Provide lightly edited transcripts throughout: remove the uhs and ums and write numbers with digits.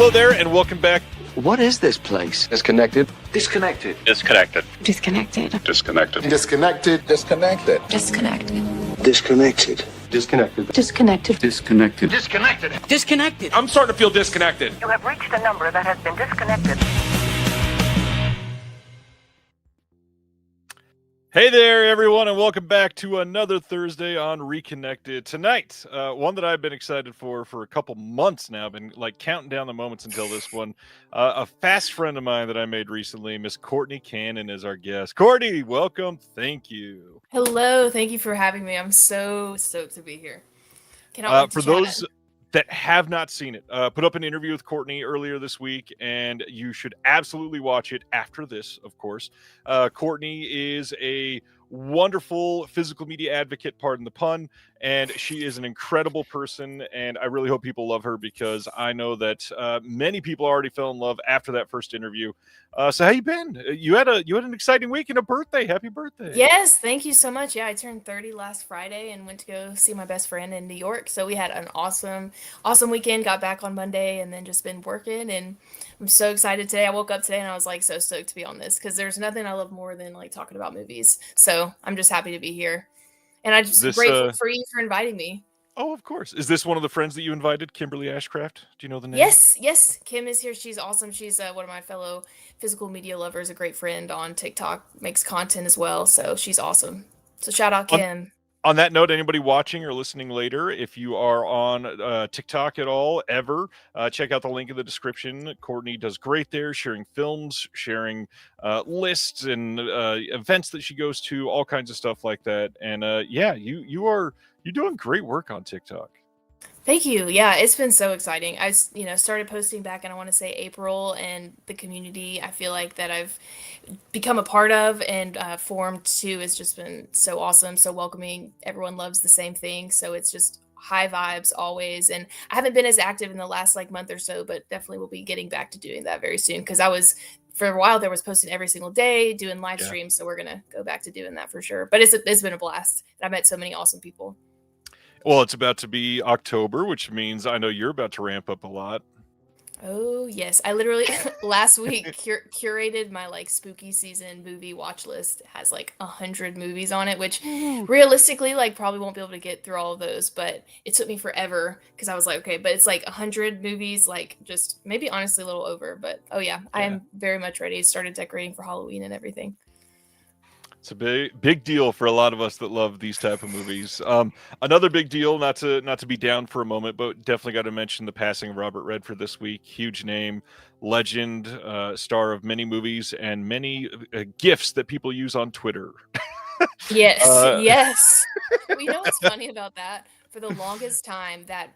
Hello there, and welcome back. What is this place? Disconnected. Disconnected. Disconnected. Disconnected. Disconnected. Disconnected. Disconnected. Disconnected. Disconnected. Disconnected. Disconnected. Disconnected. Disconnected. Disconnected. I'm starting to feel disconnected. You have reached a number that has been disconnected. Hey there, everyone, and welcome back to another Thursday on Reconnected. Tonight, one that I've been excited for a couple months now. I've been like counting down the moments until this one. A fast friend of mine that I made recently, Miss Courtney Cannon, is our guest. Courtney, welcome. Thank you. Hello. Thank you for having me. I'm so stoked to be here. Cannot wait to For chat. those that have not seen it, put up an interview with Courtney earlier this week, and you should absolutely watch it after this, of course. Courtney is a wonderful physical media advocate, pardon the pun, and she is an incredible person, and I really hope people love her because I know that many people already fell in love after that first interview. So how you been? You had an exciting week and a birthday. Happy birthday. Yes, thank you so much. Yeah, I turned 30 last Friday and went to go see my best friend in New York. So we had an awesome weekend, got back on Monday and then just been working, and I'm so excited today. I woke up today and I was like so stoked to be on this because there's nothing I love more than like talking about movies. So I'm just happy to be here. And I'm just grateful for you for inviting me. Oh, of course. Is this one of the friends that you invited, Kimberly Ashcraft? Do you know the name? Yes. Kim is here. She's awesome. She's one of my fellow physical media lovers, a great friend on TikTok, makes content as well. So she's awesome. So shout out Kim. On that note, anybody watching or listening later, if you are on TikTok at all, ever, check out the link in the description. Courtney does great there, sharing films, sharing lists and events that she goes to, all kinds of stuff like that. And you're doing great work on TikTok. Thank you. Yeah, it's been so exciting. I started posting back in, I want to say April, and the community I feel like that I've become a part of and formed too has just been so awesome, so welcoming. Everyone loves the same thing, so it's just high vibes always. And I haven't been as active in the last like month or so, but definitely will be getting back to doing that very soon because I was for a while there was posting every single day, doing live streams, so we're gonna go back to doing that for sure. But it's been a blast. I met so many awesome people. Well, it's about to be October, which means I know you're about to ramp up a lot. Oh, yes. I literally last week curated my like spooky season movie watch list. It has like 100 movies on it, which realistically like probably won't be able to get through all of those, but it took me forever because I was like, okay, but it's like 100 movies, like just maybe honestly a little over, but oh yeah, I am very much ready. Started decorating for Halloween and everything. It's a big deal for a lot of us that love these type of movies. Another big deal, not to be down for a moment, but definitely got to mention the passing of Robert Redford this week. Huge name, legend, star of many movies and many GIFs that people use on Twitter. Yes. Well, you know what's funny about that? For the longest time, that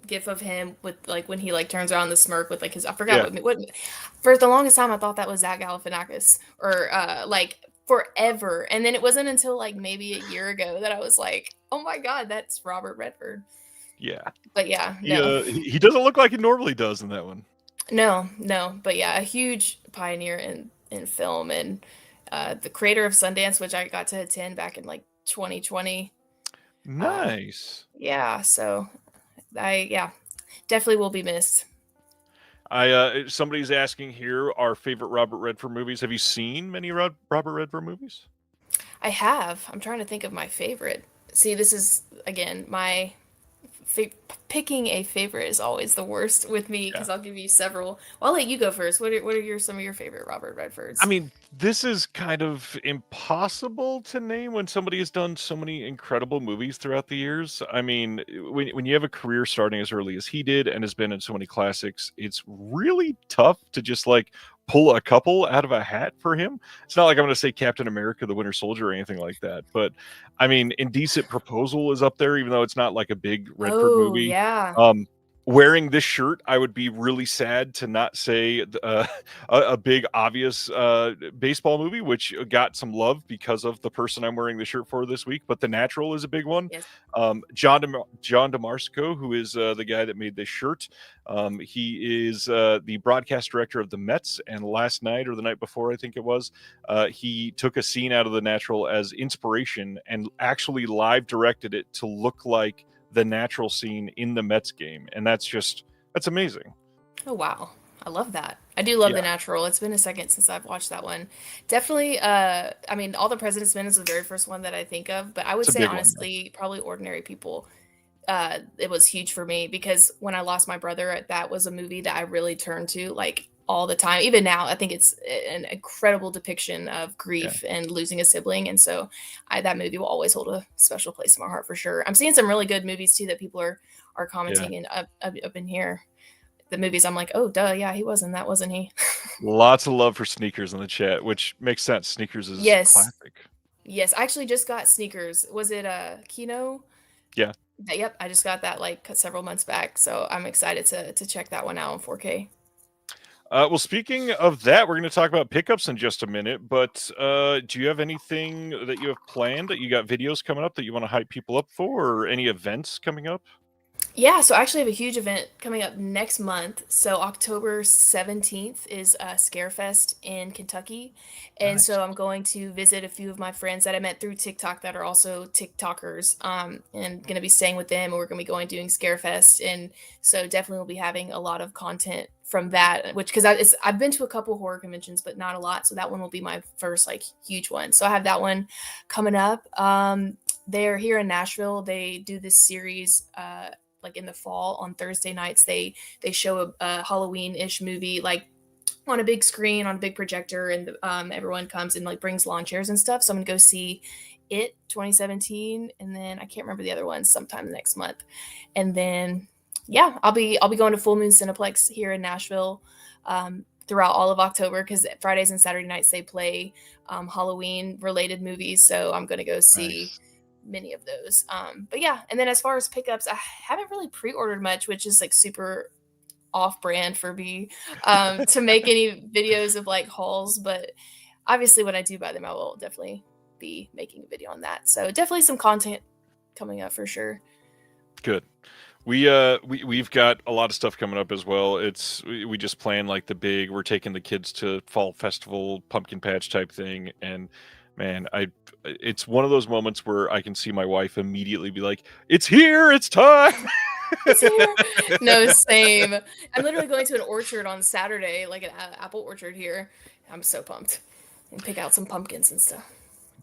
gif of him with like when he like turns around the smirk with like his I forgot what for the longest time I thought that was Zach Galifianakis or like forever, and then it wasn't until like maybe a year ago that I was like, oh my god, that's Robert Redford. But he doesn't look like he normally does in that one. No, but yeah, a huge pioneer in film and the creator of Sundance, which I got to attend back in like 2020. Nice. So I definitely will be missed. Somebody's asking here our favorite Robert Redford movies. Have you seen many Robert Redford movies? I have. I'm trying to think of my favorite. See, this is again my picking a favorite is always the worst with me because I'll give you several. Well, I'll let you go first. What are some of your favorite Robert Redfords? I mean, this is kind of impossible to name when somebody has done so many incredible movies throughout the years. I mean, when you have a career starting as early as he did and has been in so many classics, it's really tough to just like pull a couple out of a hat for him. It's not like I'm going to say Captain America, the Winter Soldier or anything like that. But I mean, Indecent Proposal is up there, even though it's not like a big Redford movie. Yeah. Wearing this shirt, I would be really sad to not say a big obvious baseball movie, which got some love because of the person I'm wearing the shirt for this week. But The Natural is a big one. Yes. John DeMarco, who is the guy that made this shirt. He is the broadcast director of the Mets. And last night or the night before, I think it was, he took a scene out of The Natural as inspiration and actually live directed it to look like the natural scene in the Mets game. And that's amazing. Oh wow. I love that. I do love Yeah, The Natural. It's been a second since I've watched that one. Definitely I mean All the President's Men is the very first one that I think of, but I would it's a say big one. Yeah. honestly probably Ordinary People. It was huge for me because when I lost my brother, that was a movie that I really turned to like all the time. Even now, I think it's an incredible depiction of Yeah. grief and losing a sibling, and so that movie will always hold a special place in my heart for sure. I'm seeing some really good movies too that people are Yeah. commenting and up in here. The movies I'm like, oh duh, yeah, he wasn't. That wasn't he. Lots of love for Sneakers in the chat, which makes sense. Sneakers is Yes, classic. yes. I actually just got Sneakers. Was it Kino? Yeah. Yep, I just got that like several months back, so I'm excited to check that one out in 4K. Well, speaking of that, we're going to talk about pickups in just a minute. But do you have anything that you have planned that you got videos coming up that you want to hype people up for, or any events coming up? Yeah, so I actually have a huge event coming up next month. So October 17th is Scarefest in Kentucky. And Nice. so I'm going to visit a few of my friends that I met through TikTok that are also TikTokers. And gonna be staying with them and we're gonna be going doing Scarefest. And so definitely we'll be having a lot of content from that, which because I've been to a couple horror conventions, but not a lot. So that one will be my first like huge one. So I have that one coming up. They're here in Nashville. They do this series like in the fall on Thursday nights. They show a Halloween-ish movie like on a big screen on a big projector, and everyone comes and like brings lawn chairs and stuff. So I'm gonna go see it 2017, and then I can't remember the other ones sometime next month. And then yeah, I'll be going to Full Moon Cineplex here in Nashville throughout all of October because Fridays and Saturday nights they play Halloween related movies. So I'm gonna go see Nice. many of those. But yeah, and then as far as pickups, I haven't really pre-ordered much, which is like super off-brand for me to make any videos of like hauls. But obviously, when I do buy them, I will definitely be making a video on that. So definitely some content coming up for sure. Good. We've got a lot of stuff coming up as well. We just plan like the big. We're taking the kids to fall festival, pumpkin patch type thing, and man, it's one of those moments where I can see my wife immediately be like, "It's here! It's time!" It's here. No, same. I'm literally going to an orchard on Saturday, like an apple orchard here. I'm so pumped and pick out some pumpkins and stuff.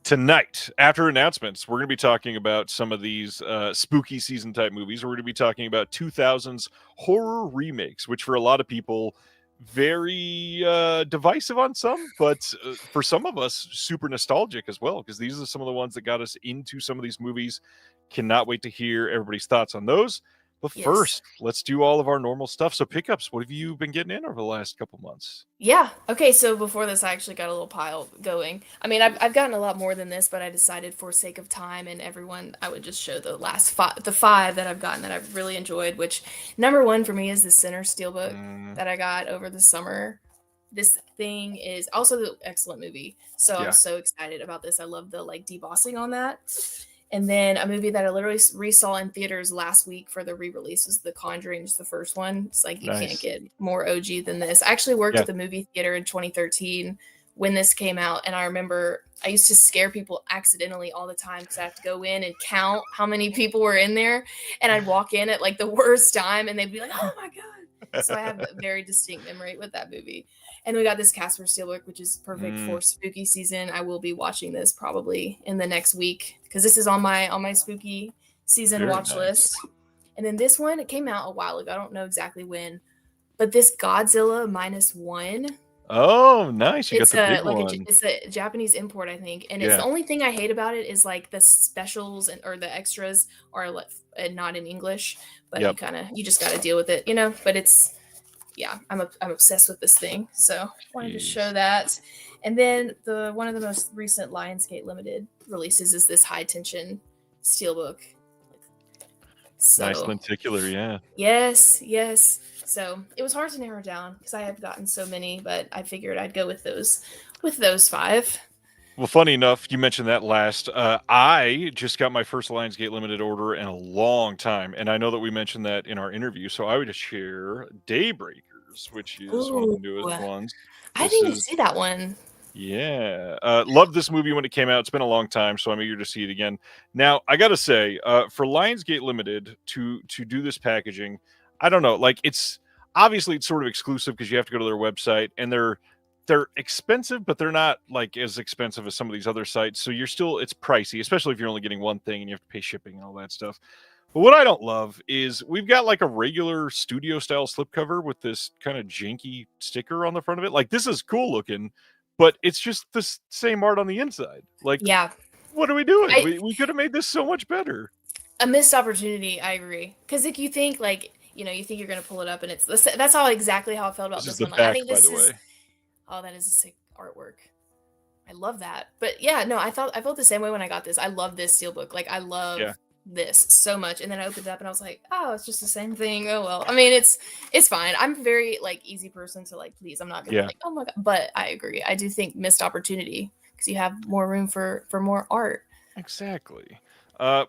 Tonight, after announcements, we're going to be talking about some of these spooky season type movies. We're going to be talking about 2000s horror remakes, which for a lot of people, very divisive on some, but for some of us, super nostalgic as well, because these are some of the ones that got us into some of these movies. Cannot wait to hear everybody's thoughts on those. But Yes. first, let's do all of our normal stuff. So pickups, what have you been getting in over the last couple months? Yeah. Okay. So before this, I actually got a little pile going. I mean, I've gotten a lot more than this, but I decided for sake of time and everyone, I would just show the last the five that I've gotten that I've really enjoyed. Which number one for me is the Sinner Steelbook Mm, that I got over the summer. This thing is also an excellent movie, so I'm yeah, so excited about this. I love the like debossing on that. And then a movie that I literally resaw in theaters last week for the re-release was The Conjuring, just the first one. It's like you can't nice. get more OG than this. I actually worked Yeah. at the movie theater in 2013 when this came out, and I remember I used to scare people accidentally all the time because I have to go in and count how many people were in there, and I'd walk in at like the worst time, and they'd be like, "Oh my god!" So I have a very distinct memory with that movie. And we got this Casper Steelbook, which is perfect Mm, for spooky season. I will be watching this probably in the next week because this is on my spooky season very watch nice. list. And then this one, it came out a while ago. I don't know exactly when, but this Godzilla -1, Oh, nice. You got it's the big a like one. it's a Japanese import, I think. And it's the Yeah. only thing I hate about it is like the specials and or the extras are like not in English, but Yep. you just got to deal with it, you know. But it's yeah, I'm obsessed with this thing. So wanted to show Jeez. that. And then the one of the most recent Lionsgate limited releases is this high tension steelbook. Nice So lenticular, yeah. yes, yes. So it was hard to narrow down because I have gotten so many, but I figured I'd go with those five. Well, funny enough, you mentioned that last. I just got my first Lionsgate limited order in a long time, and I know that we mentioned that in our interview. So I would just share Daybreakers, which is one of Ooh, the newest ones. I This didn't even is see that one. yeah, loved this movie when it came out. It's been a long time, so I'm eager to see it again. Now, I gotta say, for Lionsgate Limited to do this packaging, I don't know, like obviously it's sort of exclusive because you have to go to their website, and they're expensive, but they're not like as expensive as some of these other sites. So it's pricey, especially if you're only getting one thing and you have to pay shipping and all that stuff. But what I don't love is we've got like a regular studio style slipcover with this kind of janky sticker on the front of it. Like, this is cool looking, but it's just the same art on the inside. Like, Yeah. what are we doing? I, We could have made this so much better. a missed opportunity. I agree. Because like you think like you think you're gonna pull it up and that's how exactly how I felt about This is this the one. Like, I back, think by this the is way. oh that is a sick artwork. I love that. But yeah, no, I felt the same way when I got this. I love this steelbook. Like I love Yeah. this so much. And then I opened it up and I was like, oh, it's just the same thing. Oh well. I mean, it's fine. I'm a very like easy person to like please. I'm not gonna be Yeah. like, oh my god. But I agree. I do think missed opportunity because you have more room for more art. Exactly.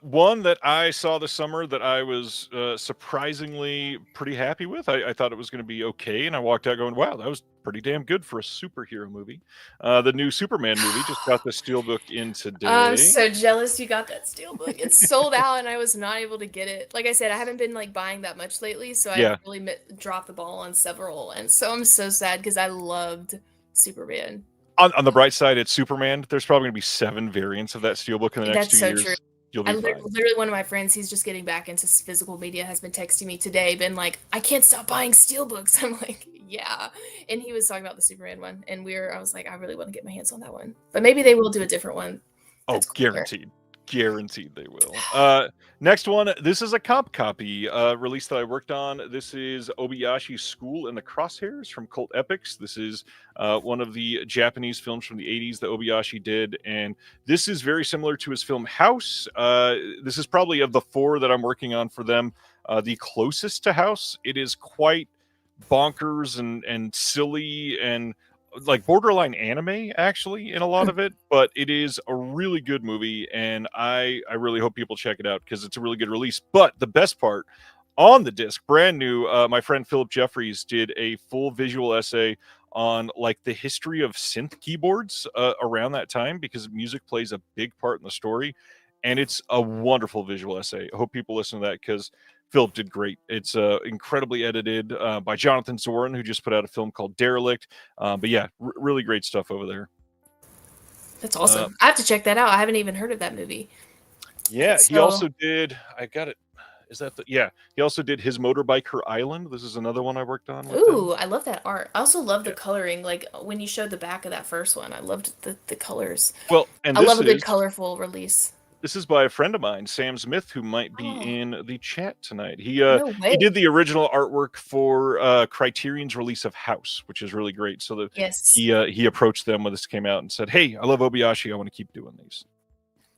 One that I saw this summer that I was surprisingly pretty happy with. I thought it was going to be okay, and I walked out going, "Wow, that was pretty damn good for a superhero movie." The new Superman movie just got the steelbook in I'm today. so jealous you got that steelbook. It's sold out and I was not able to get it. Like I said, I haven't been like buying that much lately, so I've Yeah. really dropped the ball on several. And so I'm so sad because I loved Superman. On the bright side, it's Superman. There's probably going to be 7 variants of that steelbook in the next That's 2 so years. true. You'll I be fine. literally one of my friends, he's just getting back into physical media, has been texting me today, been like, I can't stop buying steelbooks. I'm like, yeah. And he was talking about the Superman one, and I was like, I really want to get my hands on that one. But maybe they will do a different one. Oh, That's cooler. guaranteed they will. Next one, this is a comp copy release that I worked on. This is Obayashi's School and the Crosshairs from Cult Epics. This is one of the Japanese films from the 80s that Obayashi did, and this is very similar to his film House. This is probably, of the 4 that I'm working on for them, the closest to House. It is quite bonkers and silly and like borderline anime actually in a lot of it, but it is a really good movie, and I really hope people check it out because it's a really good release. But the best part, on the disc, brand new, my friend Philip Jeffries did a full visual essay on like the history of synth keyboards around that time, because music plays a big part in the story, and it's a wonderful visual essay. I hope people listen to that because Philip did great. It's incredibly edited by Jonathan Zorin, who just put out a film called Derelict. But yeah, really great stuff over there. That's awesome. I have to check that out. I haven't even heard of that movie. Yeah, he also did. I got it. Is that yeah? He also did His Motorbike, Her Island. This is another one I worked on. Ooh, I love that art. I also love the coloring. Like when you showed the back of that first one, I loved the colors. Well, and I love a good colorful release. This is by a friend of mine, Sam Smith, who might be in the chat tonight. He way. did the original artwork for Criterion's release of House, which is really great. So he approached them when this came out and said, "Hey, I love Obayashi. I want to keep doing these."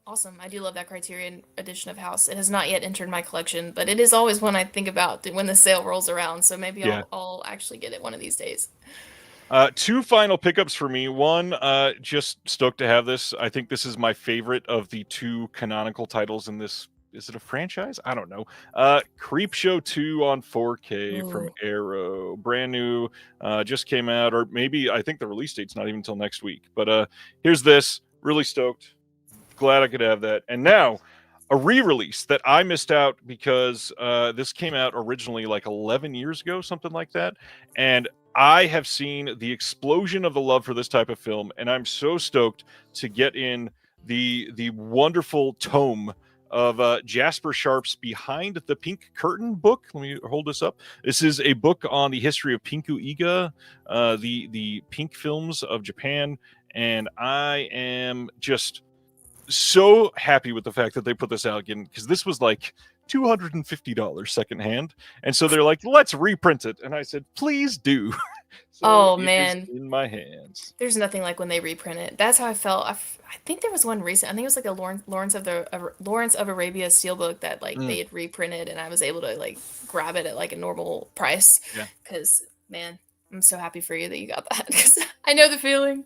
Awesome. I do love that Criterion edition of House. It has not yet entered my collection, but it is always one I think about when the sale rolls around. So maybe I'll actually get it one of these days. 2 final pickups for me. One, just stoked to have this. I think this is my favorite of the 2 canonical titles in this. Is it a franchise? I don't know. Creepshow 2 on 4K from Arrow. Brand new. Just came out, or maybe I think the release date's not even until next week. But here's this. Really stoked. Glad I could have that. And now a re-release that I missed out because this came out originally like 11 years ago, something like that. And I have seen the explosion of the love for this type of film, and I'm so stoked to get in the wonderful tome of Jasper Sharp's Behind the Pink Curtain book. Let me hold this up. This is a book on the history of Pinku Iga, the pink films of Japan, and I am just so happy with the fact that they put this out again, because this was like $250 secondhand, and so they're like, let's reprint it, and I said, please do. So man, in my hands. There's nothing like when they reprint it. That's how I felt. I think there was one recent. I think it was like a Lawrence of Arabia steelbook that like they had reprinted, and I was able to like grab it at like a normal price. Yeah. Because man, I'm so happy for you that you got that, because I know the feeling.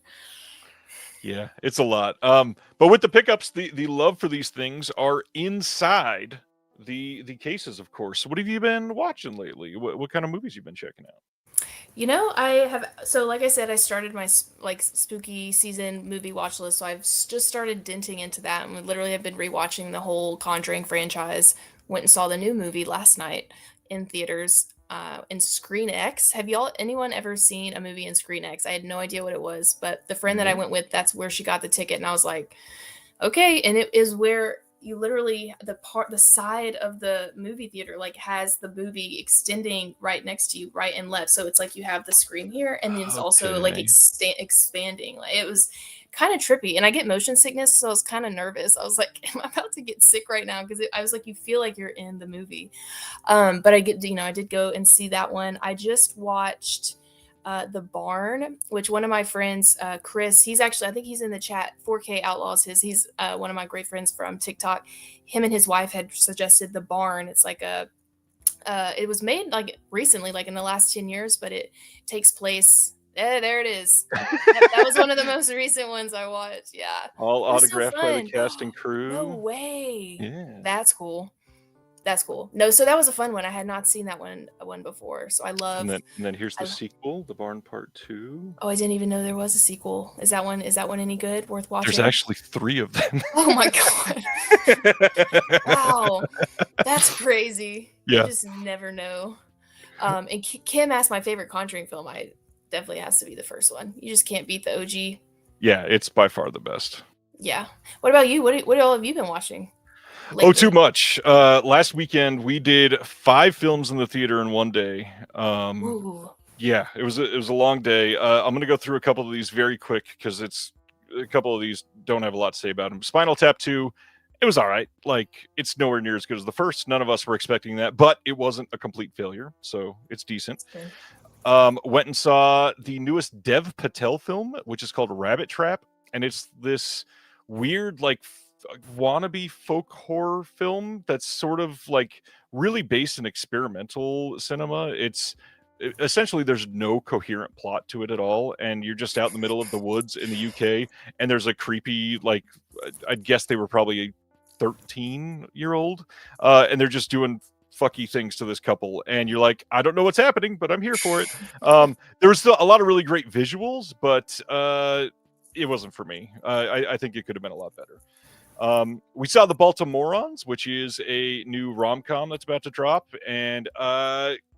Yeah, it's a lot. But with the pickups, the love for these things are inside the cases, of course. So what have you been watching lately? What kind of movies you've been checking out? You know, I have. So, like I said, I started my like spooky season movie watch list. So I've just started denting into that, and we literally have been rewatching the whole Conjuring franchise. Went and saw the new movie last night in theaters. in Screen X. Have anyone ever seen a movie in Screen X? I had no idea what it was, but the friend that I Nope. went with, that's where she got the ticket, and I was like, okay. And it is where you literally the side of the movie theater like has the movie extending right next to you, right and left. So it's like you have the screen here, and then it's also like Okay. expanding. Like it was kind of trippy, and I get motion sickness, so I was kind of nervous. I was like, am I about to get sick right now? Because I was like, you feel like you're in the movie. But I did go and see that one. I just watched The Barn, which one of my friends, Chris, he's actually, I think he's in the chat, 4K Outlaws, he's one of my great friends from TikTok. Him and his wife had suggested The Barn. It's like it was made like recently, like in the last 10 years, but it takes place. There it is. That was one of the most recent ones I watched. Yeah. All It was so autographed by the fun. cast and No crew. way. Yeah. That's cool. That's cool. No, so that was a fun one. I had not seen that one before. So I love. And then here's the I, sequel, The Barn Part 2. oh, I didn't even know there was a sequel. Is that one any good? Worth There's watching? actually 3 of them. Oh my god. Wow. That's crazy. Yeah. You just never know. And Kim asked my favorite Conjuring film. I definitely has to be the first one. You just can't beat the OG. Yeah, it's by far the best. Yeah. What about you? What all have you been watching lately? Oh, too much. Last weekend we did 5 films in the theater in one day. Ooh. Yeah, it was a long day. I'm gonna go through a couple of these very quick because a couple of these don't have a lot to say about them. Spinal Tap 2, it was all right. Like it's nowhere near as good as the first. None of us were expecting that, but it wasn't a complete failure, so it's decent. Went and saw the newest Dev Patel film, which is called Rabbit Trap, and it's this weird like wannabe folk horror film that's sort of like really based in experimental cinema. Essentially there's no coherent plot to it at all, and you're just out in the middle of the woods in the UK, and there's a creepy, like, I'd guess they were probably a 13-year-old, and they're just doing fucky things to this couple, and you're like, I don't know what's happening, but I'm here for it. There was still a lot of really great visuals, but it wasn't for me. I think it could have been a lot better. We saw The Baltimoreans, which is a new rom-com that's about to drop, and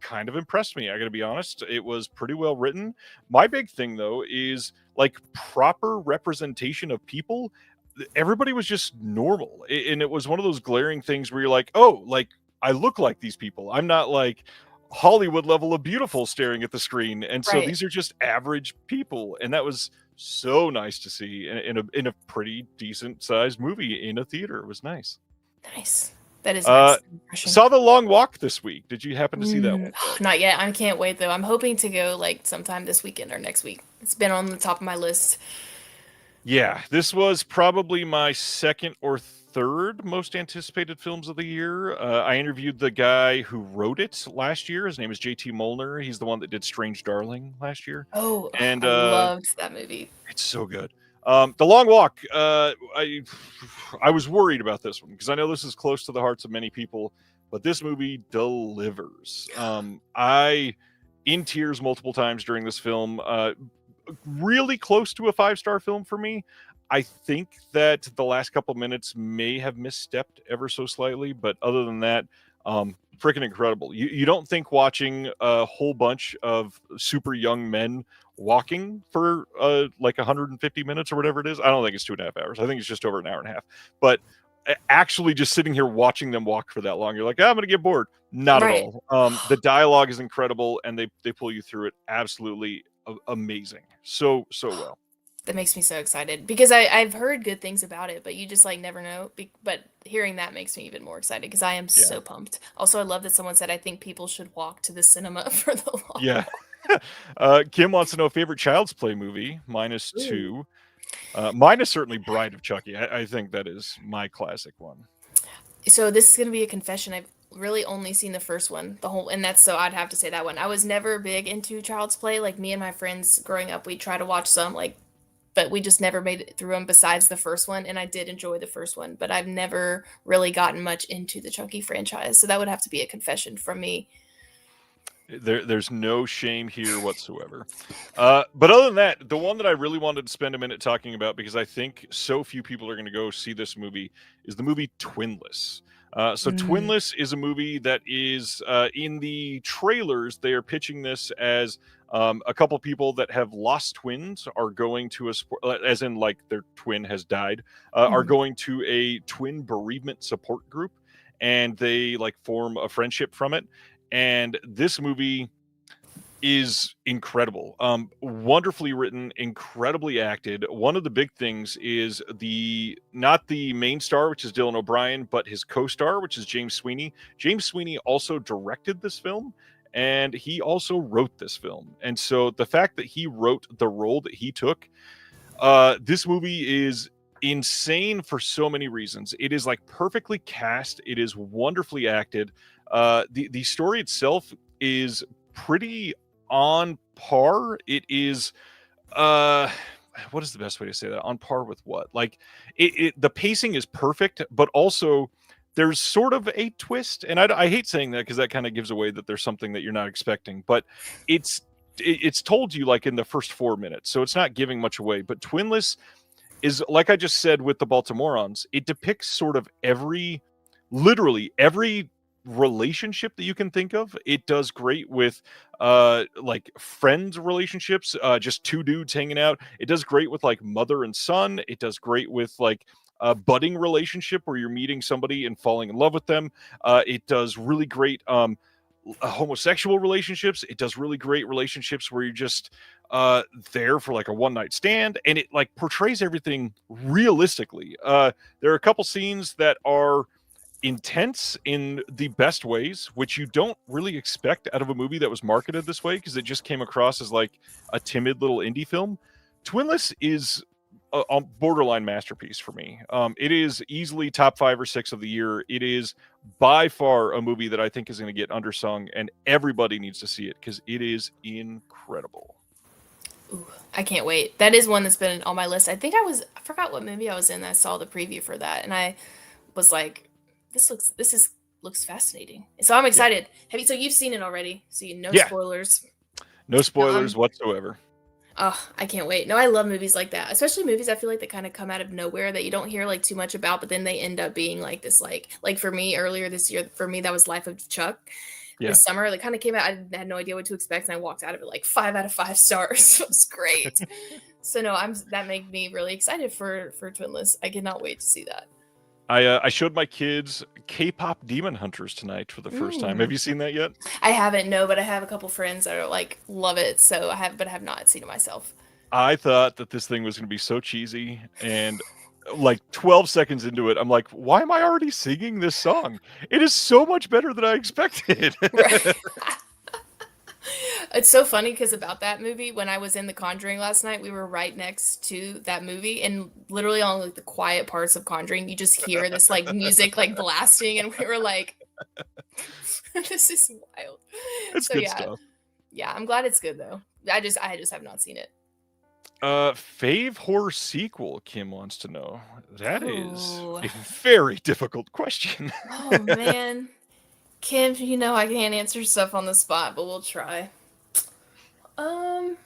kind of impressed me, I gotta be honest. It was pretty well written. My big thing, though, is like proper representation of people. Everybody was just normal, and it was one of those glaring things where you're like, oh, like, I look like these people. I'm not like Hollywood level of beautiful staring at the screen. And so Right. these are just average people. And that was so nice to see in a pretty decent sized movie in a theater. It was nice. Nice. That is nice. Saw The Long Walk this week. Did you happen to see that one? Not yet. I can't wait though. I'm hoping to go like sometime this weekend or next week. It's been on the top of my list. Yeah, this was probably my second or third most anticipated films of the year. I interviewed the guy who wrote it last year. His name is JT Molnar. He's the one that did Strange Darling last year. Oh, And I loved that movie. it's so good. The Long Walk, I was worried about this one because I know this is close to the hearts of many people, but this movie delivers. I in tears multiple times during this film. Really close to a 5-star film for me. I think that the last couple minutes may have misstepped ever so slightly, but other than that, freaking incredible. You don't think watching a whole bunch of super young men walking for like 150 minutes or whatever it is. I don't think it's 2.5 hours. I think it's just over an hour and a half. But actually just sitting here watching them walk for that long, you're like, oh, I'm going to get bored. Not at all. The dialogue is incredible, and they pull you through it absolutely amazing. So well. That makes me so excited because I've heard good things about it, but you just like never know. But hearing that makes me even more excited because I am so pumped. Also, I love that someone said I think people should walk to the cinema for the long. Yeah. Kim wants to know favorite Child's Play movie. Mine is 2. Mine is certainly Bride of Chucky. I think that is my classic one. So this is going to be a confession. I've really only seen the first one, and that's so I'd have to say that one. I was never big into Child's Play. Like me and my friends growing up, we try to watch some, like, but we just never made it through them besides the first one. And I did enjoy the first one, but I've never really gotten much into the Chucky franchise. So that would have to be a confession from me. There's no shame here whatsoever. But other than that, the one that I really wanted to spend a minute talking about, because I think so few people are going to go see this movie, is the movie Twinless. So Twinless is a movie that is in the trailers. They are pitching this as a couple people that have lost twins are going to as in like their twin has died, are going to a twin bereavement support group, and they like form a friendship from it. And this movie is incredible. Wonderfully written, incredibly acted. One of the big things is not the main star, which is Dylan O'Brien, but his co-star, which is James Sweeney. James Sweeney also directed this film, and he also wrote this film. And so the fact that he wrote the role that he took, this movie is insane for so many reasons. It is like perfectly cast. It is wonderfully acted. The story itself is pretty on par. It is what is the best way to say that? On par with what? Like the pacing is perfect, but also there's sort of a twist. And I hate saying that because that kind of gives away that there's something that you're not expecting, but it's told you like in the first 4 minutes, so it's not giving much away. But Twinless is, like I just said with the Baltimoreans, it depicts sort of literally every relationship that you can think of. It does great with like friends relationships, just two dudes hanging out. It does great with like mother and son. It does great with like a budding relationship where you're meeting somebody and falling in love with them. It does really great homosexual relationships. It does really great relationships where you're just there for like a one night stand, and it like portrays everything realistically. There are a couple scenes that are intense in the best ways, which you don't really expect out of a movie that was marketed this way, because it just came across as like a timid little indie film. Twinless is a borderline masterpiece for me. It is easily top 5 or 6 of the year. It is by far a movie that I think is going to get undersung, and everybody needs to see it because it is incredible. Ooh, I can't wait. That is one that's been on my list. I forgot what movie I was in. I saw the preview for that, and I was like, this looks fascinating. So I'm excited. Yeah. So you've seen it already, so no spoilers. No spoilers whatsoever. Oh, I can't wait. No, I love movies like that, especially movies I feel like that kind of come out of nowhere that you don't hear like too much about, but then they end up being like this, like for me earlier this year, for me that was Life of Chuck. This summer, that kind of came out. I had no idea what to expect, and I walked out of it like 5 out of 5 stars. It was great. So no, that made me really excited for Twinless. I cannot wait to see that. I showed my kids K-pop Demon Hunters tonight for the first time. Have you seen that yet? I haven't, no, but I have a couple friends that are like love it. So I have not seen it myself. I thought that this thing was going to be so cheesy, and like 12 seconds into it, I'm like, why am I already singing this song? It is so much better than I expected. Right. It's so funny because about that movie, when I was in The Conjuring last night, we were right next to that movie, and literally on like the quiet parts of Conjuring, you just hear this like music like blasting, and we were like, "This is wild." It's good stuff. Yeah, I'm glad it's good though. I just have not seen it. Fave horror sequel, Kim wants to know. That is a very difficult question. Oh man, Kim, I can't answer stuff on the spot, but we'll try. I'm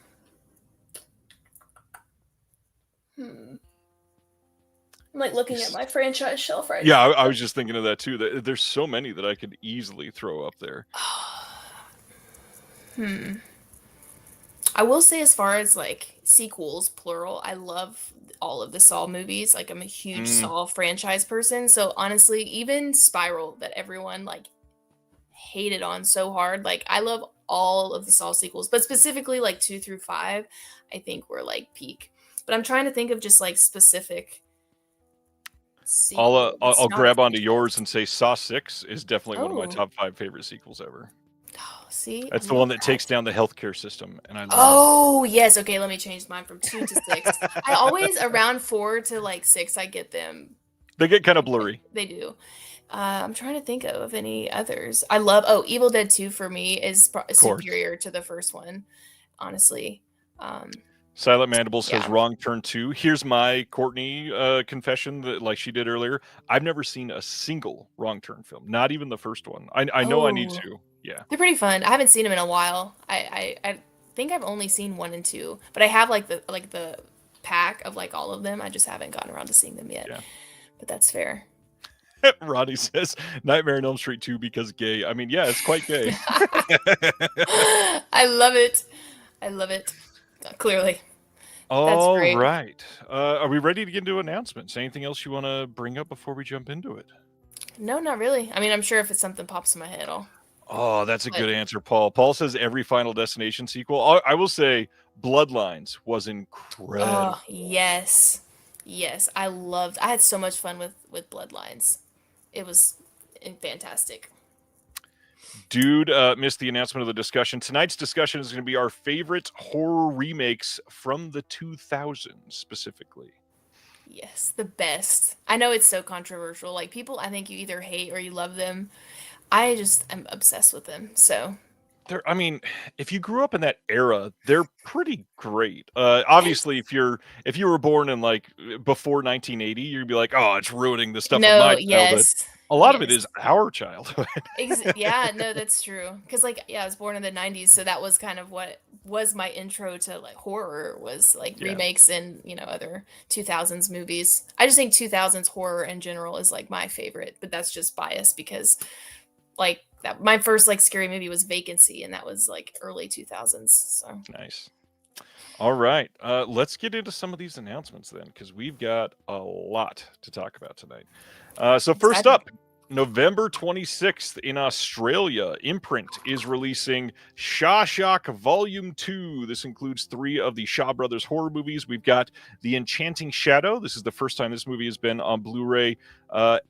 like looking at my franchise shelf right now. Yeah, I was just thinking of that too. There's so many that I could easily throw up there. I will say, as far as like sequels, plural, I love all of the Saw movies. Like, I'm a huge Saw franchise person. So honestly, even Spiral, that everyone like hated on so hard, like I love all of the Saw sequels, but specifically like 2 through 5, I think were like peak. But I'm trying to think of just like specific sequels. I'll grab onto yours and say Saw 6 is definitely one of my top 5 favorite sequels ever. Oh, see, that's the one that takes down the healthcare system, and I love Oh yes, okay. Let me change mine from 2 to 6. I always around 4 to like 6. I get them. They get kind of blurry. They do. I'm trying to think of any others. I love. Evil Dead 2 for me is superior to the first one, honestly. Silent Mandible says Wrong Turn 2. Here's my Courtney confession that, like she did earlier, I've never seen a single Wrong Turn film, not even the first one. I know I need to. Yeah, they're pretty fun. I haven't seen them in a while. I think I've only seen 1 and 2, but I have like the pack of like all of them. I just haven't gotten around to seeing them yet. Yeah. But that's fair. Ronnie says Nightmare on Elm Street 2 because gay. I mean, yeah, it's quite gay. I love it. I love it. Clearly. That's All great. right. Are we ready to get into announcements? Anything else you want to bring up before we jump into it? No, not really. I mean, I'm sure if it's something pops in my head, I'll. Oh, that's a But- good answer, Paul. Paul says every Final Destination sequel. I will say Bloodlines was incredible. Oh, yes. Yes. I had so much fun with Bloodlines. It was fantastic. Dude missed the announcement of the discussion. Tonight's discussion is going to be our favorite horror remakes from the 2000s specifically. Yes, the best. I know it's so controversial. Like people, I think you either hate or you love them. I just am obsessed with them. So I mean, if you grew up in that era, they're pretty great. Obviously, if you were born in like before 1980, you'd be like, oh, it's ruining the stuff of no, my childhood. yes. A lot of it Yes. is our childhood. Yeah, no, that's true. Because like, yeah, I was born in the '90s, so that was kind of what was my intro to like horror was like Yeah. remakes and other 2000s movies. I just think 2000s horror in general is like my favorite, but that's just bias because like that my first like scary movie was Vacancy, and that was like early 2000s. So Nice. All right. Let's get into some of these announcements then, because we've got a lot to talk about tonight. So first Exciting. up, November 26th in Australia, Imprint is releasing Shaw Shock Volume 2. This includes 3 of the Shaw Brothers horror movies. We've got The Enchanting Shadow. This is the first time this movie has been on Blu-ray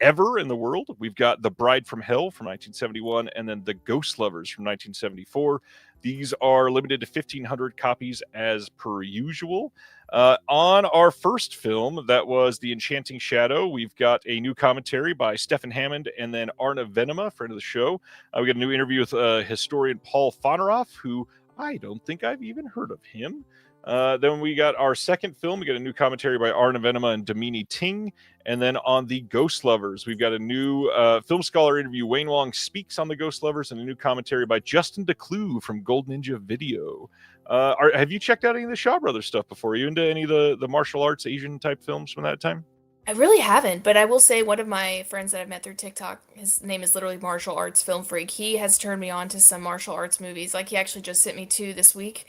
ever in the world. We've got The Bride from Hell from 1971, and then The Ghost Lovers from 1974. These are limited to 1,500 copies as per usual. On our first film, that was The Enchanting Shadow, we've got a new commentary by Stephen Hammond and then Arna Venema, friend of the show. We got a new interview with historian Paul Fonaroff, who I don't think I've even heard of him. Then we got our second film. We got a new commentary by Arna Venema and Damini Ting. And then on The Ghost Lovers, we've got a new film scholar interview. Wayne Wong speaks on The Ghost Lovers, and a new commentary by Justin DeClue from Gold Ninja Video. Have you checked out any of the Shaw Brothers stuff before? Are you into any of the martial arts Asian type films from that time? I really haven't, but I will say one of my friends that I've met through TikTok, his name is literally Martial Arts Film Freak. He has turned me on to some martial arts movies. Like he actually just sent me 2 this week.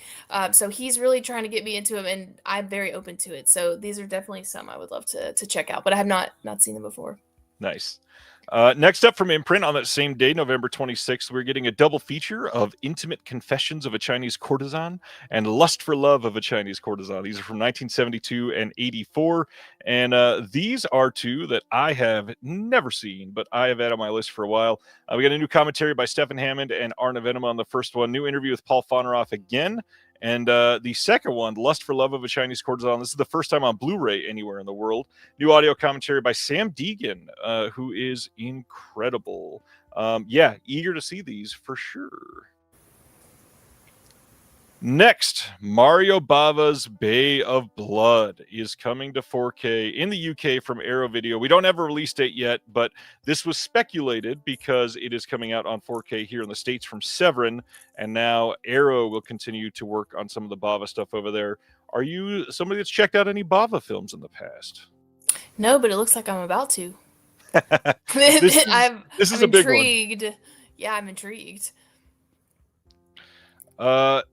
So he's really trying to get me into them, and I'm very open to it. So these are definitely some I would love to check out, but I have not seen them before. Nice. Next up from Imprint on that same day, November 26th, we're getting a double feature of Intimate Confessions of a Chinese Courtesan and Lust for Love of a Chinese Courtesan. These are from 1972 and 84. And these are 2 that I have never seen, but I have had on my list for a while. We got a new commentary by Stephen Hammond and Arna Venema on the first one. New interview with Paul Fonaroff again. And the second one, Lust for Love of a Chinese Courtesan, this is the first time on Blu-ray anywhere in the world. New audio commentary by Sam Deegan, who is incredible. Yeah, eager to see these for sure. Next, Mario Bava's Bay of Blood is coming to 4K in the UK from Arrow Video. We don't have a release date yet, but this was speculated because it is coming out on 4K here in the States from Severin, and now Arrow will continue to work on some of the Bava stuff over there. Are you somebody that's checked out any Bava films in the past? No, but it looks like I'm about to. This is I'm a big one. intrigued. Yeah, I'm intrigued.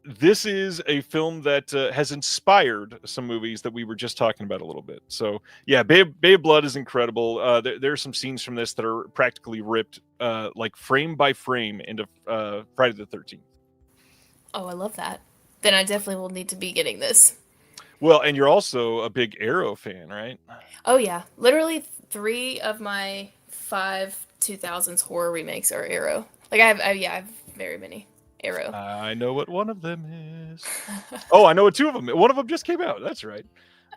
This is a film that has inspired some movies that we were just talking about a little bit. So, yeah, Bay of Blood is incredible. There are some scenes from this that are practically ripped, like frame by frame, into Friday the 13th. Oh, I love that. Then I definitely will need to be getting this. Well, and you're also a big Arrow fan, right? Oh, yeah. Literally 3 of my 5 2000s horror remakes are Arrow. Like, I have very many. Arrow. I know what one of them is. Oh, I know what 2 of them. One of them just came out. That's right.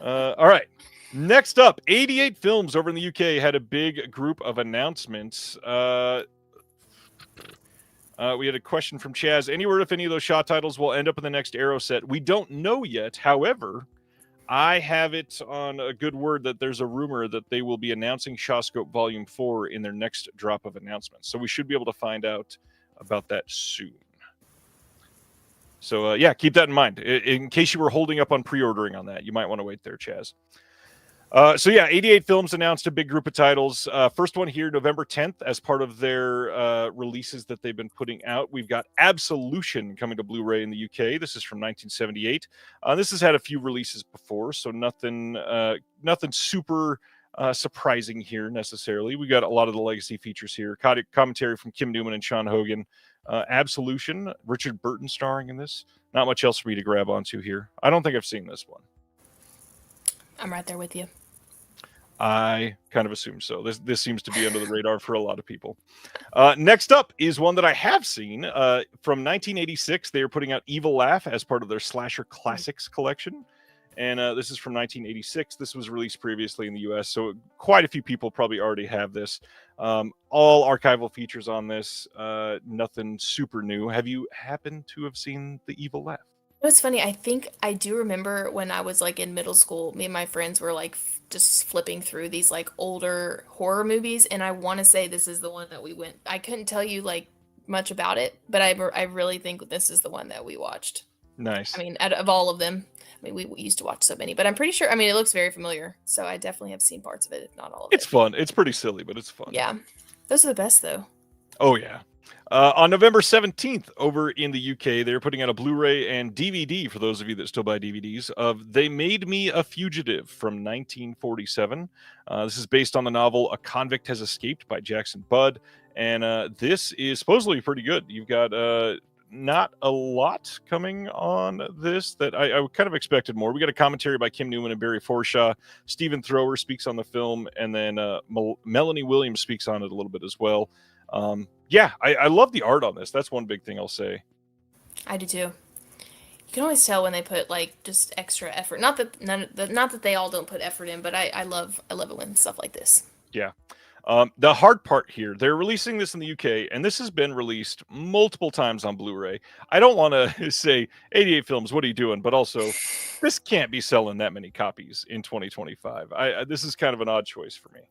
All right. Next up, 88 Films over in the UK had a big group of announcements. We had a question from Chaz. Any word if any of those Shaw titles will end up in the next Arrow set? We don't know yet. However, I have it on a good word that there's a rumor that they will be announcing Shawscope Volume 4 in their next drop of announcements. So we should be able to find out about that soon. So, yeah, keep that in mind. In case you were holding up on pre-ordering on that, you might want to wait there, Chaz. So yeah, 88 Films announced a big group of titles. First one here, November 10th, as part of their releases that they've been putting out. We've got Absolution coming to Blu-ray in the UK. This is from 1978. This has had a few releases before, so nothing super surprising here necessarily. We got a lot of the legacy features here. Commentary from Kim Newman and Sean Hogan. Absolution, Richard Burton starring in this. Not much else for me to grab onto here. I don't think I've seen this one. I'm right there with you. I kind of assume so. This seems to be under the radar for a lot of people. Next up is one that I have seen from 1986. They are putting out Evil Laugh as part of their Slasher Classics collection. And this is from 1986. This was released previously in the US, so quite a few people probably already have this. All archival features on this. Nothing super new. Have you happened to have seen the Evil Laugh? It's funny. I think I do remember when I was like in middle school, me and my friends were like just flipping through these like older horror movies, and I want to say this is the one that we went. I couldn't tell you like much about it, but I really think this is the one that we watched. Nice. I mean, out of all of them, I mean, we used to watch so many, but I'm pretty sure. I mean, it looks very familiar, so I definitely have seen parts of it, if not all of it. It's fun. It's pretty silly, but it's fun. Yeah, those are the best though. Oh yeah. On November 17th, over in the UK, they're putting out a Blu-ray and DVD, for those of you that still buy DVDs, of They Made Me a Fugitive from 1947. This is based on the novel A Convict Has Escaped by Jackson Budd, and this is supposedly pretty good. You've got not a lot coming on this that I kind of expected more. We got a commentary by Kim Newman and Barry Forshaw. Stephen Thrower speaks on the film, and then Melanie Williams speaks on it a little bit as well. Yeah, I love the art on this. That's one big thing I'll say. I do too. You can always tell when they put like just extra effort. Not that they all don't put effort in, but I love it when stuff like this. Yeah. The hard part here, they're releasing this in the UK, and this has been released multiple times on Blu-ray. I don't want to say 88 Films, what are you doing? But also, this can't be selling that many copies in 2025. This is kind of an odd choice for me.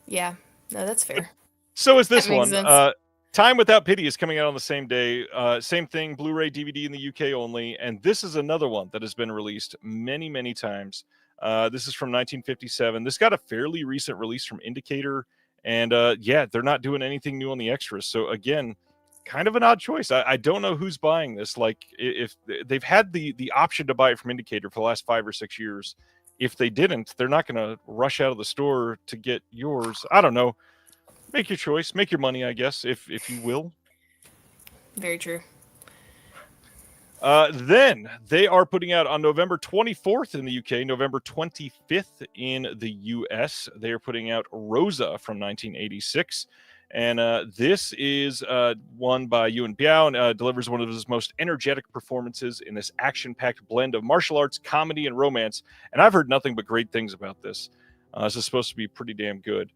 Yeah, no, that's fair. So is this That makes one. sense. Time Without Pity is coming out on the same day. Same thing, Blu-ray, DVD in the UK only. And this is another one that has been released many, many times. This is from 1957. This got a fairly recent release from Indicator. And yeah, they're not doing anything new on the extras. So again, kind of an odd choice. I don't know who's buying this. Like, if they've had the option to buy it from Indicator for the last 5 or 6 years. If they didn't, they're not going to rush out of the store to get yours. I don't know. Make your choice. Make your money, I guess, if you will. Very true. Then they are putting out on November 24th in the UK, November 25th in the US. They are putting out Rosa from 1986. And this is one by Ewan Biao, and delivers one of his most energetic performances in this action-packed blend of martial arts, comedy, and romance. And I've heard nothing but great things about this. This is supposed to be pretty damn good.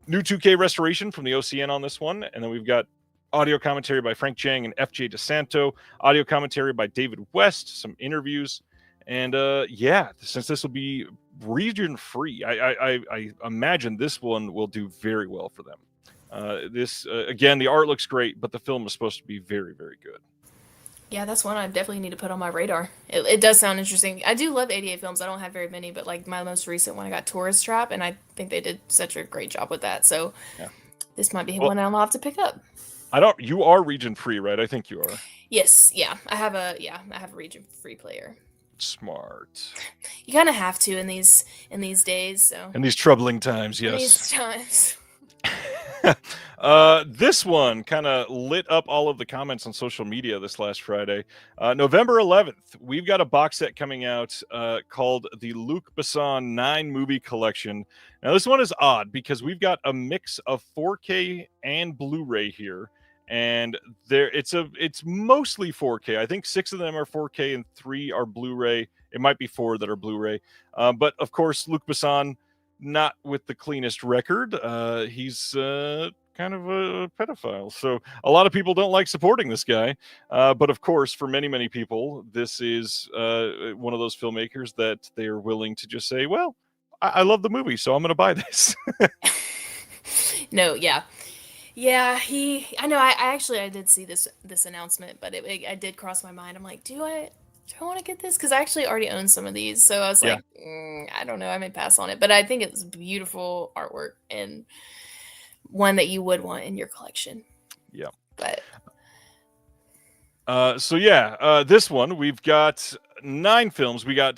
New 2K restoration from the OCN on this one. And then we've got audio commentary by Frank Chang and FJ DeSanto. Audio commentary by David West. Some interviews. And yeah, since this will be region free, I imagine this one will do very well for them. Again, the art looks great, but the film is supposed to be very, very good. Yeah, that's one I definitely need to put on my radar. It does sound interesting. I do love 88 Films. I don't have very many, but like my most recent one, I got Tourist Trap, and I think they did such a great job with that. So yeah. This might be one I'll have to pick up. You are region free, right? I think you are. Yes, yeah. I have a region free player. Smart. You kind of have to in these days. So in these troubling times, yes. In these times. This one kind of lit up all of the comments on social media this last Friday. November 11th, we've got a box set coming out called the Luc Besson 9 movie collection. Now, this one is odd because we've got a mix of 4K and Blu-ray here. And it's mostly 4K. I think 6 of them are 4K and 3 are Blu-ray. It might be 4 that are Blu-ray. But of course, Luc Besson, not with the cleanest record. He's kind of a pedophile. So a lot of people don't like supporting this guy. But of course, for many, many people, this is one of those filmmakers that they're willing to just say, well, I love the movie, so I'm going to buy this. No, yeah. Yeah, I know. I did see this announcement, but I did cross my mind. I'm like, do I do I want to get this? Because I actually already own some of these. So I was Yeah. like, I don't know. I may pass on it. But I think it's beautiful artwork and one that you would want in your collection. Yeah. But this one we've got 9 films. We got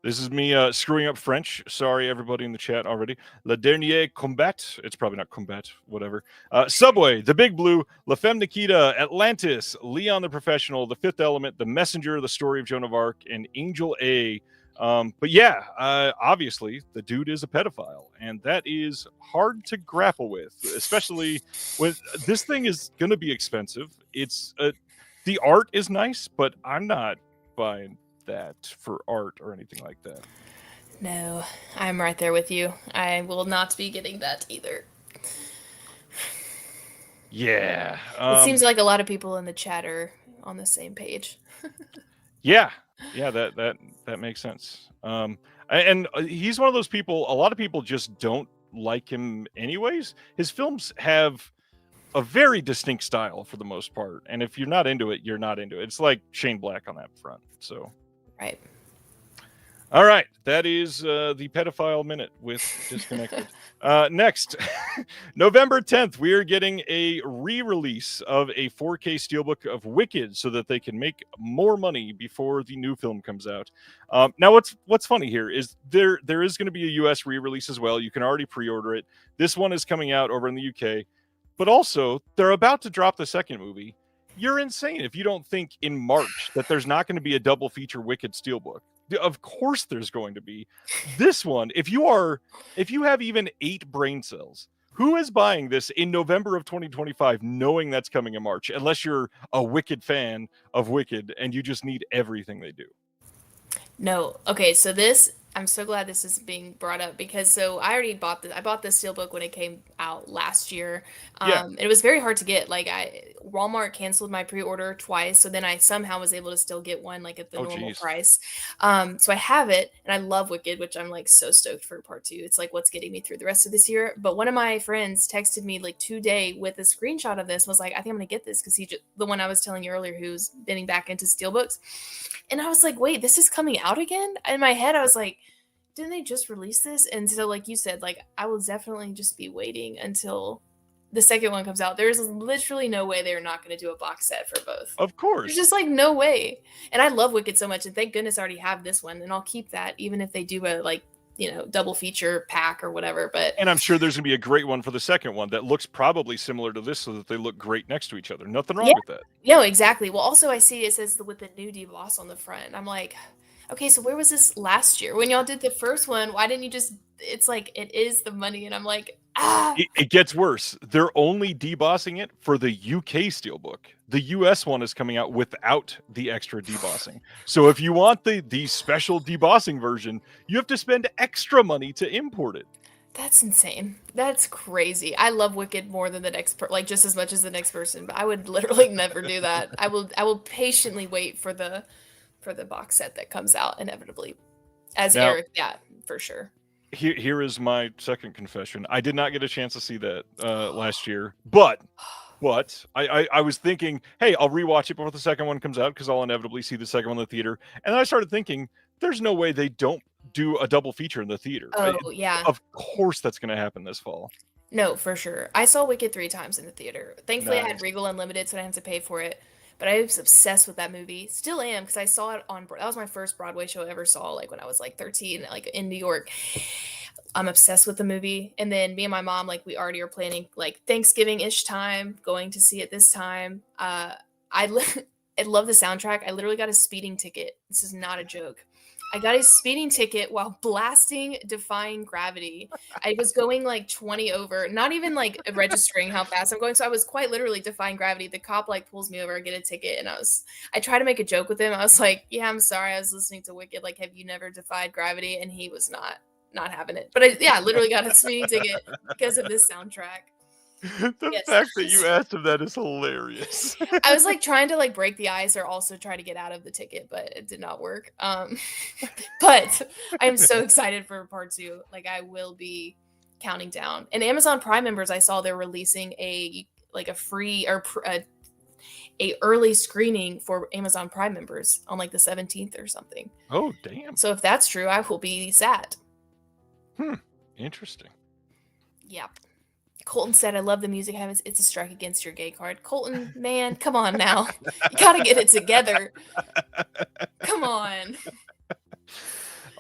this is me screwing up French. Sorry, everybody in the chat already. Le Dernier Combat. It's probably not Combat, whatever. Subway, The Big Blue, La Femme Nikita, Atlantis, Leon the Professional, The Fifth Element, The Messenger, The Story of Joan of Arc, and Angel A. Obviously, the dude is a pedophile, and that is hard to grapple with, especially when this thing is going to be expensive. The art is nice, but I'm not buying that for art or anything like that. no, I'm right there with you. I will not be getting that either. Yeah. It seems like a lot of people in the chat are on the same page. Yeah, that makes sense. And he's one of those people. A lot of people just don't like him, anyways. His films have a very distinct style for the most part, and if you're not into it, you're not into it. It's like Shane Black on that front. So, Right. all right, that is the pedophile minute with Disconnected. Next, November 10th, we are getting a re-release of a 4K steelbook of Wicked so that they can make more money before the new film comes out. Now, what's funny here is there is going to be a US re-release as well. You can already pre-order it. This one is coming out over in the UK, but also they're about to drop the second movie. You're insane if you don't think in March that there's not going to be a double feature Wicked steelbook. Of course there's going to be. This one, if you have even 8 brain cells, who is buying this in November of 2025 knowing that's coming in March, unless you're a Wicked fan of Wicked and you just need everything they do? No. Okay, so I'm so glad this is being brought up because I already bought this. I bought this steelbook when it came out last year. Yeah. It was very hard to get. Like Walmart canceled my pre-order twice, so then I somehow was able to still get one like at the normal price. So I have it, and I love Wicked, which I'm like so stoked for part 2. It's like what's getting me through the rest of this year. But one of my friends texted me like today with a screenshot of this. Was like, I think I'm gonna get this because the one I was telling you earlier, who's getting back into steelbooks, and I was like, wait, this is coming out again? In my head, I was like, didn't they just release this? And so, like you said, like I will definitely just be waiting until the second one comes out. There's literally no way they're not going to do a box set for both. Of course. There's just like no way. And I love Wicked so much, and thank goodness I already have this one, and I'll keep that even if they do a double feature pack or whatever. And I'm sure there's gonna be a great one for the second one that looks probably similar to this, so that they look great next to each other. Nothing wrong with that. No, exactly. Well, also I see it says with the new DeVos on the front. I'm like, okay, so where was this last year when y'all did the first one? Why didn't you just? It's like it is the money, and I'm like, It gets worse. They're only debossing it for the UK steelbook. The US one is coming out without the extra debossing. So if you want the special debossing version, you have to spend extra money to import it. That's insane. That's crazy. I love Wicked more than the next like just as much as the next person, but I would literally never do that. I will patiently wait for the box set that comes out inevitably. Eric, yeah, for sure. Here is my second confession. I did not get a chance to see that last year, but I was thinking, hey, I'll rewatch it before the second one comes out because I'll inevitably see the second one in the theater. And then I started thinking, there's no way they don't do a double feature in the theater. Oh, yeah. Of course that's going to happen this fall. No, for sure. I saw Wicked 3 times in the theater. Thankfully, I had Regal Unlimited, so I didn't have to pay for it. But I was obsessed with that movie. Still am, because I saw it that was my first Broadway show I ever saw, like when I was like 13, like in New York. I'm obsessed with the movie. And then me and my mom, like we already are planning like Thanksgiving-ish time, going to see it this time. I love the soundtrack. I literally got a speeding ticket. This is not a joke. I got a speeding ticket while blasting Defying Gravity. I was going like 20 over, not even like registering how fast I'm going. So I was quite literally defying gravity. The cop like pulls me over, I get a ticket. And I try to make a joke with him. I was like, yeah, I'm sorry. I was listening to Wicked. Like, have you never defied gravity? And he was not having it. But I literally got a speeding ticket because of this soundtrack. The fact that you asked him that is hilarious. I was like trying to like break the ice or also try to get out of the ticket, but it did not work. But I'm so excited for part 2. Like I will be counting down. And Amazon Prime members, I saw they're releasing a free or a early screening for Amazon Prime members on like the 17th or something. Oh, damn. So if that's true, I will be sad. Interesting. Yep. Colton said, I love the music. It's a strike against your gay card. Colton, man, come on now. You got to get it together. Come on.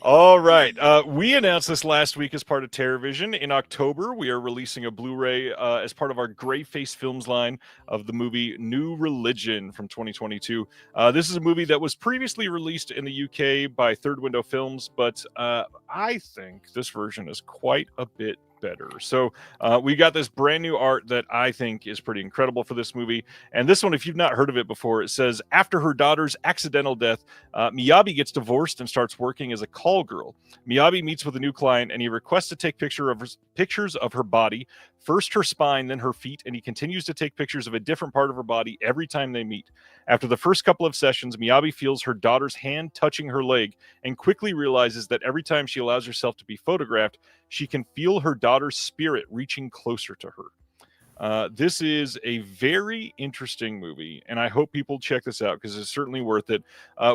All right. We announced this last week as part of TerrorVision. In October, we are releasing a Blu-ray as part of our Gray Face Films line of the movie New Religion from 2022. This is a movie that was previously released in the UK by Third Window Films, but I think this version is quite a bit better. So we got this brand new art that I think is pretty incredible for this movie. And this one, if you've not heard of it before, it says, after her daughter's accidental death, Miyabi gets divorced and starts working as a call girl. Miyabi meets with a new client and he requests to take pictures of her body, first her spine, then her feet, and he continues to take pictures of a different part of her body every time they meet. After the first couple of sessions, Miyabi feels her daughter's hand touching her leg and quickly realizes that every time she allows herself to be photographed, she can feel her daughter's spirit reaching closer to her. This is a very interesting movie, and I hope people check this out because it's certainly worth it.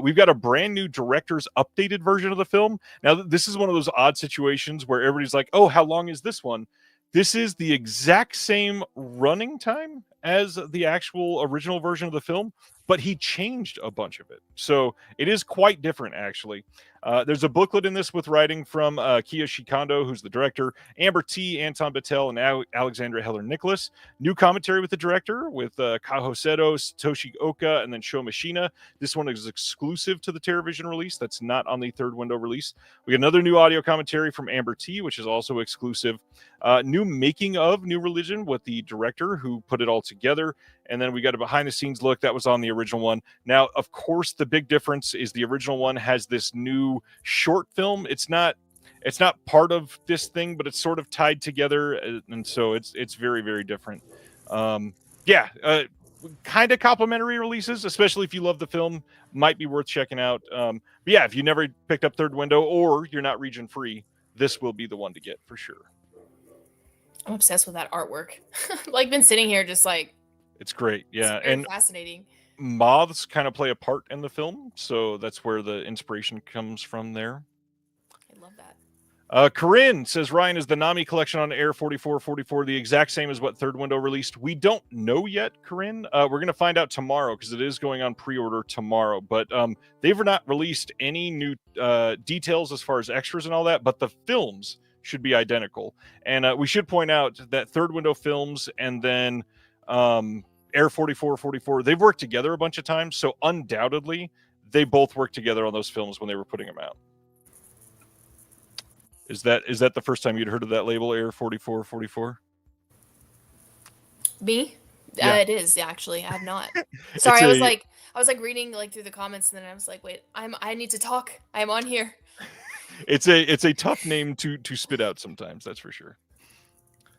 We've got a brand new director's updated version of the film. Now, this is one of those odd situations where everybody's like, oh, how long is this one? This is the exact same running time as the actual original version of the film, but he changed a bunch of it. So it is quite different, actually. There's a booklet in this with writing from Kia Shikondo, who's the director, Amber T, Anton Battelle, and Alexandra Heller-Nicholas. New commentary with the director, with Kaho Seto, Satoshi Oka, and then Sho Mashina. This one is exclusive to the TerrorVision release. That's not on the Third Window release. We got another new audio commentary from Amber T, which is also exclusive. New making of New Religion with the director who put it all together. And then we got a behind-the-scenes look that was on the original one. Now, of course, the big difference is the original one has this new short film. It's not part of this thing, but it's sort of tied together, and so it's very, very different. Kind of complimentary releases, especially if you love the film, might be worth checking out. But yeah, if you never picked up Third Window or you're not region free, this will be the one to get for sure. I'm obsessed with that artwork. Like, been sitting here just like, it's great. Yeah, it's very and fascinating. Moths kind of play a part in the film, so that's where the inspiration comes from there. I love that. Corinne says Ryan, is the Nami collection on Air 4444 the exact same as what Third Window released? We don't know yet, Corinne. We're going to find out tomorrow because it is going on pre-order tomorrow. But they've not released any new details as far as extras and all that, but the films should be identical. And we should point out that Third Window Films and then Air 4444, they've worked together a bunch of times, so undoubtedly they both worked together on those films when they were putting them out. Is that the first time you'd heard of that label, Air 4444? Me? Yeah. It is actually. I have not. Sorry, I was like reading like through the comments, and then I was like, wait, I need to talk. I am on here. It's a tough name to spit out sometimes, that's for sure.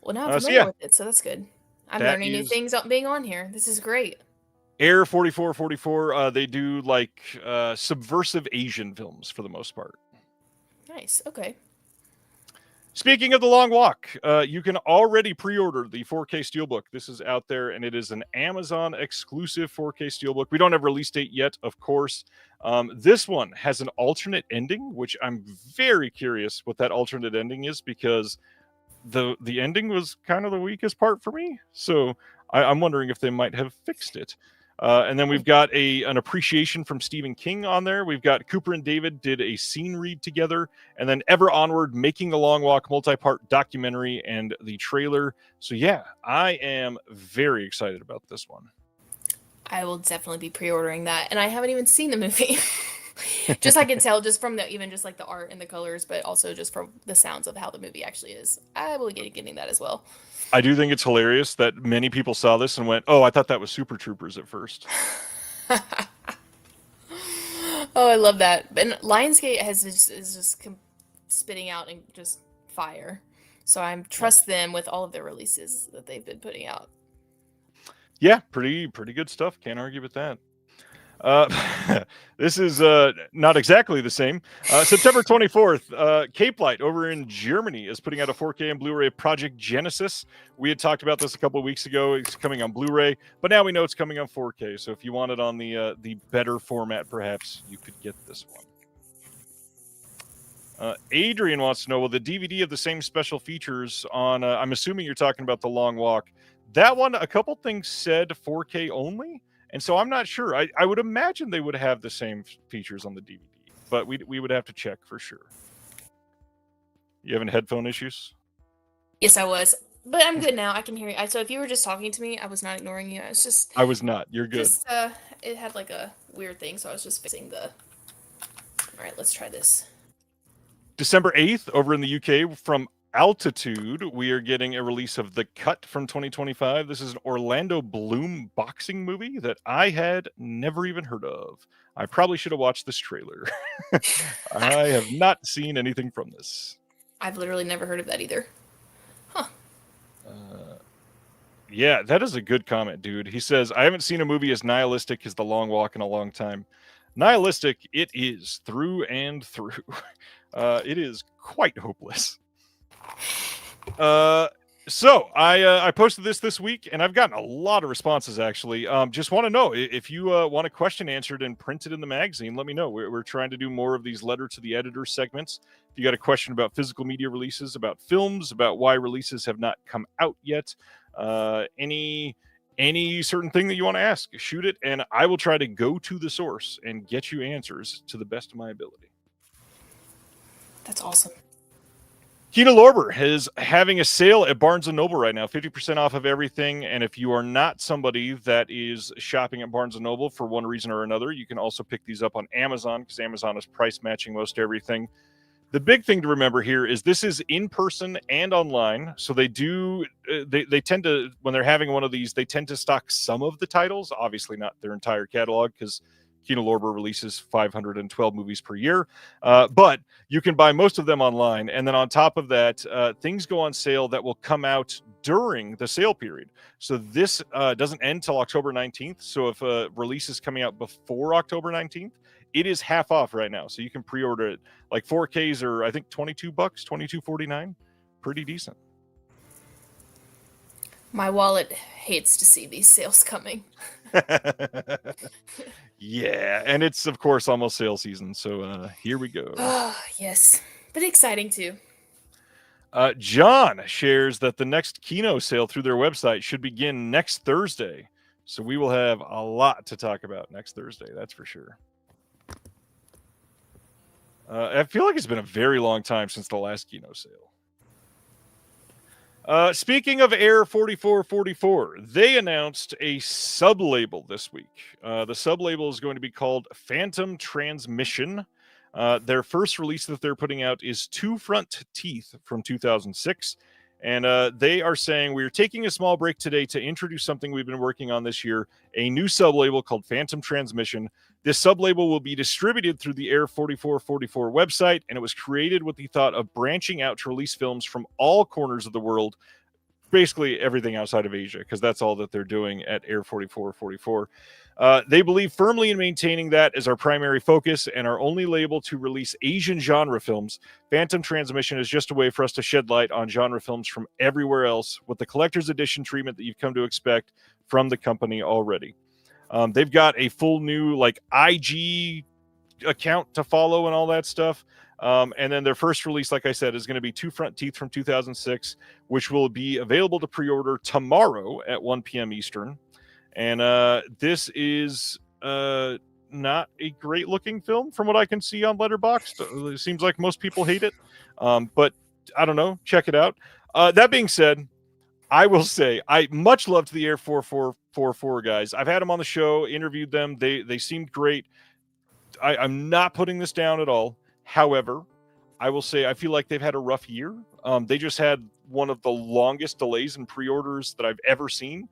Well, now I'm familiar with it, so that's good. I'm That learning new things being on here. This is great. Air 4444, they do like subversive Asian films for the most part. Nice. Okay. Speaking of The Long Walk, you can already pre-order the 4K Steelbook. This is out there, and it is an Amazon exclusive 4K Steelbook. We don't have a release date yet, of course. This one has an alternate ending, which I'm very curious what that alternate ending is, because the ending was kind of the weakest part for me. So I'm wondering if they might have fixed it. And then we've got an appreciation from Stephen King on there. We've got Cooper and David did a scene read together, and then Ever Onward, Making the Long Walk multi-part documentary and the trailer. So yeah, I am very excited about this one. I will definitely be pre-ordering that, and I haven't even seen the movie. Just I can tell just from just like the art and the colors, but also just from the sounds of how the movie actually is. I will be getting that as well. I do think it's hilarious that many people saw this and went, "Oh, I thought that was Super Troopers at first." Oh, I love that. And Lionsgate is just spitting out and just fire. So I trust them with all of their releases that they've been putting out. Yeah, pretty good stuff. Can't argue with that. This is not exactly the same. September 24th, Cape Light over in Germany is putting out a 4K and Blu-ray Project Genesis. We had talked about this a couple of weeks ago. It's coming on Blu-ray, but now we know it's coming on 4K. So if you want it on the better format, perhaps you could get this one. Adrian wants to know, will the DVD of the same special features on, I'm assuming you're talking about The Long Walk. That one, a couple things said 4K only. And so I'm not sure. I would imagine they would have the same features on the DVD, but we would have to check for sure. You having headphone issues? Yes, I was. But I'm good now. I can hear you. So if you were just talking to me, I was not ignoring you. I was not. You're good. It had like a weird thing, so I was just fixing the... All right, let's try this. December 8th, over in the UK, from Altitude, we are getting a release of The Cut from 2025. This is an Orlando Bloom boxing movie that I had never even heard of. I probably should have watched this trailer. I have not seen anything from this. I've literally never heard of that either. Huh. Yeah, that is a good comment, dude. He says, I haven't seen a movie as nihilistic as The Long Walk in a long time. Nihilistic it is, through and through. It is quite hopeless. So I posted this week, and I've gotten a lot of responses, actually. Just want to know if you want a question answered and printed in the magazine, let me know. We're trying to do more of these letter to the editor segments. If you got a question about physical media releases, about films, about why releases have not come out yet, any certain thing that you want to ask, shoot it, and I will try to go to the source and get you answers to the best of my ability. That's awesome. Kino Lorber is having a sale at Barnes & Noble right now, 50% off of everything. And if you are not somebody that is shopping at Barnes & Noble for one reason or another, you can also pick these up on Amazon because Amazon is price matching most everything. The big thing to remember here is this is in person and online. So they tend to, when they're having one of these, they tend to stock some of the titles, obviously not their entire catalog because Kino Lorber releases 512 movies per year, but you can buy most of them online. And then on top of that, things go on sale that will come out during the sale period. So this doesn't end till October 19th. So if a release is coming out before October 19th, it is half off right now. So you can pre-order it. Like 4Ks are, I think, $22, $22.49. Pretty decent. My wallet hates to see these sales coming. Yeah, and it's, of course, almost sale season, so here we go. Oh, yes, but exciting too. John shares that the next Kino sale through their website should begin next Thursday, so we will have a lot to talk about next Thursday, that's for sure. I feel like it's been a very long time since the last Kino sale. Speaking of Air 4444, they announced a sub-label this week. The sub-label is going to be called Phantom Transmission. Their first release that they're putting out is Two Front Teeth from 2006. And they are saying, we're taking a small break today to introduce something we've been working on this year, a new sub-label called Phantom Transmission. This sub-label will be distributed through the Air 4444 website, and it was created with the thought of branching out to release films from all corners of the world, basically everything outside of Asia, because that's all that they're doing at Air 4444. They believe firmly in maintaining that as our primary focus and our only label to release Asian genre films. Phantom Transmission is just a way for us to shed light on genre films from everywhere else with the collector's edition treatment that you've come to expect from the company already. They've got a full new IG account to follow and all that stuff. And then their first release, like I said, is going to be Two Front Teeth from 2006, which will be available to pre-order tomorrow at 1 p.m. Eastern. And this is not a great looking film from what I can see on Letterboxd. It seems like most people hate it. But I don't know. Check it out. That being said, I will say I much loved the Air 4444 guys. I've had them on the show, interviewed them. They seemed great. I'm not putting this down at all. However, I will say I feel like they've had a rough year. They just had one of the longest delays in pre-orders that I've ever seen.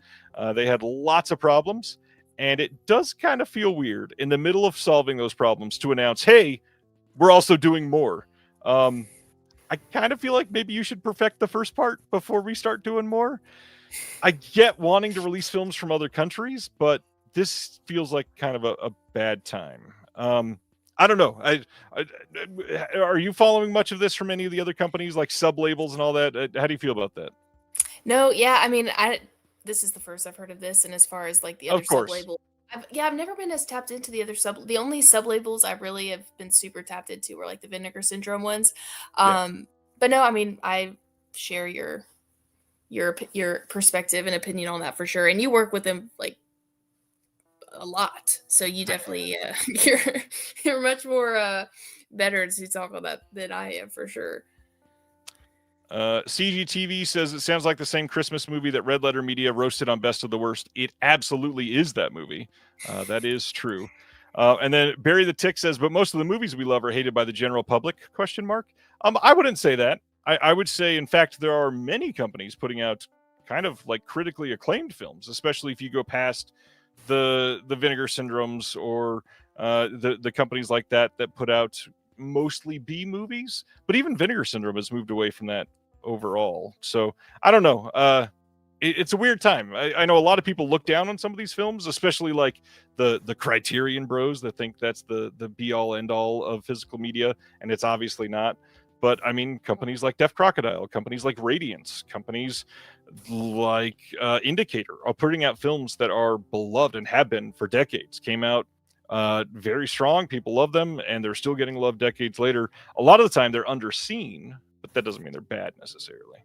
They had lots of problems, and it does kind of feel weird in the middle of solving those problems to announce, hey, we're also doing more. I kind of feel like maybe you should perfect the first part before we start doing more. I get wanting to release films from other countries, but this feels like kind of a bad time. I don't know. Are you following much of this from any of the other companies like sub labels and all that? How do you feel about that? No, yeah, I mean, this is the first I've heard of this, and as far as like the other Of course. sub-label, I've never been as tapped into the other the only sub-labels I really have been super tapped into were like the Vinegar Syndrome ones. Yeah. But no, I mean, I share your perspective and opinion on that for sure, and you work with them like a lot, so you definitely you're much more better to talk on that than I am for sure. CGTV says it sounds like the same Christmas movie that Red Letter Media roasted on Best of the Worst. It absolutely is that movie. That is true. And then Barry the Tick says, but most of the movies we love are hated by the general public? ? I wouldn't say that. I would say, in fact, there are many companies putting out kind of like critically acclaimed films, especially if you go past the Vinegar Syndromes or the companies like that put out mostly B movies. But even Vinegar Syndrome has moved away from that overall. So I don't know. It's a weird time. I know a lot of people look down on some of these films, especially like the Criterion bros that think that's the be all end all of physical media, and it's obviously not. But I mean, companies like Deaf Crocodile, companies like Radiance, companies like Indicator are putting out films that are beloved and have been for decades. Came out very strong. People love them, and they're still getting love decades later. A lot of the time, they're underseen, but that doesn't mean they're bad necessarily.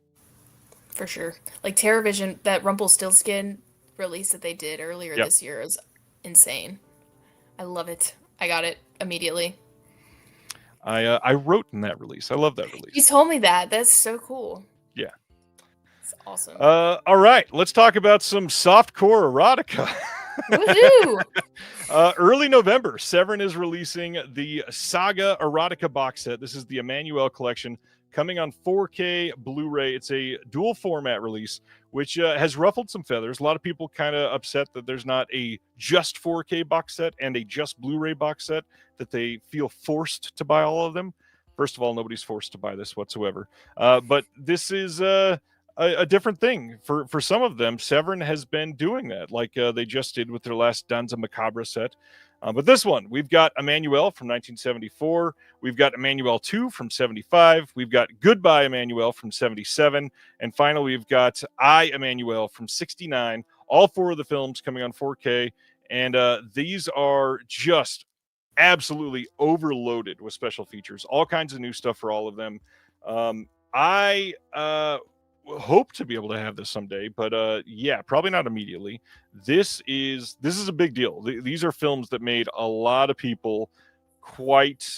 For sure. Like TerraVision, that Rumpelstiltskin release that they did earlier this year is insane. I love it. I got it immediately. I wrote in that release. I love that release. You told me that. That's so cool. Yeah. It's awesome. All right. Let's talk about some softcore erotica. Woohoo! Early November, Severin is releasing the Saga Erotica box set. This is the Emmanuel collection coming on 4K Blu-ray. It's a dual format release, which has ruffled some feathers. A lot of people kind of upset that there's not a just 4K box set and a just Blu-ray box set, that they feel forced to buy all of them. First of all, nobody's forced to buy this whatsoever. But this is a different thing. For some of them, Severin has been doing that, like they just did with their last Danza Macabre set. But this one, we've got Emmanuel from 1974. We've got Emmanuel 2 from 75. We've got Goodbye Emmanuel from 77. And finally, we've got I, Emmanuel from 69. All four of the films coming on 4K. And these are just absolutely overloaded with special features. All kinds of new stuff for all of them. I hope to be able to have this someday, but yeah, probably not immediately. This is a big deal. These are films that made a lot of people quite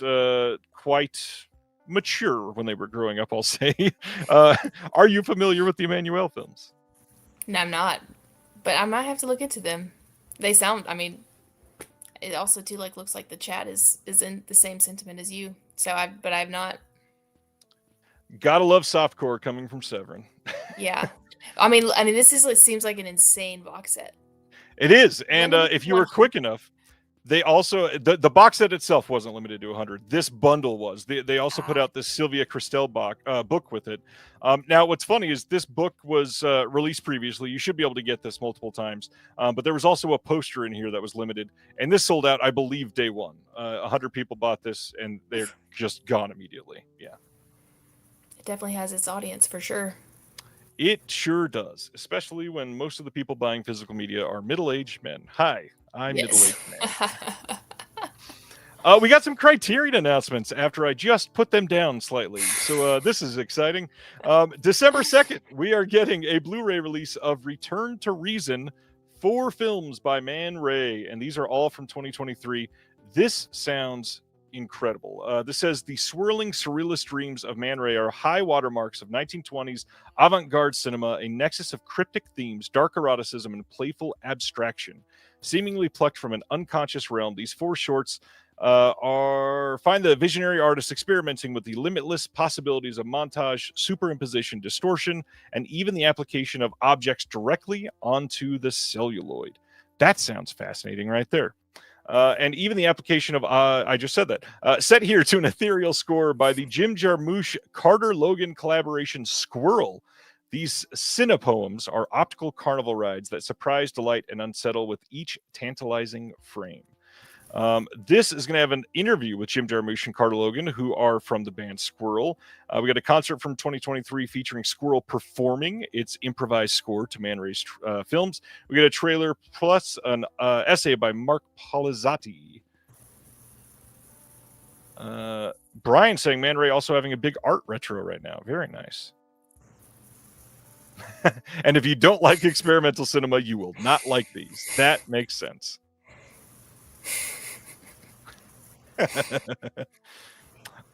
mature when they were growing up, I'll say. Are you familiar with the Emmanuel films? No, I'm not, but I might have to look into them. They sound, I mean, it also too like looks like the chat is in the same sentiment as you. So I've not. Gotta love softcore coming from Severin. Yeah, I mean, this seems like an insane box set. It is, and if you were quick enough, they also the box set itself wasn't limited to 100. This bundle was. They also put out this Sylvia Christel book with it. Now, what's funny is this book was released previously. You should be able to get this multiple times, but there was also a poster in here that was limited, and this sold out, I believe, day one. 100 people bought this, and they're just gone immediately. Yeah. Definitely has its audience for sure. It sure does, especially when most of the people buying physical media are middle-aged men. Hi, I'm middle-aged man. We got some Criterion announcements after I just put them down slightly. So this is exciting. December 2nd, we are getting a Blu-ray release of Return to Reason, 4 films by Man Ray, and these are all from 2023. This sounds incredible. This says the swirling surrealist dreams of Man Ray are high watermarks of 1920s avant-garde cinema, a nexus of cryptic themes, dark eroticism, and playful abstraction. Seemingly plucked from an unconscious realm, these 4 shorts find the visionary artist experimenting with the limitless possibilities of montage, superimposition, distortion, and even the application of objects directly onto the celluloid. That sounds fascinating right there. And even the application of, I just said that, set here to an ethereal score by the Jim Jarmusch Carter Logan collaboration Squirrel. These cinepoems are optical carnival rides that surprise, delight, and unsettle with each tantalizing frame. This is going to have an interview with Jim Jarmusch and Carter Logan, who are from the band Squirrel. We got a concert from 2023 featuring Squirrel performing its improvised score to Man Ray's films. We got a trailer plus an essay by Mark Polizzotti. Brian saying Man Ray also having a big art retro right now. Very nice. And if you don't like experimental cinema, you will not like these. That makes sense.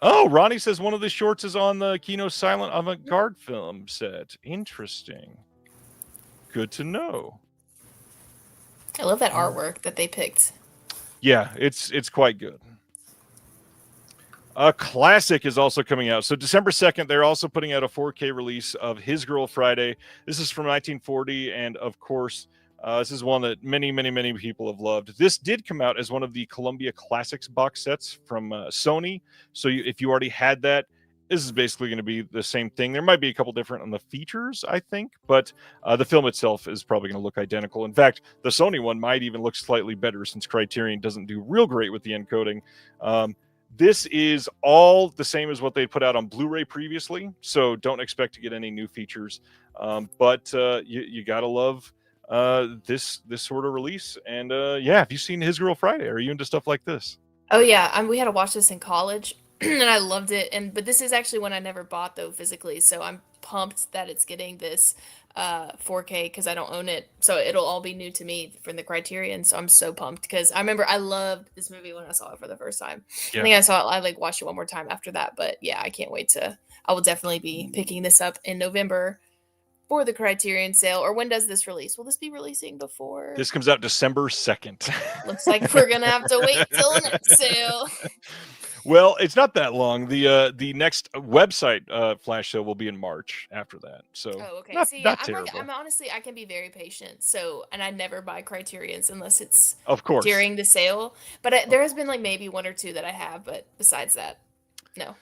Oh, Ronnie says one of the shorts is on the Kino Silent Avant-Garde film set. Interesting. Good to know. I love that artwork that they picked. Yeah, it's quite good. A classic is also coming out. So December 2nd, they're also putting out a 4K release of His Girl Friday. This is from 1940, and of course, this is one that many people have loved. This did come out as one of the Columbia Classics box sets from Sony. So if you already had that, this is basically going to be the same thing. There might be a couple different on the features, I think, but the film itself is probably going to look identical. In fact, the Sony one might even look slightly better since Criterion doesn't do real great with the encoding. This is all the same as what they put out on Blu-ray previously, so don't expect to get any new features. But you gotta love this sort of release. And yeah, have you seen His Girl Friday? Are you into stuff like this? Oh yeah, we had to watch this in college, and I loved it. But this is actually one I never bought though physically, so I'm pumped that it's getting this 4K because I don't own it, so it'll all be new to me from the Criterion. So I'm so pumped because I remember I loved this movie when I saw it for the first time. Yeah. I think I watched it one more time after that. But yeah, I can't wait to. I will definitely be picking this up in November for the Criterion sale. Or when does this release? Will this be releasing before? This comes out December 2nd. Looks like we're gonna have to wait till the next sale. Well, it's not that long. The next website flash sale will be in March after that. So okay. Not terrible. I'm honestly I can be very patient. So and I never buy Criterions unless it's of course during the sale. But there has been like maybe one or two that I have, but besides that, no.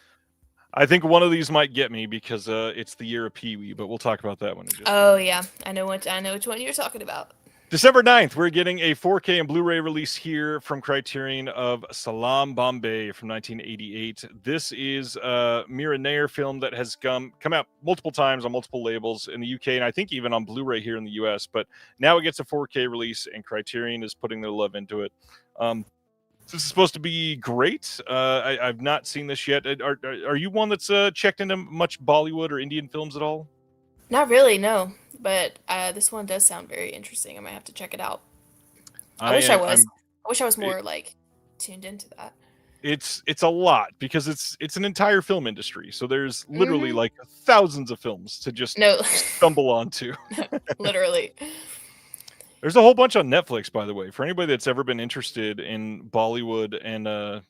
I think one of these might get me because it's the year of Pee-wee, but we'll talk about that one in just a minute. Yeah, I know which one you're talking about. December 9th, we're getting a 4K and Blu-ray release here from Criterion of Salaam Bombay from 1988. This is a Mira Nair film that has come out multiple times on multiple labels in the UK, and I think even on Blu-ray here in the US, but now it gets a 4K release, and Criterion is putting their love into it. This is supposed to be great. I've not seen this yet. Are you one that's checked into much Bollywood or Indian films at all? Not really, no. But this one does sound very interesting. I might have to check it out. I wish I was more like tuned into that. It's a lot because it's an entire film industry. So there's literally like thousands of films to just stumble onto. Literally. There's a whole bunch on Netflix, by the way, for anybody that's ever been interested in Bollywood and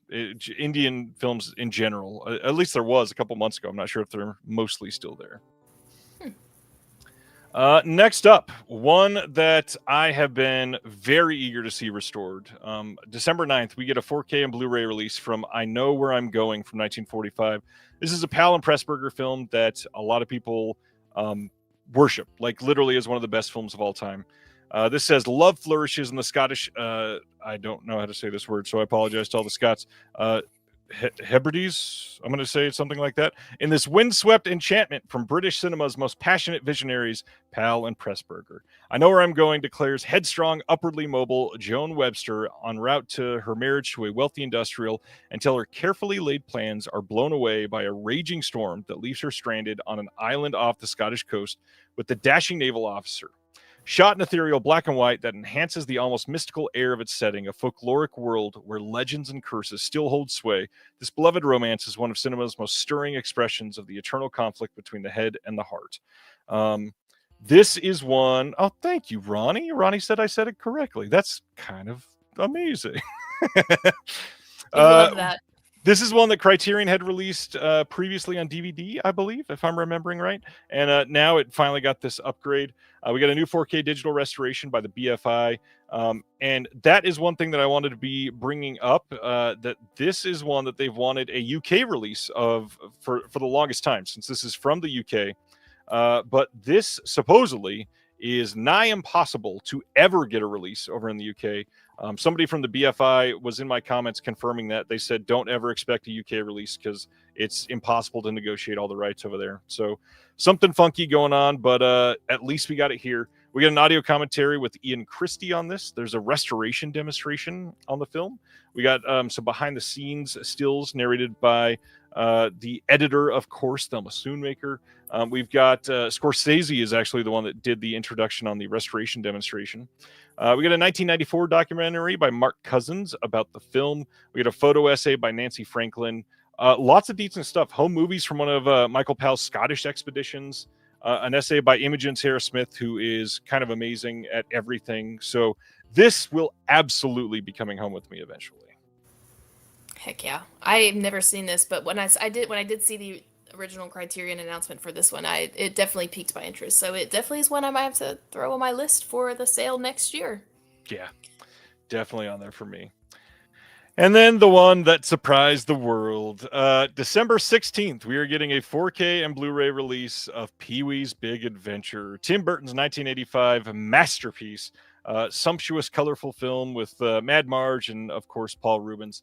Indian films in general. At least there was a couple months ago. I'm not sure if they're mostly still there. Next up, one that I have been very eager to see restored. December 9th, we get a 4K and Blu-ray release from I Know Where I'm Going from 1945. This is a Powell and Pressburger film that a lot of people worship, like literally is one of the best films of all time. This says, love flourishes in the Scottish, I don't know how to say this word, so I apologize to all the Scots, Hebrides, I'm going to say something like that, in this windswept enchantment from British cinema's most passionate visionaries, Powell and Pressburger. I Know Where I'm Going declares headstrong, upwardly mobile Joan Webster en route to her marriage to a wealthy industrial until her carefully laid plans are blown away by a raging storm that leaves her stranded on an island off the Scottish coast with the dashing naval officer. Shot in ethereal black and white that enhances the almost mystical air of its setting, a folkloric world where legends and curses still hold sway, this beloved romance is one of cinema's most stirring expressions of the eternal conflict between the head and the heart. This is one... Oh, thank you, Ronnie. Ronnie said I said it correctly. That's kind of amazing. Love that. This is one that Criterion had released previously on DVD, I believe, if I'm remembering right. And now it finally got this upgrade. We got a new 4K digital restoration by the BFI. And that is one thing that I wanted to be bringing up, that this is one that they've wanted a UK release of for the longest time, since this is from the UK. But this supposedly is nigh impossible to ever get a release over in the UK. Somebody from the BFI was in my comments confirming that. They said, don't ever expect a UK release because it's impossible to negotiate all the rights over there. So something funky going on, but at least we got it here. We got an audio commentary with Ian Christie on this. There's a restoration demonstration on the film. We got some behind the scenes stills narrated by the editor, of course, Thelma Schoonmaker. We've got Scorsese is actually the one that did the introduction on the restoration demonstration. We got a 1994 documentary by Mark Cousins about the film. We got a photo essay by Nancy Franklin. Lots of decent stuff. Home movies from one of Michael Powell's Scottish expeditions. An essay by Imogen Sarah Smith, who is kind of amazing at everything. So this will absolutely be coming home with me eventually. Heck yeah. I've never seen this, but when I did see the original Criterion announcement for this one, it definitely piqued my interest. So it definitely is one I might have to throw on my list for the sale next year. Yeah, definitely on there for me. And then the one that surprised the world. December 16th, we are getting a 4K and Blu-ray release of Pee-wee's Big Adventure, Tim Burton's 1985 masterpiece. Sumptuous, colorful film with Mad Marge and, of course, Paul Rubens.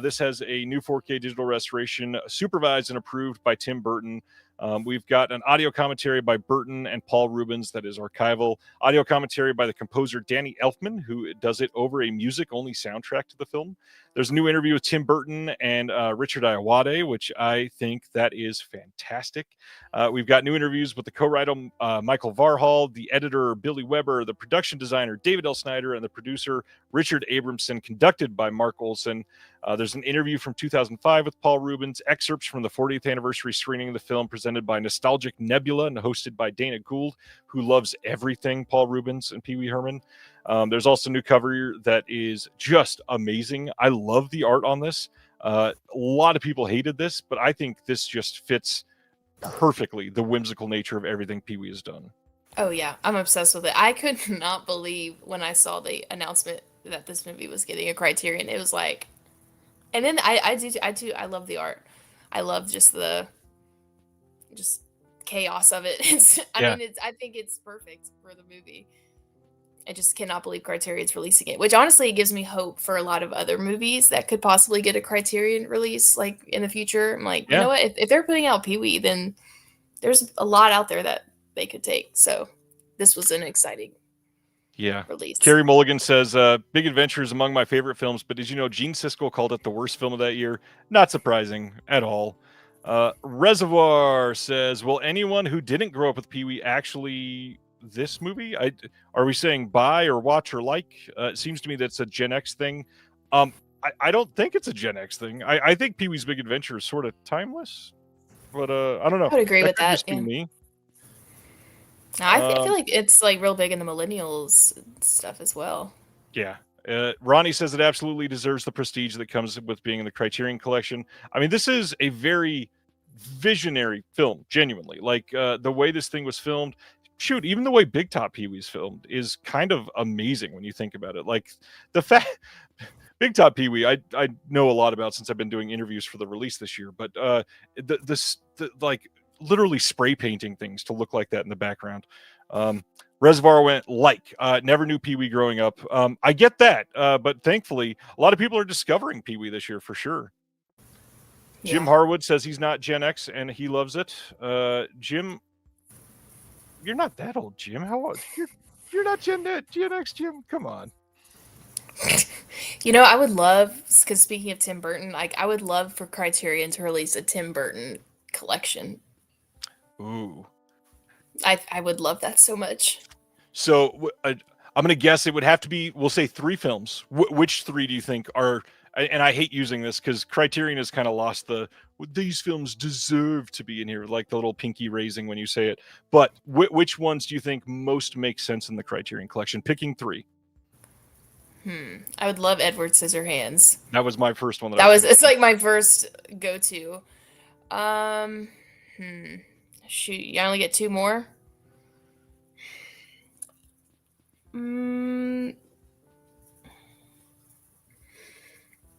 This has a new 4K digital restoration supervised and approved by Tim Burton. We've got an audio commentary by Burton and Paul Rubens that is archival. Audio commentary by the composer Danny Elfman, who does it over a music-only soundtrack to the film. There's a new interview with Tim Burton and Richard Ayoade, which I think that is fantastic. We've got new interviews with the co-writer Michael Varhall, the editor Billy Weber, the production designer David L. Snyder, and the producer Richard Abramson, conducted by Mark Olson. There's an interview from 2005 with Paul Rubens, excerpts from the 40th anniversary screening of the film presented by Nostalgic Nebula and hosted by Dana Gould, who loves everything Paul Rubens and Pee Wee Herman. There's also a new cover that is just amazing. I love the art on this. A lot of people hated this, but I think this just fits perfectly the whimsical nature of everything Pee Wee has done. Oh yeah, I'm obsessed with it. I could not believe when I saw the announcement that this movie was getting a Criterion. It was like, and then I love the art. I love just the chaos of it. I think it's perfect for the movie. I just cannot believe Criterion's releasing it, which honestly gives me hope for a lot of other movies that could possibly get a Criterion release like in the future. I'm like, you know what? If they're putting out Pee-wee, then there's a lot out there that they could take. So this was an exciting release. Carrie Mulligan says, Big Adventure is among my favorite films, but did you know Gene Siskel called it the worst film of that year? Not surprising at all. Reservoir says, will anyone who didn't grow up with Pee-wee actually this movie? Are we saying buy or watch or like? It seems to me that's a Gen X thing. I don't think it's a Gen X thing. I think Pee-wee's Big Adventure is sort of timeless, but I don't know. I would agree with that. Yeah. Me. I feel like it's like real big in the millennials stuff as well. Yeah. Ronnie says it absolutely deserves the prestige that comes with being in the Criterion Collection. I mean, this is a very visionary film, genuinely. Like the way this thing was filmed, shoot, even the way Big Top Pee-wee's filmed is kind of amazing when you think about it. Like the fact Big Top Pee-wee, I know a lot about since I've been doing interviews for the release this year, but the like literally spray painting things to look like that in the background. Reservoir went never knew Pee-wee growing up. I get that, but thankfully a lot of people are discovering Pee-wee this year for sure. Yeah. Jim Harwood says he's not Gen X and he loves it. Jim, you're not that old, Jim. How old? You're not Gen X, Jim. Come on. You know, I would love, because speaking of Tim Burton, like I would love for Criterion to release a Tim Burton collection. Ooh. I would love that so much. So I'm going to guess it would have to be, we'll say 3 films. Which 3 do you think are, and I hate using this because Criterion has kind of lost these films deserve to be in here, like the little pinky raising when you say it. But which ones do you think most make sense in the Criterion Collection? Picking 3. I would love Edward Scissorhands. That was my first one. It's like my first go-to. Shoot, you only get 2 more?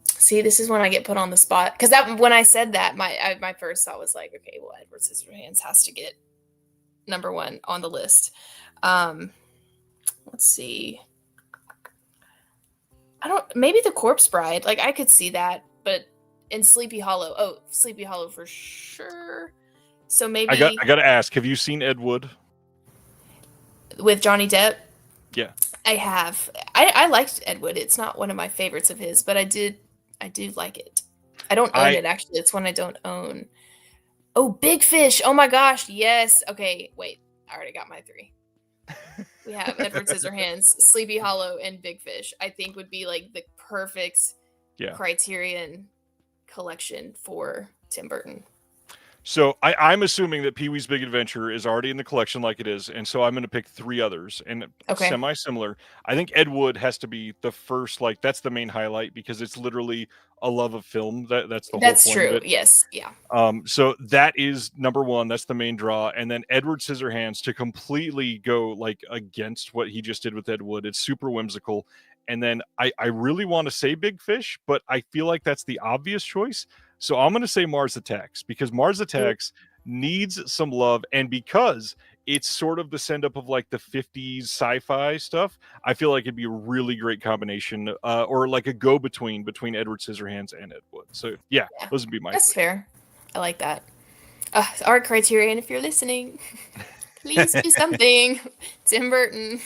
See, this is when I get put on the spot. Because when I said that, my first thought was like, okay, well, Edward Scissorhands has to get number one on the list. Let's see. Maybe The Corpse Bride. Like, I could see that, but in Sleepy Hollow. Oh, Sleepy Hollow for sure. So maybe I got to ask, have you seen Ed Wood? With Johnny Depp? Yeah. I have. I liked Ed Wood. It's not one of my favorites of his, but I do like it. I don't own it, actually. It's one I don't own. Oh, Big Fish. Oh my gosh. Yes. Okay, wait. I already got my 3. We have Edward Scissorhands, Sleepy Hollow, and Big Fish. I think would be like the perfect Criterion collection for Tim Burton. So I'm assuming that Pee-wee's Big Adventure is already in the collection like it is, and so I'm going to pick 3 others, and semi-similar. I think Ed Wood has to be the first, like, that's the main highlight, because it's literally a love of film. That's the whole point. That's true, yes, yeah. So that is number 1. That's the main draw. And then Edward Scissorhands, to completely go, like, against what he just did with Ed Wood. It's super whimsical. And then I really want to say Big Fish, but I feel like that's the obvious choice. So I'm going to say Mars Attacks, because Mars Attacks needs some love. And because it's sort of the send up of like the 50s sci-fi stuff, I feel like it'd be a really great combination, or like a go-between between Edward Scissorhands and Ed Wood. So yeah, those would be my That's fair. I like that. Art Criterion, if you're listening, please do something. Tim Burton.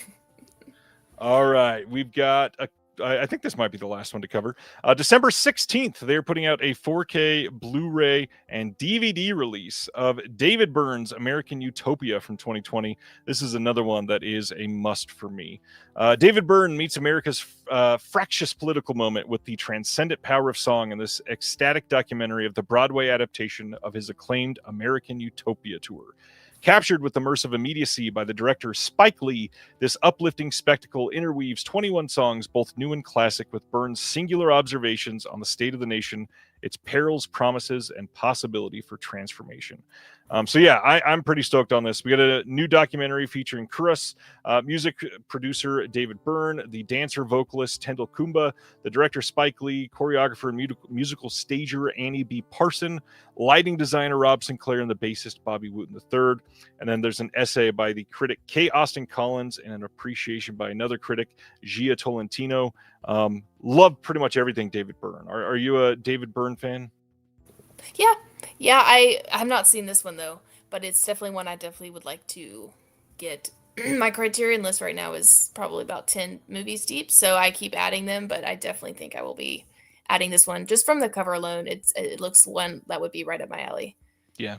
All right, we've got I think this might be the last one to cover. December 16th, they're putting out a 4K Blu-ray and DVD release of David Byrne's American Utopia from 2020. This is another one that is a must for me. David Byrne meets America's fractious political moment with the transcendent power of song in this ecstatic documentary of the Broadway adaptation of his acclaimed American Utopia tour. Captured with immersive immediacy by the director Spike Lee, this uplifting spectacle interweaves 21 songs, both new and classic, with Byrne's singular observations on the state of the nation, its perils, promises, and possibility for transformation. So yeah, I'm pretty stoked on this. We got a new documentary featuring Kurus, music producer David Byrne, the dancer vocalist Tendall Kumba, the director Spike Lee, choreographer and musical stager Annie B. Parson, lighting designer Rob Sinclair, and the bassist Bobby Wooten III. And then there's an essay by the critic K. Austin Collins and an appreciation by another critic, Gia Tolentino. Love pretty much everything David Byrne. Are you a David Byrne fan? Yeah, I have not seen this one though, but it's definitely one I definitely would like to get. My Criterion list right now is probably about 10 movies deep, so I keep adding them, but I definitely think I will be adding this one. Just from the cover alone, it looks one that would be right up my alley. Yeah.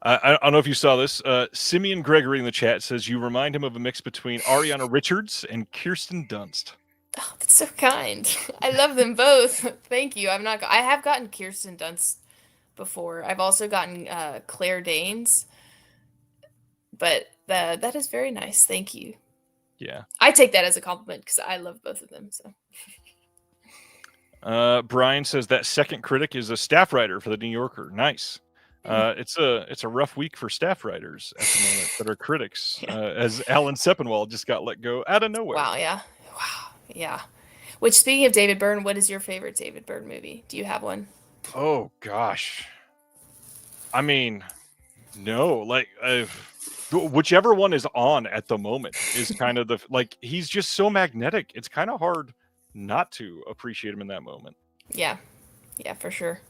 I don't know if you saw this. Simeon Gregory in the chat says you remind him of a mix between Ariana Richards and Kirsten Dunst. Oh, that's so kind. I love them both. Thank you. I have gotten Kirsten Dunst before. I've also gotten Claire Danes, but that is very nice. Thank you. Yeah, I take that as a compliment because I love both of them. So, Brian says that second critic is a staff writer for the New Yorker. Nice. It's a rough week for staff writers at the moment that are critics, as Alan Sepinwall just got let go out of nowhere. Wow. Yeah. Which, speaking of David Byrne, what is your favorite David Byrne movie? Do you have one? Oh gosh, I mean, no, like whichever one is on at the moment is kind of he's just so magnetic. It's kind of hard not to appreciate him in that moment. Yeah, for sure.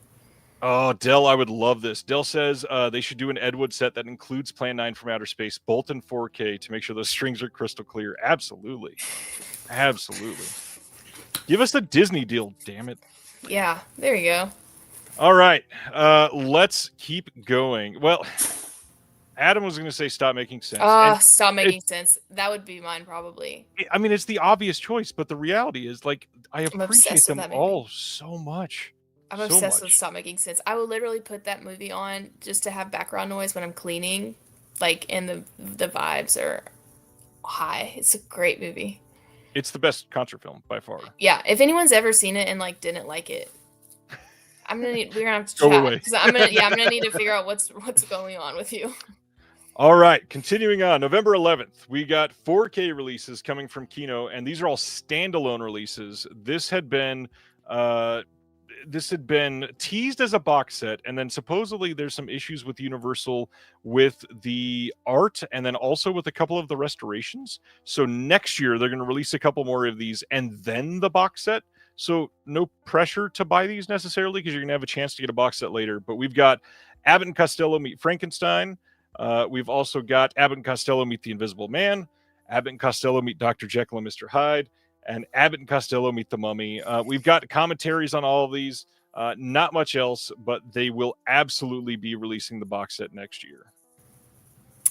Oh, Dell, I would love this. Dell says they should do an Ed Wood set that includes Plan 9 from Outer Space, both in 4K to make sure those strings are crystal clear. Absolutely. Give us the Disney deal, damn it. Yeah, there you go. All right, let's keep going. Well, Adam was going to say stop making sense. Stop making sense. That would be mine probably. I mean, it's the obvious choice, but the reality is, like, I appreciate them all so much. I'm obsessed with Stop Making Sense. I will literally put that movie on just to have background noise when I'm cleaning, and the vibes are high. It's a great movie. It's the best concert film by far. Yeah, if anyone's ever seen it and didn't like it, we're gonna have to chat because I'm gonna need to figure out what's going on with you. All right, continuing on, November 11th, we got 4K releases coming from Kino, and these are all standalone releases. This had been this had been teased as a box set, and then supposedly there's some issues with Universal with the art, and then also with a couple of the restorations. So next year they're going to release a couple more of these, and then the box set. So no pressure to buy these necessarily, because you're going to have a chance to get a box set later. But we've got Abbott and Costello Meet Frankenstein. We've also got Abbott and Costello Meet the Invisible Man. Abbott and Costello Meet Dr. Jekyll and Mr. Hyde. And Abbott and Costello Meet the Mummy. We've got commentaries on all of these. Not much else, but they will absolutely be releasing the box set next year.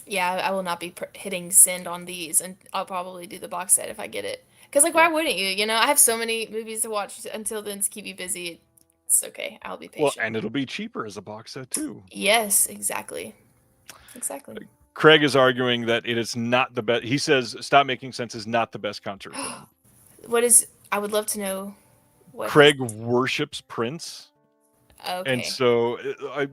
Yeah, I will not be hitting send on these, and I'll probably do the box set if I get it. Because, like, why wouldn't you? You know, I have so many movies to watch until then to keep me busy. It's okay. I'll be patient. Well, and it'll be cheaper as a box set, too. Yes, exactly. Exactly. Craig is arguing that it is not the best. He says Stop Making Sense is not the best concert film. What is... I would love to know what... Craig worships Prince. Okay. And so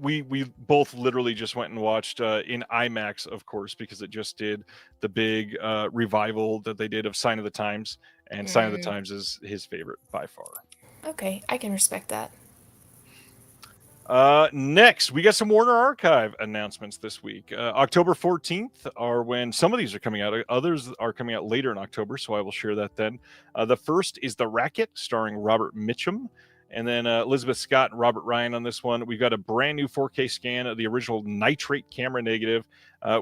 we both literally just went and watched in IMAX, of course, because it just did the big revival that they did of Sign of the Times. And Sign of the Times is his favorite by far. Okay, I can respect that. Next, we got some Warner Archive announcements this week. October 14th are when some of these are coming out. Others are coming out later in October, so I will share that then. The first is The Racket, starring Robert Mitchum. And then Elizabeth Scott and Robert Ryan on this one. We've got a brand new 4K scan of the original nitrate camera negative.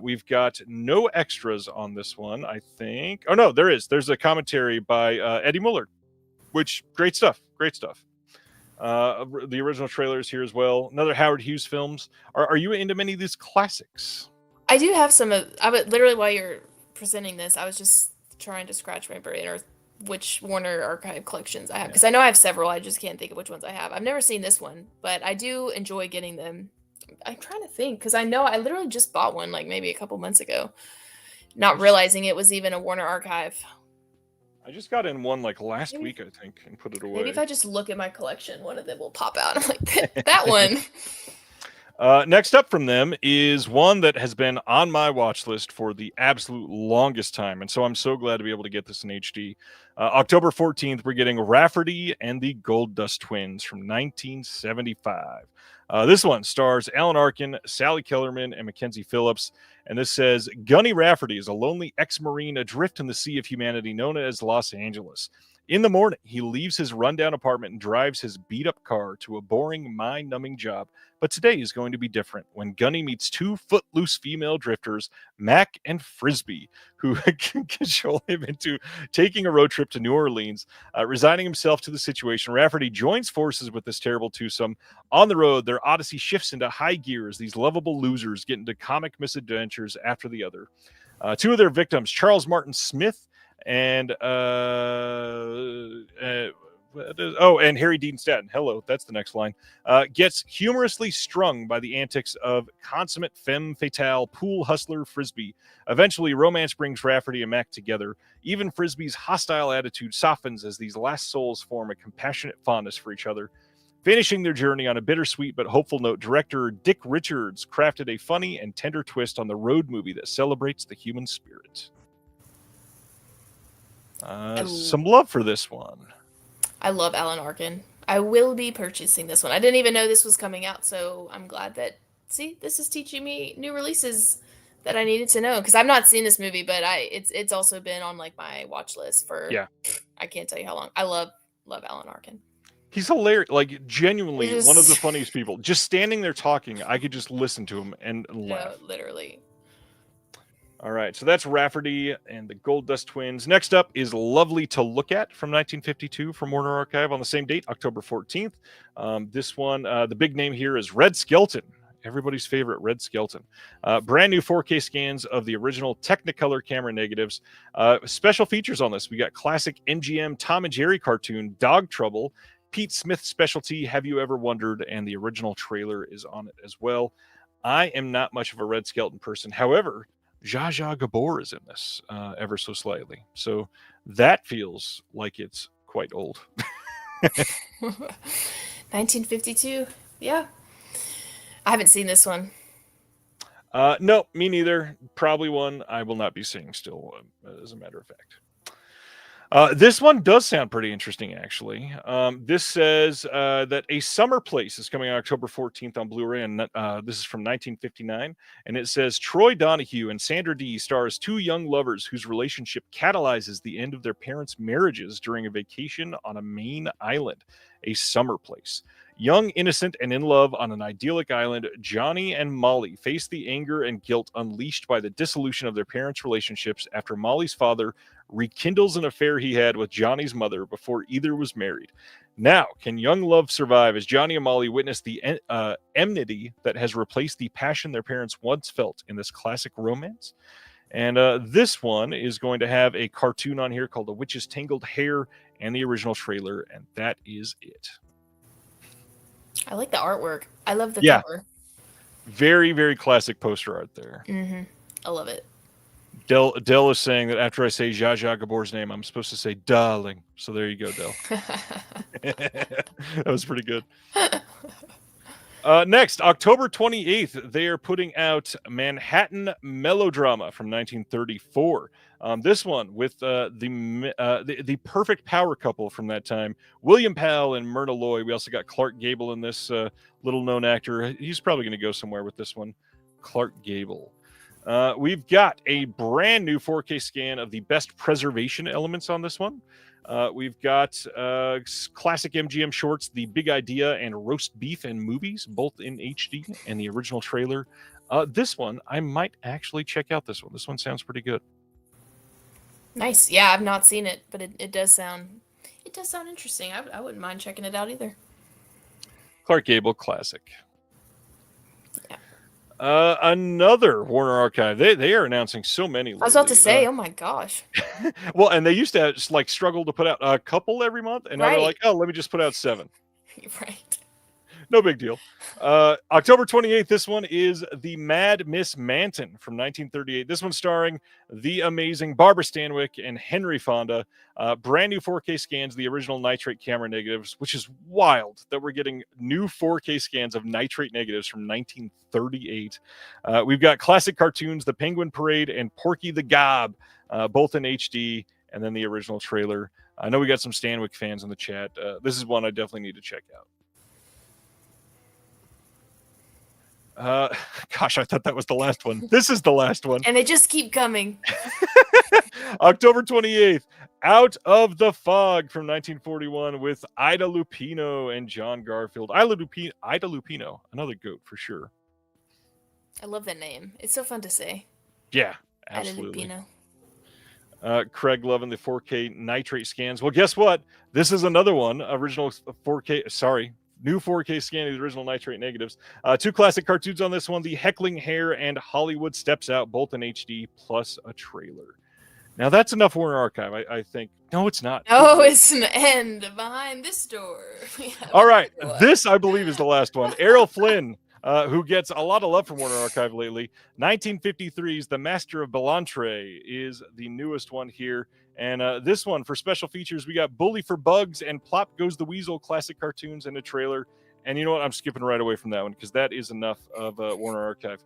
We've got no extras on this one, I think. Oh, no, there is. There's a commentary by Eddie Muller, which, great stuff. Great stuff. The original trailer is here as well. Another Howard Hughes films. Are you into many of these classics? I do have some of... literally, while you're presenting this, I was just trying to scratch my brain or which Warner Archive collections I have, because I know I have several. I just can't think of which ones I have. I've never seen this one, but I do enjoy getting them. I'm trying to think, because I know I literally just bought one like maybe a couple months ago, not realizing it was even a Warner Archive. I just got in one like last week, I think, and put it away. Maybe if I just look at my collection, one of them will pop out. I'm like, that one. Next up from them is one that has been on my watch list for the absolute longest time, and so I'm so glad to be able to get this in HD. October 14th, we're getting Rafferty and the Gold Dust Twins from 1975. This one stars Alan Arkin, Sally Kellerman, and Mackenzie Phillips, and this says, Gunny Rafferty is a lonely ex-Marine adrift in the sea of humanity known as Los Angeles. In the morning, he leaves his rundown apartment and drives his beat-up car to a boring, mind-numbing job. But today is going to be different when Gunny meets two footloose female drifters, Mac and Frisbee, who can cajole him into taking a road trip to New Orleans. Resigning himself to the situation, Rafferty joins forces with this terrible twosome. On the road, their odyssey shifts into high gear as these lovable losers get into comic misadventures after the other. Two of their victims, Charles Martin Smith and and Harry Dean Stanton. Hello, that's the next line. Gets humorously strung by the antics of consummate femme fatale pool hustler Frisbee. Eventually, romance brings Rafferty and Mac together. Even Frisbee's hostile attitude softens as these last souls form a compassionate fondness for each other. Finishing their journey on a bittersweet but hopeful note, director Dick Richards crafted a funny and tender twist on the road movie that celebrates the human spirit. Some love for this one. I love Alan Arkin. I will be purchasing this one. I didn't even know this was coming out, so I'm glad that... See, this is teaching me new releases that I needed to know, because I've not seen this movie, but it's also been on like my watch list for... Yeah. I can't tell you how long. I love Alan Arkin. He's hilarious. Like, genuinely one of the funniest people. Just standing there talking, I could just listen to him and laugh. No, literally. All right, so that's Rafferty and the Gold Dust Twins. Next up is Lovely to Look At from 1952 from Warner Archive on the same date, October 14th. This one, the big name here is Red Skelton, everybody's favorite Red Skelton. Brand new 4K scans of the original Technicolor camera negatives. Special features on this. We got classic MGM Tom and Jerry cartoon, Dog Trouble, Pete Smith's specialty, Have You Ever Wondered, and the original trailer is on it as well. I am not much of a Red Skelton person. However, Zsa Zsa Gabor is in this ever so slightly. So that feels like it's quite old. 1952. Yeah. I haven't seen this one. No, me neither. Probably one I will not be seeing still, as a matter of fact. This one does sound pretty interesting, actually. This says that A Summer Place is coming out October 14th on Blu-ray, and this is from 1959. And it says Troy Donahue and Sandra Dee stars two young lovers whose relationship catalyzes the end of their parents' marriages during a vacation on a Maine island. A Summer Place. Young, innocent, and in love on an idyllic island, Johnny and Molly face the anger and guilt unleashed by the dissolution of their parents' relationships after Molly's father rekindles an affair he had with Johnny's mother before either was married. Now, can young love survive as Johnny and Molly witness the enmity that has replaced the passion their parents once felt in this classic romance? And this one is going to have a cartoon on here called The Witch's Tangled Hair and the original trailer, and that is it. I like the artwork. I love the Yeah. cover. Very, very classic poster art there. Mm-hmm. I love it. Dell is saying that after I say Zsa Zsa Gabor's name, I'm supposed to say darling. So there you go, Dell. That was pretty good. Next, October 28th, they are putting out Manhattan Melodrama from 1934. This one with the perfect power couple from that time, William Powell and Myrna Loy. We also got Clark Gable in this, little-known actor. He's probably going to go somewhere with this one. Clark Gable. We've got a brand new 4K scan of the best preservation elements on this one. We've got classic MGM shorts, The Big Idea and Roast Beef and Movies, both in HD, and the original trailer. This one, I might actually check out this one. This one sounds pretty good. Nice. Yeah, I've not seen it, but it does sound interesting. I wouldn't mind checking it out either. Clark Gable, classic. Yeah. Another Warner Archive. They are announcing so many lately. I was about to say, oh my gosh. Well, and they used to like struggle to put out a couple every month, and now they're Right. like, oh, let me just put out 7. Right. No big deal. October 28th, this one is The Mad Miss Manton from 1938. This one starring the amazing Barbara Stanwyck and Henry Fonda. Brand new 4K scans, the original nitrate camera negatives, which is wild that we're getting new 4K scans of nitrate negatives from 1938. We've got classic cartoons, The Penguin Parade and Porky the Gob, both in HD, and then the original trailer. I know we got some Stanwyck fans in the chat. This is one I definitely need to check out. Gosh, I thought that was the last one. This is the last one. And they just keep coming. October 28th, Out of the Fog from 1941 with Ida Lupino and John Garfield. Ida Lupino, another goat for sure. I love that name. It's so fun to say. Yeah, absolutely. Ida Lupino. Craig loving the 4K nitrate scans. Well, guess what? This is another one. New 4K scan of the original nitrate negatives. 2 classic cartoons on this one, The Heckling Hare and Hollywood Steps Out, both in HD, plus a trailer. Now, that's enough Warner Archive, I think. No, it's not. Oh, it's an end behind this door. All right. This, I believe, is the last one. Errol Flynn, who gets a lot of love from Warner Archive lately. 1953's The Master of Belantre is the newest one here. And this one, for special features, we got Bully for Bugs and Plop Goes the Weasel classic cartoons in a trailer. And you know what? I'm skipping right away from that one because that is enough of Warner Archive.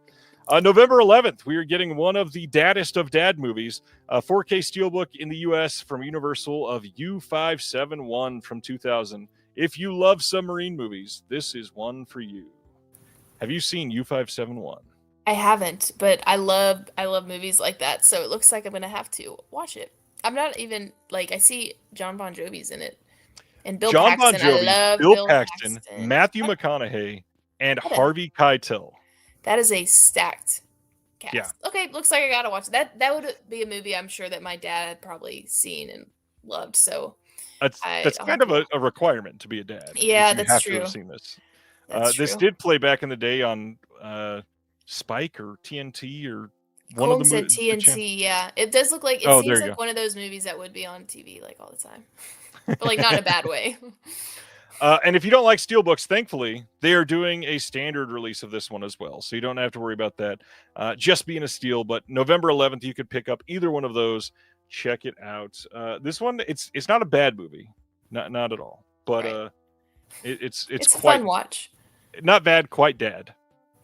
November 11th, we are getting one of the daddest of dad movies, a 4K steelbook in the U.S. from Universal of U571 from 2000. If you love submarine movies, this is one for you. Have you seen U571? I haven't, but I love movies like that, so it looks like I'm gonna have to watch it. I'm not even like I see John Bon Jovi's in it, and Bill John Paxton. Bon Jovi, I love Bill Paxton, Matthew McConaughey, and What a- Harvey Keitel. That is a stacked cast. Yeah. Okay, looks like I gotta watch it. That would be a movie I'm sure that my dad had probably seen and loved. So That's I'll kind have of a requirement to be a dad. Yeah, You that's have to true. have seen this. That's This true. did play back in the day on Spike or TNT or one Colton of the said movies. TNT. Yeah, it does look like it Oh, seems there you like go. one of those movies that would be on TV like all the time, but like not in a bad way. And if you don't like steelbooks, thankfully, they are doing a standard release of this one as well. So you don't have to worry about that just being a steal. But November 11th, you could pick up either one of those. Check it out. This one, it's not a bad movie. Not at all. But Right. it's It's a quite fun watch. not bad, quite dad.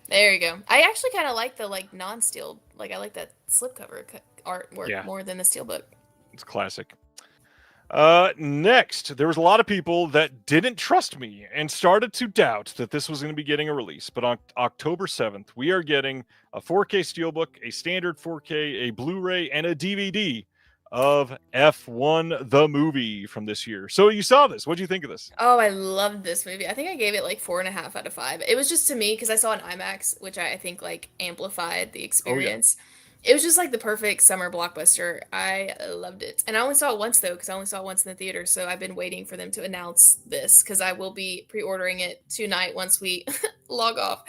There you go. I actually kind of like the like non-steel. Like I like that slipcover artwork Yeah. more than the steelbook. It's classic. Next, there was a lot of people that didn't trust me and started to doubt that this was going to be getting a release. But on October 7th, we are getting a 4K Steelbook, a standard 4K, a Blu-ray, and a DVD of F1 the movie from this year. So you saw this. What do you think of this? Oh, I loved this movie. I think I gave it like 4.5 out of 5. It was just to me because I saw an IMAX, which I think like amplified the Oh yeah. experience. It was just like the perfect summer blockbuster. I loved it. And I only saw it once though, because I only saw it once in the theater. So I've been waiting for them to announce this because I will be pre-ordering it tonight once we log off.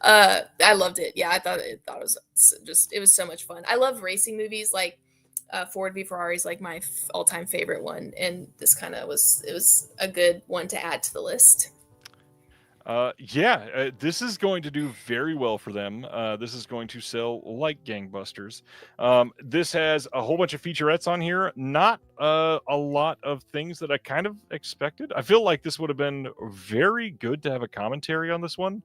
I loved it. Yeah, I thought it was just it was so much fun. I love racing movies like Ford v Ferrari is like my all-time favorite one, and this kind of was a good one to add to the list. This is going to do very well for them. This is going to sell like gangbusters. This has a whole bunch of featurettes on here. Not a lot of things that I kind of expected. I feel like this would have been very good to have a commentary on this one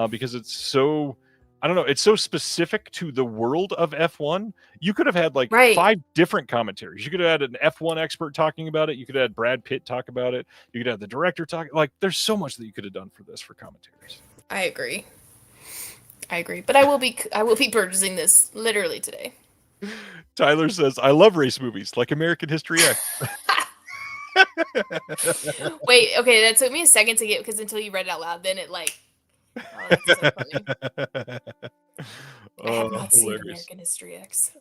because it's so, I don't know, it's so specific to the world of F1. You could have had like Right. 5 different commentaries. You could have had an F1 expert talking about it. You could have had Brad Pitt talk about it. You could have the director talk. Like, there's so much that you could have done for this for commentaries. I agree. But I will be purchasing this literally today. Tyler says, "I love race movies like American History X." Wait, okay, that took me a second to get because until you read it out loud, then it like oh, that's so funny. I have not seen Hilarious. American History X.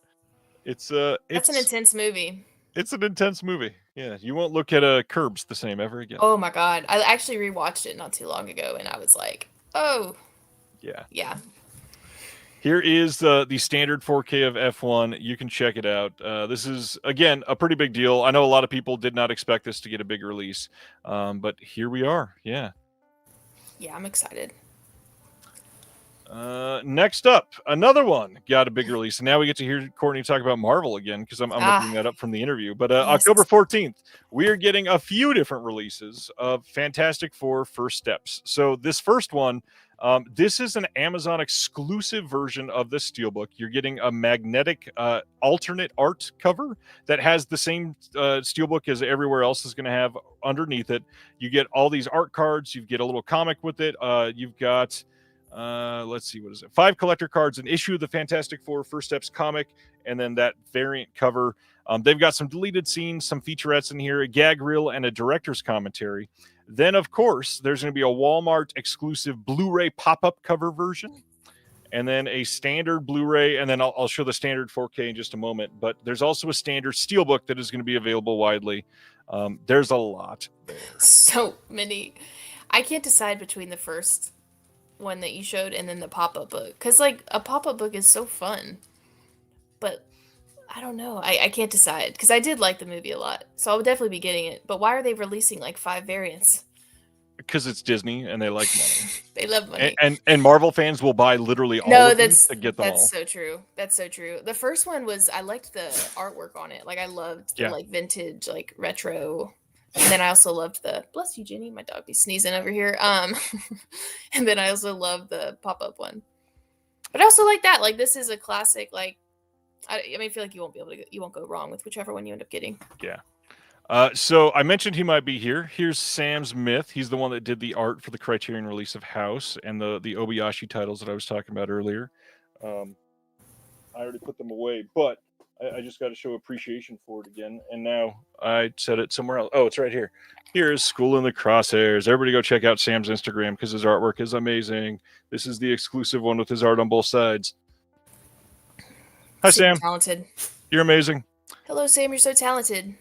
It's That's an intense movie. It's an intense movie. Yeah, you won't look at Curbs the same ever again. Oh my god. I actually rewatched it not too long ago and I was like, oh. Yeah. Here is the standard 4K of F1. You can check it out. This is, again, a pretty big deal. I know a lot of people did not expect this to get a big release, but here we are. Yeah. Yeah, I'm excited. Next up, another one got a big release. And now we get to hear Courtney talk about Marvel again because I'm going to bring that up from the interview. But Yes. October 14th, we are getting a few different releases of Fantastic Four First Steps. So this first one, this is an Amazon exclusive version of the Steelbook. You're getting a magnetic alternate art cover that has the same Steelbook as everywhere else is going to have underneath it. You get all these art cards. You get a little comic with it. You've got... let's see, what is it? 5 collector cards, an issue of the Fantastic Four First Steps comic, and then that variant cover. They've got some deleted scenes, some featurettes in here, a gag reel, and a director's commentary. Then, of course, there's going to be a Walmart exclusive Blu-ray pop-up cover version, and then a standard Blu-ray, and then I'll show the standard 4K in just a moment. But there's also a standard Steelbook that is going to be available widely. There's a lot there. So many. I can't decide between the first one that you showed and then the pop-up book because like a pop-up book is so fun, but I don't know, I can't decide because I did like the movie a lot, so I would definitely be getting it. But why are they releasing like 5 variants? Because it's Disney and they like money. They love money. And Marvel fans will buy literally all of them to get them all. That's so true. That's so true. The first one was, I liked the artwork on it. Like I loved the like vintage, like retro. And then I also loved the, bless you, Jenny, my dog be sneezing over here. And then I also loved the pop-up one. But I also like that. Like this is a classic. Like I mean, I feel like you won't go wrong with whichever one you end up getting. Yeah. So I mentioned he might be here. Here's Sam's Myth. He's the one that did the art for the Criterion release of House and the Obayashi titles that I was talking about earlier. I already put them away, but I just got to show appreciation for it again. And now I said it somewhere else. Oh, it's right here. Here's School in the Crosshairs. Everybody go check out Sam's Instagram because his artwork is amazing. This is the exclusive one with his art on both sides. Hi, Sam. Talented. You're amazing. Hello, Sam. You're so talented.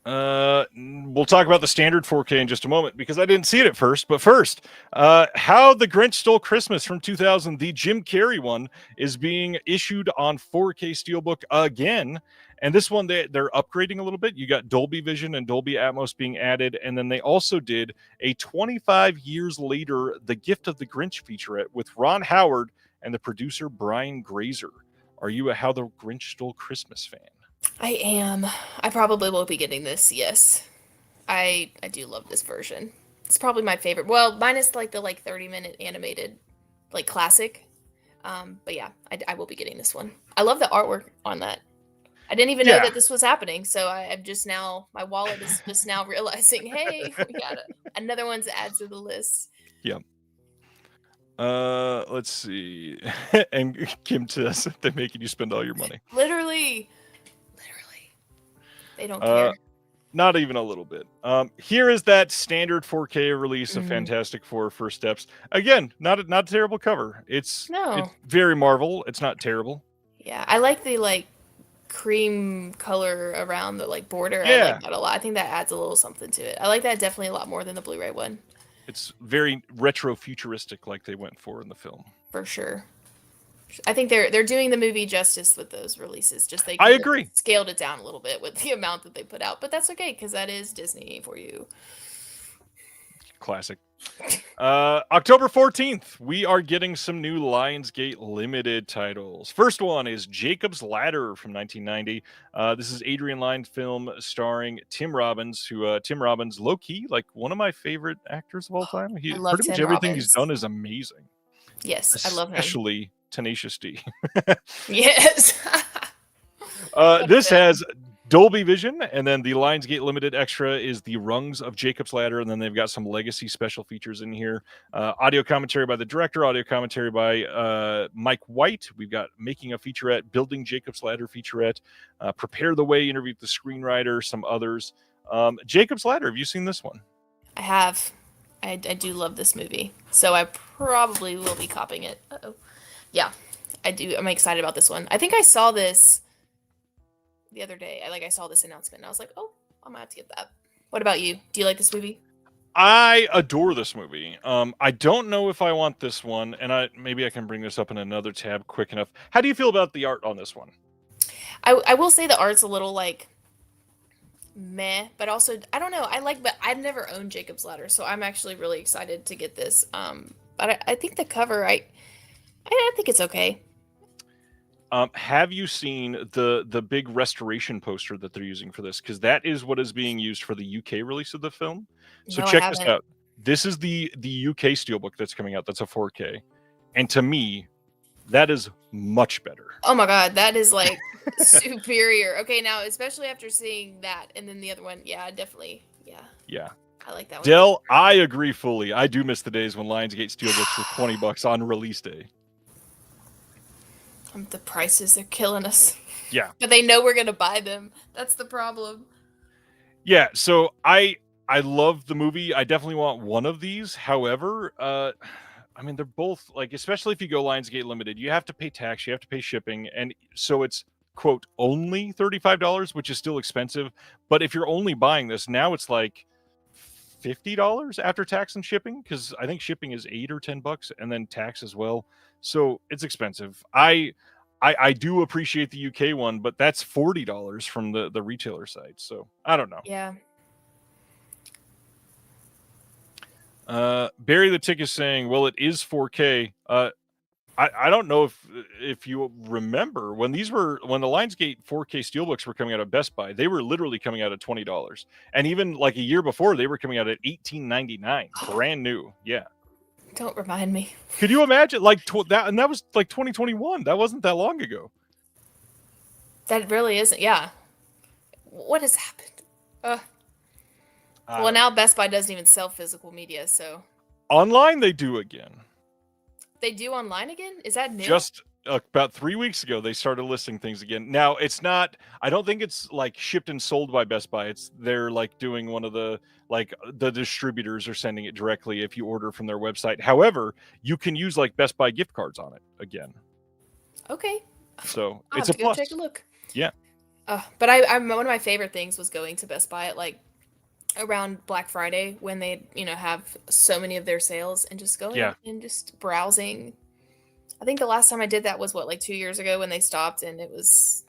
We'll talk about the standard 4K in just a moment because I didn't see it at first. But first, How the Grinch Stole Christmas from 2000, the Jim Carrey one, is being issued on 4K Steelbook again. And this one, they're upgrading a little bit. You got Dolby Vision and Dolby Atmos being added. And then they also did a 25 years later, The Gift of the Grinch featurette with Ron Howard and the producer Brian Grazer. Are you a How the Grinch Stole Christmas fan? I am. I probably will be getting this. Yes, I do love this version. It's probably my favorite. Well, minus like the 30-minute animated, classic. But yeah, I will be getting this one. I love the artwork on that. I didn't even know Yeah. that this was happening. So I'm just now, my wallet is just now realizing, hey, we got another one to add to the list. Yeah. Let's see. And Kim says they're making you spend all your money. Literally. They don't care. Not even a little bit. Here is that standard 4K release of Mhm. Fantastic Four First Steps. Again, not a terrible cover. It's No. very Marvel. It's not terrible. Yeah, I like the cream color around the border. I Yeah. like that a lot. I think that adds a little something to it. I like that definitely a lot more than the Blu-ray one. It's very retro futuristic, like they went for in the film. For sure. I think they're doing the movie justice with those releases. Just they I kind of agree. scaled it down a little bit with the amount that they put out, but that's okay because that is Disney for you. Classic. October 14th, we are getting some new Lionsgate Limited titles. First one is Jacob's Ladder from 1990. This is Adrian Lyne film starring Tim Robbins, who Tim Robbins, low-key, like one of my favorite actors of all time. I love pretty much Tim everything he's Robbins. done is amazing. Yes, I love him. Especially Tenacious D. Yes. This has Dolby Vision, and then the Lionsgate Limited Extra is the Rungs of Jacob's Ladder, and then they've got some legacy special features in here. Audio commentary by the director, audio commentary by Mike White. We've got Making a Featurette, Building Jacob's Ladder featurette, Prepare the Way, interview with the screenwriter, some others. Jacob's Ladder, have you seen this one? I have. I do love this movie, so I probably will be copying it. Uh-oh. Yeah, I do. I'm excited about this one. I think I saw this the other day. I saw this announcement and I was like, oh, I'm gonna have to get that. What about you? Do you like this movie? I adore this movie. I don't know if I want this one, and maybe I can bring this up in another tab quick enough. How do you feel about the art on this one? I will say the art's a little meh, but also I don't know. But I've never owned Jacob's Ladder, so I'm actually really excited to get this. But I think the cover, I think it's okay. Have you seen the big restoration poster that they're using for this? Because that is what is being used for the UK release of the film. So No, I check this haven't. out. This is the UK steelbook that's coming out. That's a 4K, and to me, that is much better. Oh my god, that is superior. Okay, now especially after seeing that and then the other one, yeah, definitely, Yeah. I like that one. Dell, I agree fully. I do miss the days when Lionsgate steelbooks were $20 on release day. The prices, they're killing us. Yeah. But they know we're gonna buy them. That's the problem. Yeah, so I love the movie. I definitely want one of these. However, I mean, they're both especially if you go Lionsgate Limited, you have to pay tax, you have to pay shipping, and so it's quote only $35, which is still expensive. But if you're only buying this now, it's like $50 after tax and shipping, because I think shipping is $8 or $10, and then tax as well. So it's expensive. I do appreciate the UK one, but that's $40 from the retailer site. So I don't know. Yeah. Barry the Tick is saying, well, it is 4K. I don't know if you remember when the Lionsgate 4K steelbooks were coming out at Best Buy, they were literally coming out at $20. And even a year before, they were coming out at $18.99, brand new. Yeah. Don't remind me. Could you imagine that? And that was 2021. That wasn't that long ago. That really isn't. Yeah. What has happened? Well, now Best Buy doesn't even sell physical media, so online they do again. They do online again? Is that new? Just about 3 weeks ago, they started listing things again. Now it's not. I don't think it's shipped and sold by Best Buy. They're doing one of the the distributors are sending it directly if you order from their website. However, you can use Best Buy gift cards on it again. Okay. So I'll it's have a to go plus. take a look. Yeah. But I'm one of my favorite things was going to Best Buy at around Black Friday when they have so many of their sales and just going and just browsing. I think the last time I did that was 2 years ago when they stopped, and it was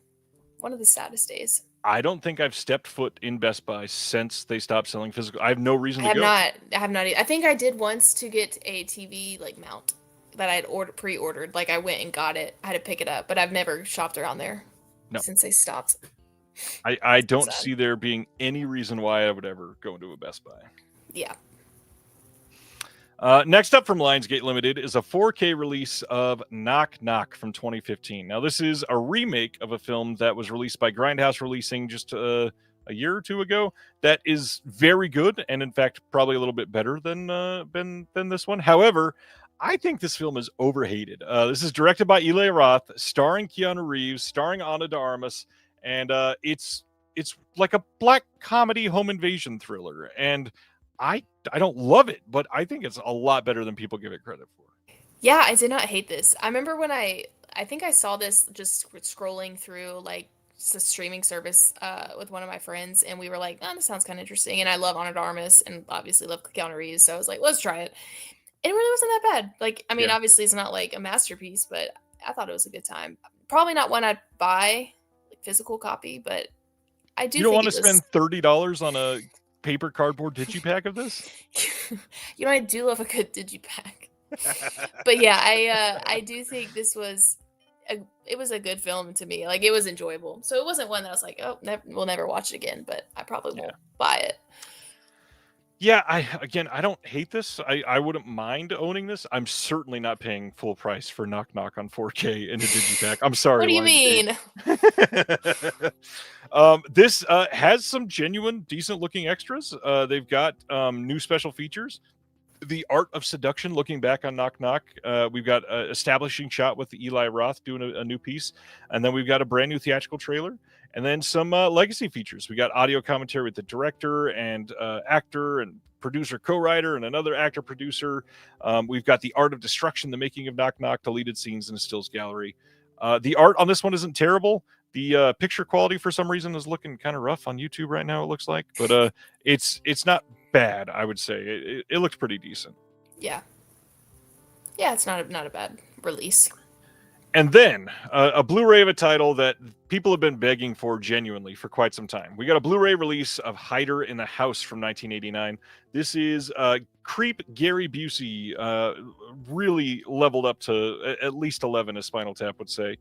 one of the saddest days. I don't think I've stepped foot in Best Buy since they stopped selling physical. I have no reason to go. I have not. I think I did once to get a TV mount that I had pre-ordered. I went and got it. I had to pick it up, but I've never shopped around there since they stopped. I don't see there being any reason why I would ever go into a Best Buy. Yeah. Next up from Lionsgate Limited is a 4K release of Knock Knock from 2015. Now, this is a remake of a film that was released by Grindhouse Releasing just a year or two ago. That is very good, and in fact, probably a little bit better than this one. However, I think this film is overhated. This is directed by Eli Roth, starring Keanu Reeves, starring Ana de Armas, and it's like a black comedy home invasion thriller. And I don't love it, but I think it's a lot better than people give it credit for. Yeah, I did not hate this. I remember when I think I saw this just scrolling through like the streaming service with one of my friends, and we were like, "Oh, this sounds kind of interesting." And I love Ana de Armas, and obviously love Keanu Reeves, so I was like, "Let's try it." It really wasn't that bad. Like, I mean, Yeah. obviously it's not like a masterpiece, but I thought it was a good time. Probably not one I'd buy, like physical copy, but I do. You don't think want to it was... spend $30 on a paper cardboard digipack of this? You know, I do love a good digipack. But yeah, I do think this was it was a good film to me. Like, it was enjoyable. So it wasn't one that I was like, oh, we'll never watch it again. But I probably won't buy it. Yeah, I don't hate this. I wouldn't mind owning this. I'm certainly not paying full price for Knock Knock on 4K in a digipack. I'm sorry. What do you mean? This has some genuine, decent looking extras. They've got new special features. The Art of Seduction, looking back on Knock Knock. We've got an establishing shot with Eli Roth doing a new piece. And then we've got a brand new theatrical trailer. And then some legacy features. We got audio commentary with the director and actor and producer co-writer and another actor producer. We've got the Art of Destruction, the making of Knock Knock, deleted scenes in a stills gallery. The art on this one isn't terrible. The picture quality for some reason is looking kind of rough on YouTube right now, it looks like. But it's not bad, I would say. It looks pretty decent. Yeah. Yeah, it's not a bad release. And then a Blu-ray of a title that people have been begging for genuinely for quite some time. We got a Blu-ray release of Hider in the House from 1989. This is creep Gary Busey, really leveled up to at least 11, as Spinal Tap would say.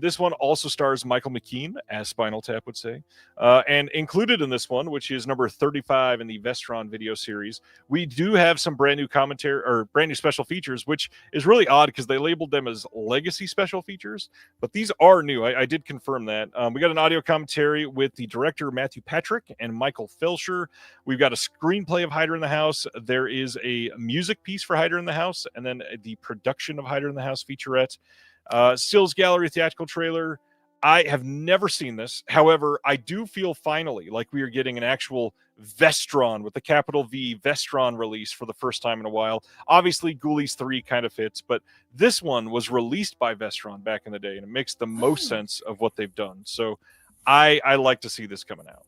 This one also stars Michael McKean, as Spinal Tap would say. And included in this one, which is number 35 in the Vestron video series, we do have some brand new commentary or brand new special features, which is really odd because they labeled them as legacy special features, but these are new. I did confirm that. We got an audio commentary with the director Matthew Patrick and Michael Felcher. We've got a screenplay of Hider in the House. There is a music piece for Hider in the House, and then the production of Hider in the House featurette. Stills Gallery theatrical trailer. I have never seen this. However, I do feel finally like we are getting an actual Vestron with the capital V Vestron release for the first time in a while. Obviously, Ghoulies 3 kind of fits, but this one was released by Vestron back in the day, and it makes the most sense of what they've done. So I like to see this coming out.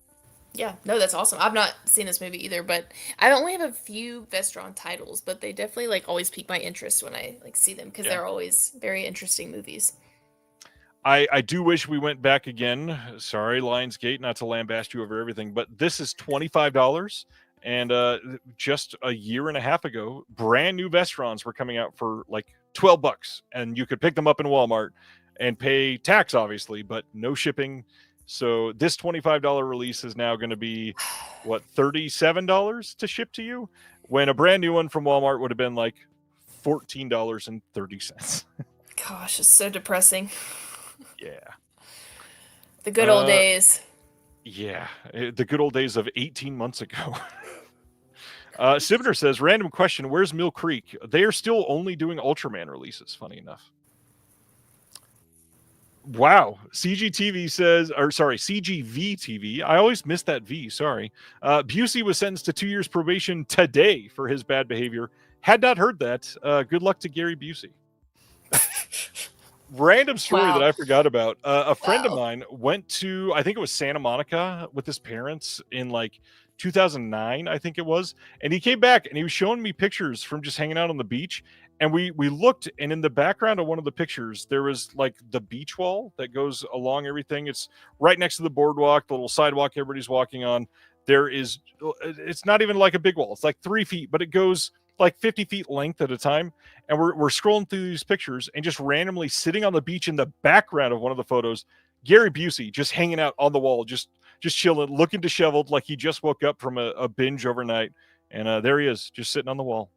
Yeah, no, that's awesome. I've not seen this movie either, but I only have a few Vestron titles, but they definitely like always pique my interest when I like see them because they're always very interesting movies. I do wish we went back again. Sorry, Lionsgate, not to lambaste you over everything, but this is $25. And just a year and a half ago, brand new Vestrons were coming out for like $12, and you could pick them up in Walmart and pay tax, obviously, but no shipping. So this $25 release is now going to be, what, $37 to ship to you? When a brand new one from Walmart would have been like $14.30. Gosh, it's so depressing. Yeah. The good old days. Yeah, the good old days of 18 months ago. Sivner says, random question, where's Mill Creek? They are still only doing Ultraman releases, funny enough. Wow. CGTV says, or sorry, CGVTV. I always miss that V, sorry. Busey was sentenced to 2 years probation today for his bad behavior. Had not heard that. Good luck to Gary Busey. Random story that I forgot about. A friend of mine went to, I think it was Santa Monica with his parents in like 2009, I think it was. And he came back and he was showing me pictures from just hanging out on the beach. And we looked, and in the background of one of the pictures, there was like the beach wall that goes along everything. It's right next to the boardwalk, the little sidewalk everybody's walking on. It's not even like a big wall. It's like 3 feet, but it goes like 50 feet length at a time. And we're scrolling through these pictures, and just randomly sitting on the beach in the background of one of the photos, Gary Busey just hanging out on the wall, just chilling, looking disheveled, like he just woke up from a binge overnight. And there he is, just sitting on the wall.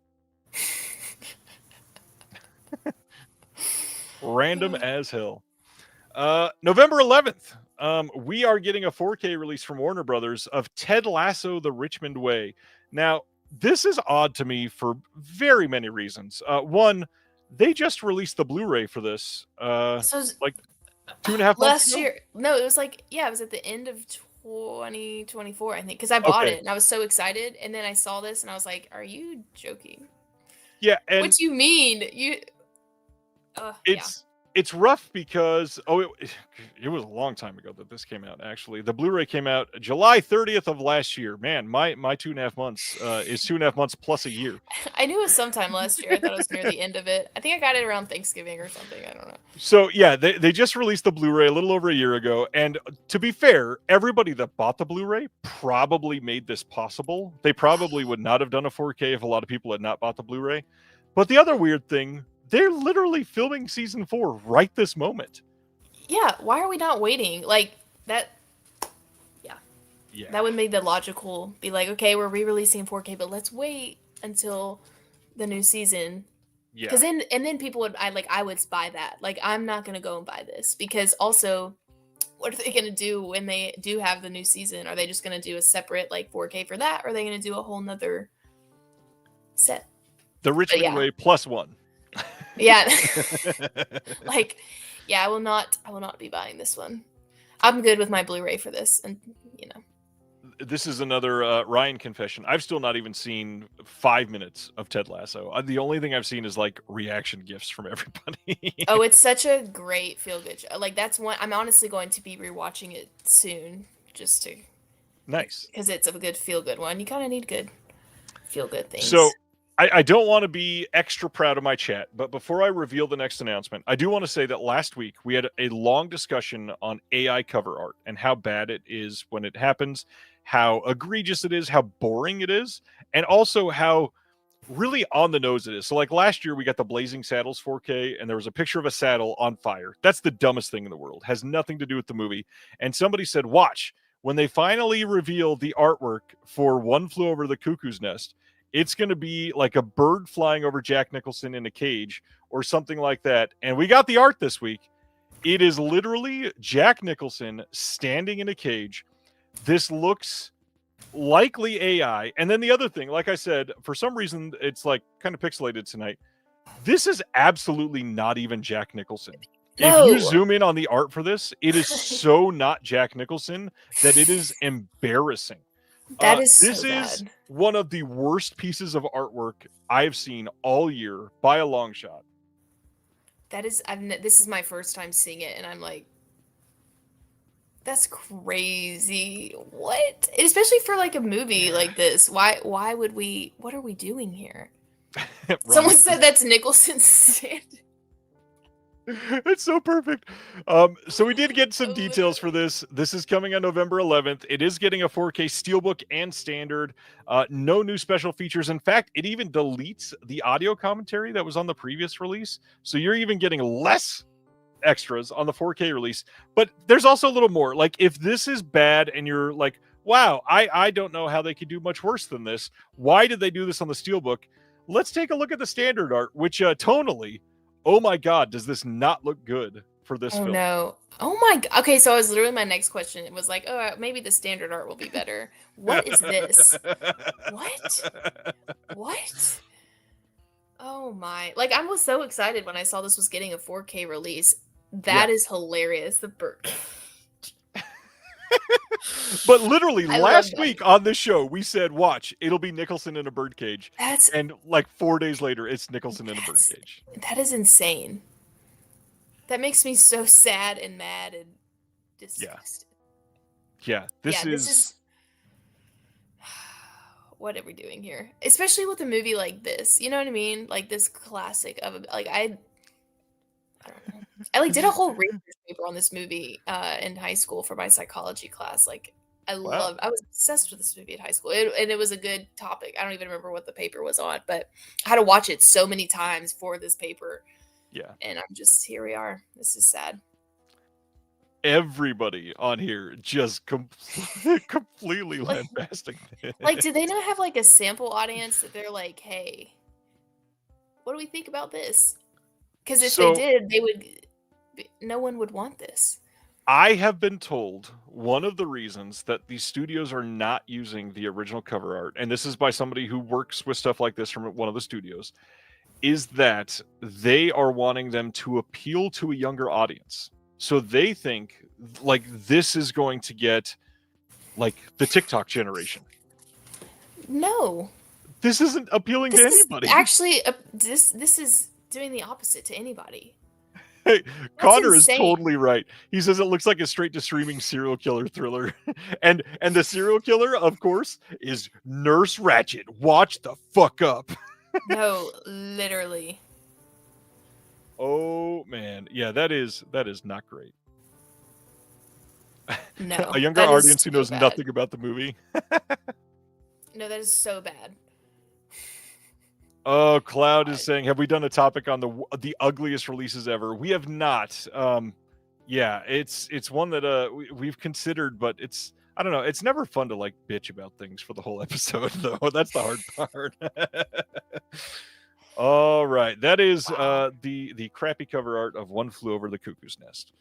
Random as hell. November 11th, we are getting a 4K release from Warner Brothers of Ted Lasso: The Richmond Way. Now, this is odd to me for very many reasons. One, they just released the Blu-ray for this, So like 2.5 months last ago? year, no, it was like, yeah, it was at the end of 2024, I think, because I bought Okay. it and I was so excited, and then I saw this and I was like, "Are you joking? Yeah, What and do you mean? You?" Yeah. it's rough because it was a long time ago that this came out. Actually, the Blu-ray came out July 30th of last year. Man, my 2.5 months is 2.5 months plus a year. I knew it was sometime last year. I thought it was near the end of it. I think I got it around Thanksgiving or something. I don't know. So yeah, they just released the Blu-ray a little over a year ago, and to be fair, everybody that bought the Blu-ray probably made this possible. They probably would not have done a 4K if a lot of people had not bought the Blu-ray. But the other weird thing, they're literally filming season 4 right this moment. Yeah, why are we not waiting? Like that. Yeah, Yeah. that would make the logical be like, okay, we're re-releasing in 4K, but let's wait until the new season. Yeah. Because then people would I would buy that. Like, I'm not gonna go and buy this because also, what are they gonna do when they do have the new season? Are they just gonna do a separate like 4K for that, or are they gonna do a whole nother set? The Richmond yeah. Way plus one. Yeah. Like, yeah, I will not be buying this one. I'm good with my Blu-ray for this, and you know. This is another Ryan confession. I've still not even seen 5 minutes of Ted Lasso. The only thing I've seen is like reaction gifs from everybody. Oh, it's such a great feel-good show. Like, that's one I'm honestly going to be rewatching it soon, just to Nice. because it's a good feel-good one. You kind of need good feel-good things. So I don't want to be extra proud of my chat, but before I reveal the next announcement, I do want to say that last week we had a long discussion on AI cover art and how bad it is when it happens, how egregious it is, how boring it is, and also how really on the nose it is. So like last year we got the Blazing Saddles 4K and there was a picture of a saddle on fire. That's the dumbest thing in the world. Has nothing to do with the movie. And somebody said, watch, when they finally reveal the artwork for One Flew Over the Cuckoo's Nest, it's going to be like a bird flying over Jack Nicholson in a cage or something like that. And we got the art this week. It is literally Jack Nicholson standing in a cage. This looks likely AI. And then the other thing, like I said, for some reason, it's like kind of pixelated tonight. This is absolutely not even Jack Nicholson. No. If you zoom in on the art for this, it is so not Jack Nicholson that it is embarrassing. That is this so is bad. one of the worst pieces of artwork I've seen all year by a long shot. That is, this is my first time seeing it, and I'm like, that's crazy. What? And especially for like a movie like this. Why would we? What are we doing here? Someone said that's Nicholson's stand. It's so perfect. So we did get some details for this. This is coming on November 11th. It is getting a 4K Steelbook and standard. No new special features. In fact, it even deletes the audio commentary that was on the previous release. So you're even getting less extras on the 4K release. But there's also a little more. Like, if this is bad and you're like, wow, I don't know how they could do much worse than this. Why did they do this on the Steelbook? Let's take a look at the standard art, which tonally, oh my God, does this not look good for this film? No. Oh my God. Okay, so I was literally my next question. It was like, oh, maybe the standard art will be better. What is this? What? Oh my. Like, I was so excited when I saw this was getting a 4K release. That is hilarious. The bird. But literally I last love that. week on this show, we said, watch, it'll be Nicholson in a birdcage. That's And like 4 days later, it's Nicholson in a birdcage. that is insane. That makes me so sad and mad and disgusted. Yeah, this is What are we doing here? Especially with a movie like this. You know what I mean? Like this classic of like I don't know. I like did a whole research paper on this movie in high school for my psychology class. Like I was obsessed with this movie in high school. And it was a good topic. I don't even remember what the paper was on, but I had to watch it so many times for this paper. Yeah. And I'm just here we are. This is sad. Everybody on here just completely lambasting it. Like, do they not have like a sample audience that they're like, hey, what do we think about this? Because if they So did, no one would want this. I have been told one of the reasons that these studios are not using the original cover art, and this is by somebody who works with stuff like this from one of the studios, is that they are wanting them to appeal to a younger audience. So they think like this is going to get like the TikTok generation. No, This isn't appealing to this is anybody. actually this is doing the opposite to anybody. Hey, That's Connor is insane. totally right. He says it looks like a straight to streaming serial killer thriller. and the serial killer, of course, is Nurse Ratched. Watch the fuck up. No, literally. Oh man. Yeah, that is not great. No. A younger that is audience who so knows bad. nothing about the movie. No, that is so bad. Oh, Cloud is saying, have we done a topic on the ugliest releases ever? We have not. Yeah, it's one that we've considered, but it's, I don't know, it's never fun to like bitch about things for the whole episode though. That's the hard part. All right, that is the crappy cover art of One Flew Over the Cuckoo's Nest.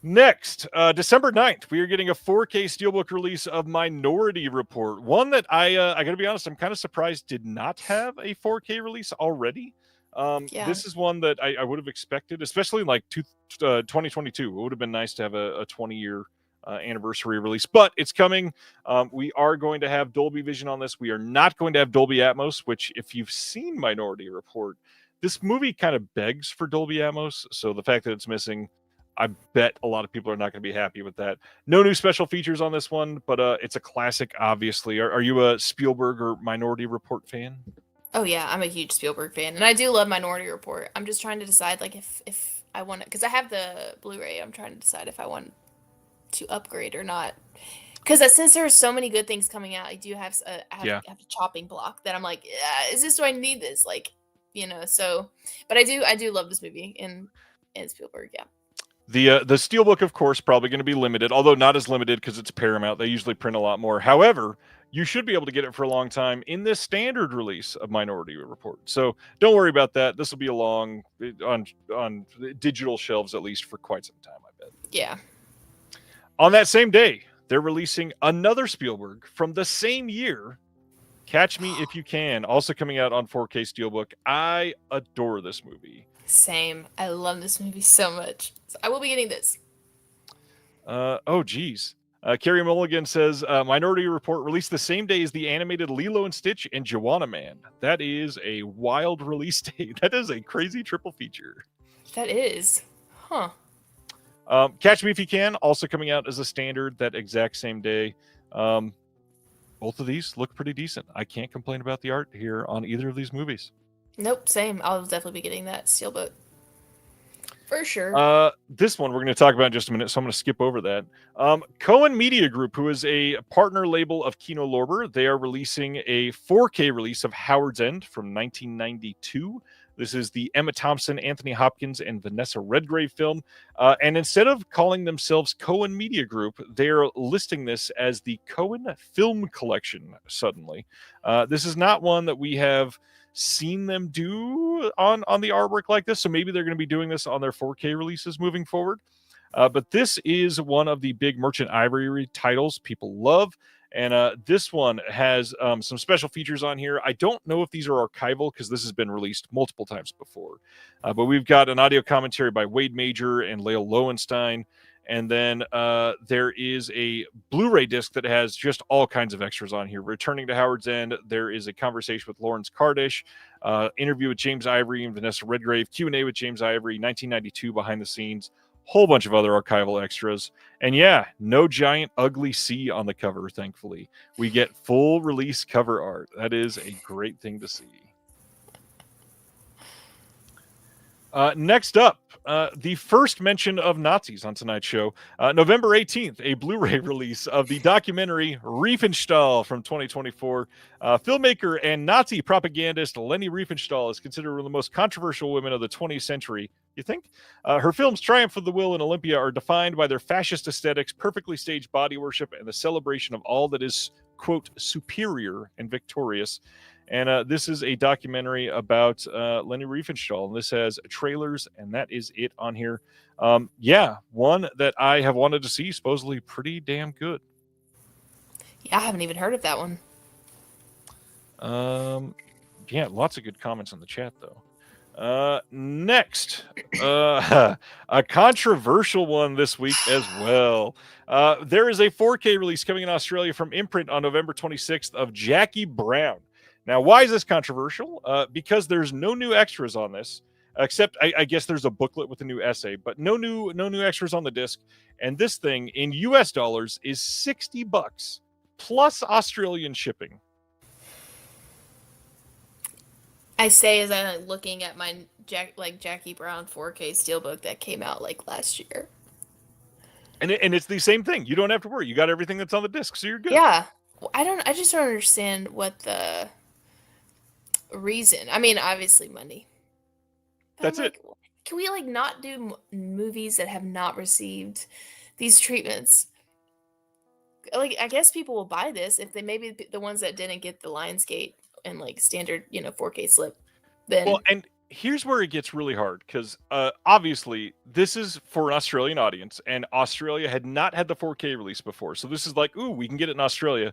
Next, December 9th, we are getting a 4K Steelbook release of Minority Report. One that I gotta be honest, I'm kind of surprised did not have a 4K release already. Yeah. This is one that I would have expected, especially in like 2022. It would have been nice to have a 20-year anniversary release, but it's coming. We are going to have Dolby Vision on this. We are not going to have Dolby Atmos, which if you've seen Minority Report, this movie kind of begs for Dolby Atmos. So the fact that it's missing, I bet a lot of people are not going to be happy with that. No new special features on this one, but it's a classic, obviously. Are you a Spielberg or Minority Report fan? Oh yeah, I'm a huge Spielberg fan, and I do love Minority Report. I'm just trying to decide like if I want it, because I have the Blu-ray. I'm trying to decide if I want to upgrade or not. Because since there are so many good things coming out, I do have have a chopping block that I'm like, is this, do I need this? Like, so, but I do love this movie in Spielberg, yeah. The Steelbook, of course, probably going to be limited, although not as limited because it's Paramount. They usually print a lot more. However, you should be able to get it for a long time in this standard release of Minority Report. So don't worry about that. This will be along on digital shelves, at least for quite some time, I bet. Yeah. On that same day, they're releasing another Spielberg from the same year, Catch Me If You Can, also coming out on 4K Steelbook. I adore this movie. Same. I love this movie so much. So I will be getting this. Oh, geez. Carrie Mulligan says, Minority Report released the same day as the animated Lilo and Stitch and Joanna Man. That is a wild release date. That is a crazy triple feature. That is. Huh. Catch Me If You Can, also coming out as a standard that exact same day. Both of these look pretty decent. I can't complain about the art here on either of these movies. Nope, same. I'll definitely be getting that Steelbook. For sure. This one we're going to talk about in just a minute, so I'm going to skip over that. Cohen Media Group, who is a partner label of Kino Lorber, they are releasing a 4K release of Howard's End from 1992. This is the Emma Thompson, Anthony Hopkins, and Vanessa Redgrave film. And instead of calling themselves Cohen Media Group, they're listing this as the Cohen Film Collection suddenly. This is not one that we have seen them do on the artwork like this, so maybe they're going to be doing this on their 4K releases moving forward. But this is one of the big Merchant Ivory titles people love, and this one has some special features on here. I don't know if these are archival because this has been released multiple times before, but we've got an audio commentary by Wade Major and Lael Lowenstein. And then there is a Blu-ray disc that has just all kinds of extras on here. Returning to Howard's End, there is a conversation with Lawrence Kardish, interview with James Ivory and Vanessa Redgrave, Q&A with James Ivory, 1992 behind the scenes, whole bunch of other archival extras. And yeah, no giant ugly C on the cover, thankfully. We get full release cover art. That is a great thing to see. Next up, the first mention of Nazis on tonight's show. November 18th, a Blu-ray release of the documentary Riefenstahl from 2024. Filmmaker and Nazi propagandist Leni Riefenstahl is considered one of the most controversial women of the 20th century. You think? Her films Triumph of the Will and Olympia are defined by their fascist aesthetics, perfectly staged body worship, and the celebration of all that is, quote, superior and victorious. And this is a documentary about Leni Riefenstahl. And this has trailers, and that is it on here. Yeah, one that I have wanted to see, supposedly pretty damn good. Yeah, I haven't even heard of that one. Yeah, lots of good comments in the chat, though. Next, a controversial one this week as well. There is a 4K release coming in Australia from Imprint on November 26th of Jackie Brown. Now, why is this controversial? Because there's no new extras on this, except I guess there's a booklet with a new essay, but no new extras on the disc. And this thing in US dollars is $60 plus Australian shipping. I say as I'm looking at my Jackie Brown 4K steelbook that came out like last year. And it's the same thing. You don't have to worry. You got everything that's on the disc, so you're good. Yeah. I just don't understand what the reason. I mean, obviously money. But That's I'm it. like, can we like not do movies that have not received these treatments? Like, I guess people will buy this if they maybe the ones that didn't get the Lionsgate and like standard, 4K slip. Then Well, and here's where it gets really hard because obviously this is for an Australian audience, and Australia had not had the 4K release before, so this is like, ooh, we can get it in Australia,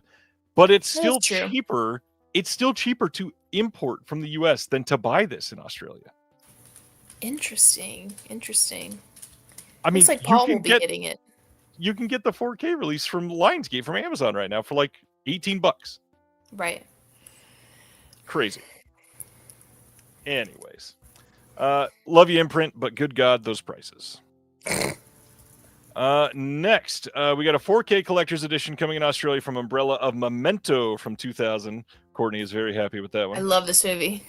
but it's still That's true. cheaper. It's still cheaper to import from the US than to buy this in Australia. interesting. I mean, Looks like you Paul can will be get getting it. you can get the 4K release from Lionsgate from Amazon right now for like $18. Right. Crazy. Anyways, love you, Imprint, but good God, those prices. Next, we got a 4K collector's edition coming in Australia from Umbrella of Memento from 2000. Courtney is very happy with that I one. love this movie.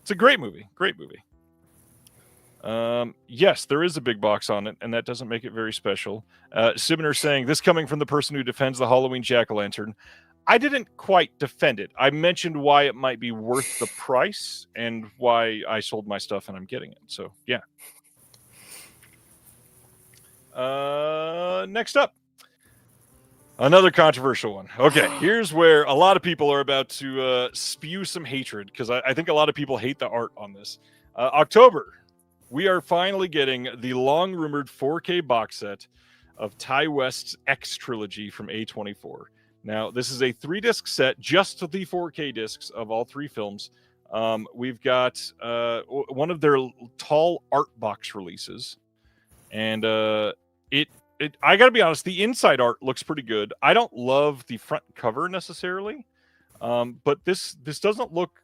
It's a great movie. Great movie. Yes, there is a big box on it, and that doesn't make it very special. Sibner saying, this coming from the person who defends the Halloween jack-o'-lantern. I didn't quite defend it. I mentioned why it might be worth the price and why I sold my stuff and I'm getting it. So, yeah. Next up, another controversial one. Okay, here's where a lot of people are about to spew some hatred because I think a lot of people hate the art on this. October, we are finally getting the long-rumored 4K box set of Ty West's X trilogy from A24. Now, this is a 3-disc set, just the 4K discs of all 3 films. We've got one of their tall art box releases, and I got to be honest, the inside art looks pretty good. I don't love the front cover necessarily, but this doesn't look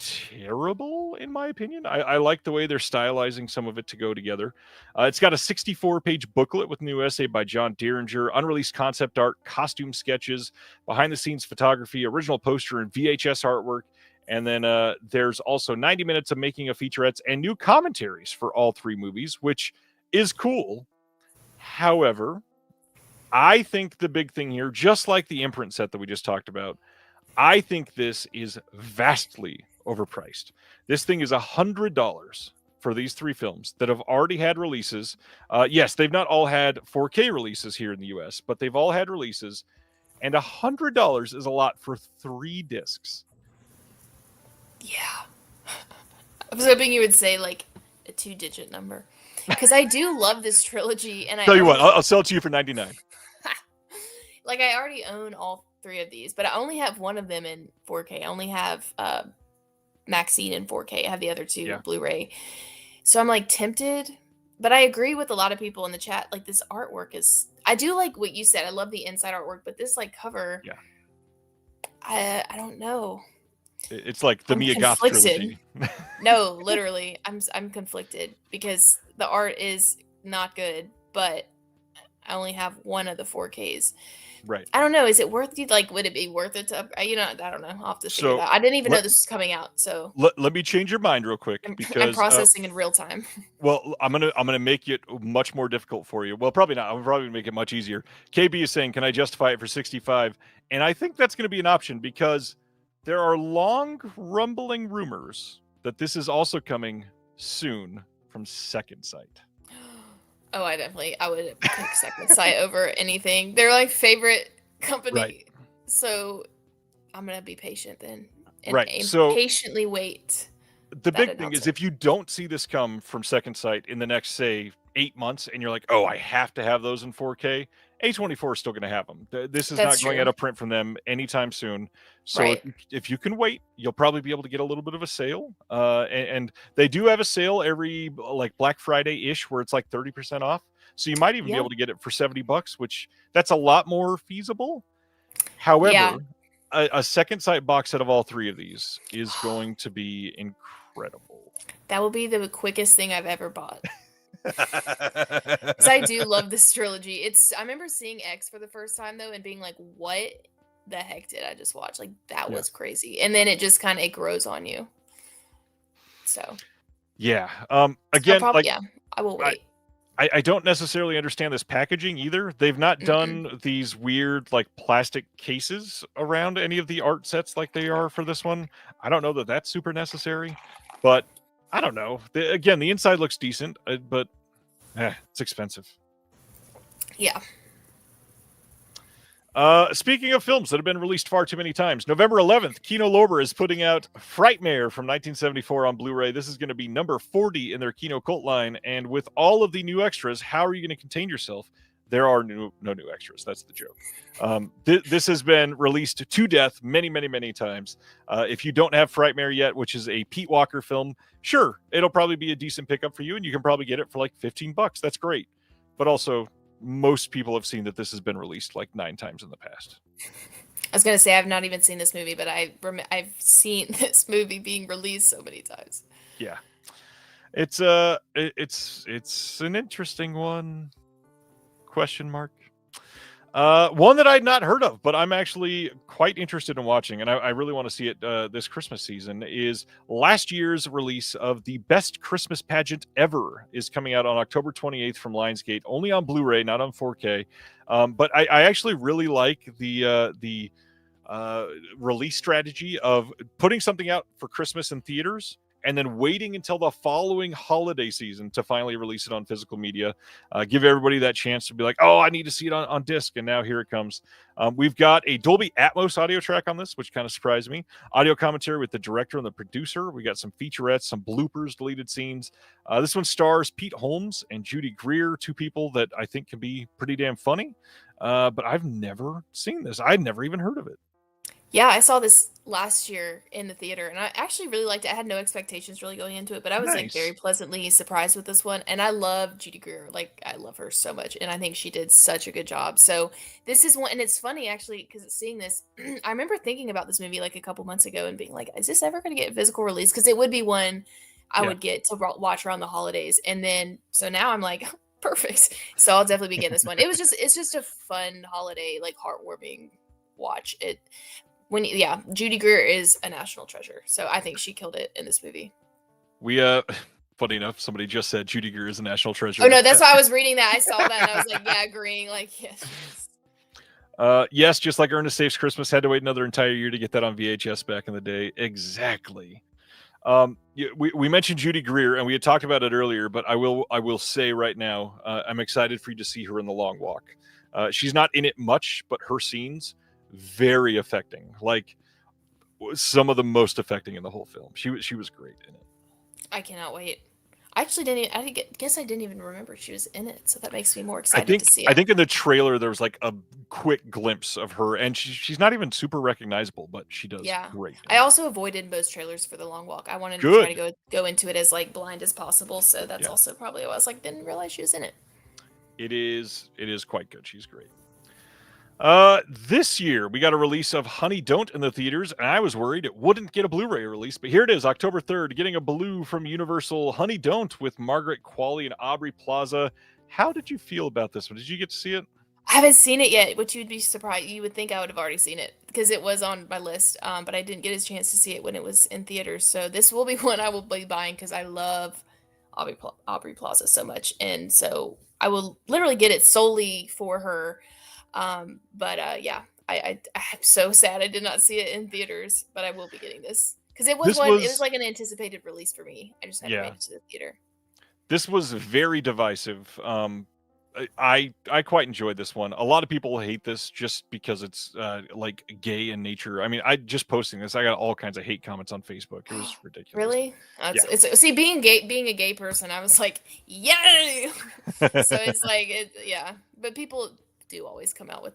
terrible in my opinion. I like the way they're stylizing some of it to go together. It's got a 64-page booklet with new essay by John Derringer, unreleased concept art, costume sketches, behind-the-scenes photography, original poster, and VHS artwork. And then there's also 90 minutes of making of featurettes and new commentaries for all 3 movies, which is cool. However, I think the big thing here, just like the Imprint set that we just talked about, I think this is vastly overpriced. This thing is $100 for these 3 films that have already had releases. Yes, they've not all had 4K releases here in the US, but they've all had releases. And $100 is a lot for 3 discs. Yeah. I was hoping you would say like a 2-digit number. Because I do love this trilogy, and Tell you what, I'll sell it to you for $99. Like, I already own all 3 of these, but I only have one of them in 4K. I only have Maxine in 4K. I have the other 2 Blu-ray. So I'm like tempted, but I agree with a lot of people in the chat. Like, this artwork is, I do like what you said. I love the inside artwork, but this like cover, I don't know. It's like the Mia Goth trilogy. No, literally, I'm conflicted because the art is not good, but I only have one of the 4Ks. Right. I don't know. Is it worth it? Like, would it be worth it to? I don't know. I'll have to figure it out. I didn't even know this was coming out. So let me change your mind real quick because I'm processing in real time. Well, I'm gonna make it much more difficult for you. Well, probably not. I'm probably gonna make it much easier. KB is saying, "Can I justify it for 65?" And I think that's going to be an option because there are long rumbling rumors that this is also coming soon from Second Sight. Oh, I would pick Second Sight over anything. They're my favorite company. Right. So I'm going to be patient then. and Right. So patiently wait the that big thing is announcement. if you don't see this come from Second Sight in the next, say, 8 months, and you're like, oh, I have to have those in 4K, A24 is still going to have them. This is That's not going out true. of print from them anytime soon. So Right. if you can wait, you'll probably be able to get a little bit of a sale. And they do have a sale every like Black Friday ish where it's like 30% off. So you might even be Yeah. able to get it for $70, which that's a lot more feasible. Yeah. However, a Second Sight box set of all three of these is going to be incredible. That will be the quickest thing I've ever bought. Because I do love this trilogy. I remember seeing X for the first time though and being like, what the heck did I just watch? Like that Yeah. was crazy. And then it just kind of it grows on you. So Yeah. I'll Again, probably like I will I, wait. I don't necessarily understand this packaging either. They've not Mm-mm. done these weird like plastic cases around any of the art sets like they are for this one. I don't know that that's super necessary, but I don't know. Again, the inside looks decent, but it's expensive. Yeah. Speaking of films that have been released far too many times, November 11th, Kino Lorber is putting out Frightmare from 1974 on Blu-ray. This is going to be number 40 in their Kino Cult line, and with all of the new extras, how are you going to contain yourself? There are no new extras. That's the joke. This has been released to death many, many, many times. If you don't have Frightmare yet, which is a Pete Walker film, sure, it'll probably be a decent pickup for you, and you can probably get it for like $15. That's great. But also, most people have seen that this has been released like 9 times in the past. I was gonna say I've not even seen this movie, but I've seen this movie being released so many times. Yeah, it's an interesting one. Question mark. One that I'd not heard of, but I'm actually quite interested in watching, and I really want to see it this Christmas season, is last year's release of The Best Christmas Pageant Ever is coming out on October 28th from Lionsgate, only on Blu-ray, not on 4K. But I actually really like the release strategy of putting something out for Christmas in theaters and then waiting until the following holiday season to finally release it on physical media. Give everybody that chance to be like, oh, I need to see it on disc, and now here it comes. We've got a Dolby Atmos audio track on this, which kind of surprised me. Audio commentary with the director and the producer. We got some featurettes, some bloopers, deleted scenes. This one stars Pete Holmes and Judy Greer, two people that I think can be pretty damn funny. But I've never seen this. I'd never even heard of it. Yeah, I saw this last year in the theater, and I actually really liked it. I had no expectations really going into it, but I was like very Nice. pleasantly surprised with this one. And I love Judy Greer. Like I love her so much, and I think she did such a good job. So this is one, and it's funny actually because seeing this, I remember thinking about this movie like a couple months ago and being like, "Is this ever going to get a physical release?" Because it would be one I Yeah. would get to watch around the holidays, and then so now I'm like, perfect. So I'll definitely be getting this one. It's just a fun holiday, like heartwarming watch. Judy Greer is a national treasure. So I think she killed it in this movie. We funny enough, somebody just said Judy Greer is a national treasure. Oh no, that's why I was reading that. I saw that and I was like, yeah, agreeing. Like, yes. Yes, just like Ernest Saves Christmas had to wait another entire year to get that on VHS back in the day. Exactly. We mentioned Judy Greer, and we had talked about it earlier, but I will say right now, I'm excited for you to see her in The Long Walk. She's not in it much, but her scenes very affecting, like some of the most affecting in the whole film. She was great in it. I cannot wait. I actually guess I didn't even remember she was in it, so that makes me more I excited think to see it. I think in the trailer there was like a quick glimpse of her, and she's not even super recognizable, but she does great. I also avoided most trailers for The Long Walk. I wanted to Good. try to go into it as like blind as possible, so that's Yeah. also probably why I was like didn't realize she was in it. It is quite good. She's great. This year we got a release of Honey Don't in the theaters, and I was worried it wouldn't get a Blu-ray release, but here it is, October 3rd, getting a Blue from Universal. Honey Don't with Margaret Qualley and Aubrey Plaza. How did you feel about this one? Did you get to see it? I haven't seen it yet, which you'd be surprised. You would think I would have already seen it because it was on my list, but I didn't get a chance to see it when it was in theaters. So this will be one I will be buying because I love Aubrey Plaza so much, and so I will literally get it solely for her. Yeah, I'm so sad I did not see it in theaters, but I will be getting this because it was like an anticipated release for me. I just never made it to the theater. This was very divisive. I quite enjoyed this one. A lot of people hate this just because it's like gay in nature. I mean, I just posting this, I got all kinds of hate comments on Facebook. It was ridiculous. Really? Yeah. It's see, being a gay person, I was like, yay! So it's like, yeah. But people do always come out with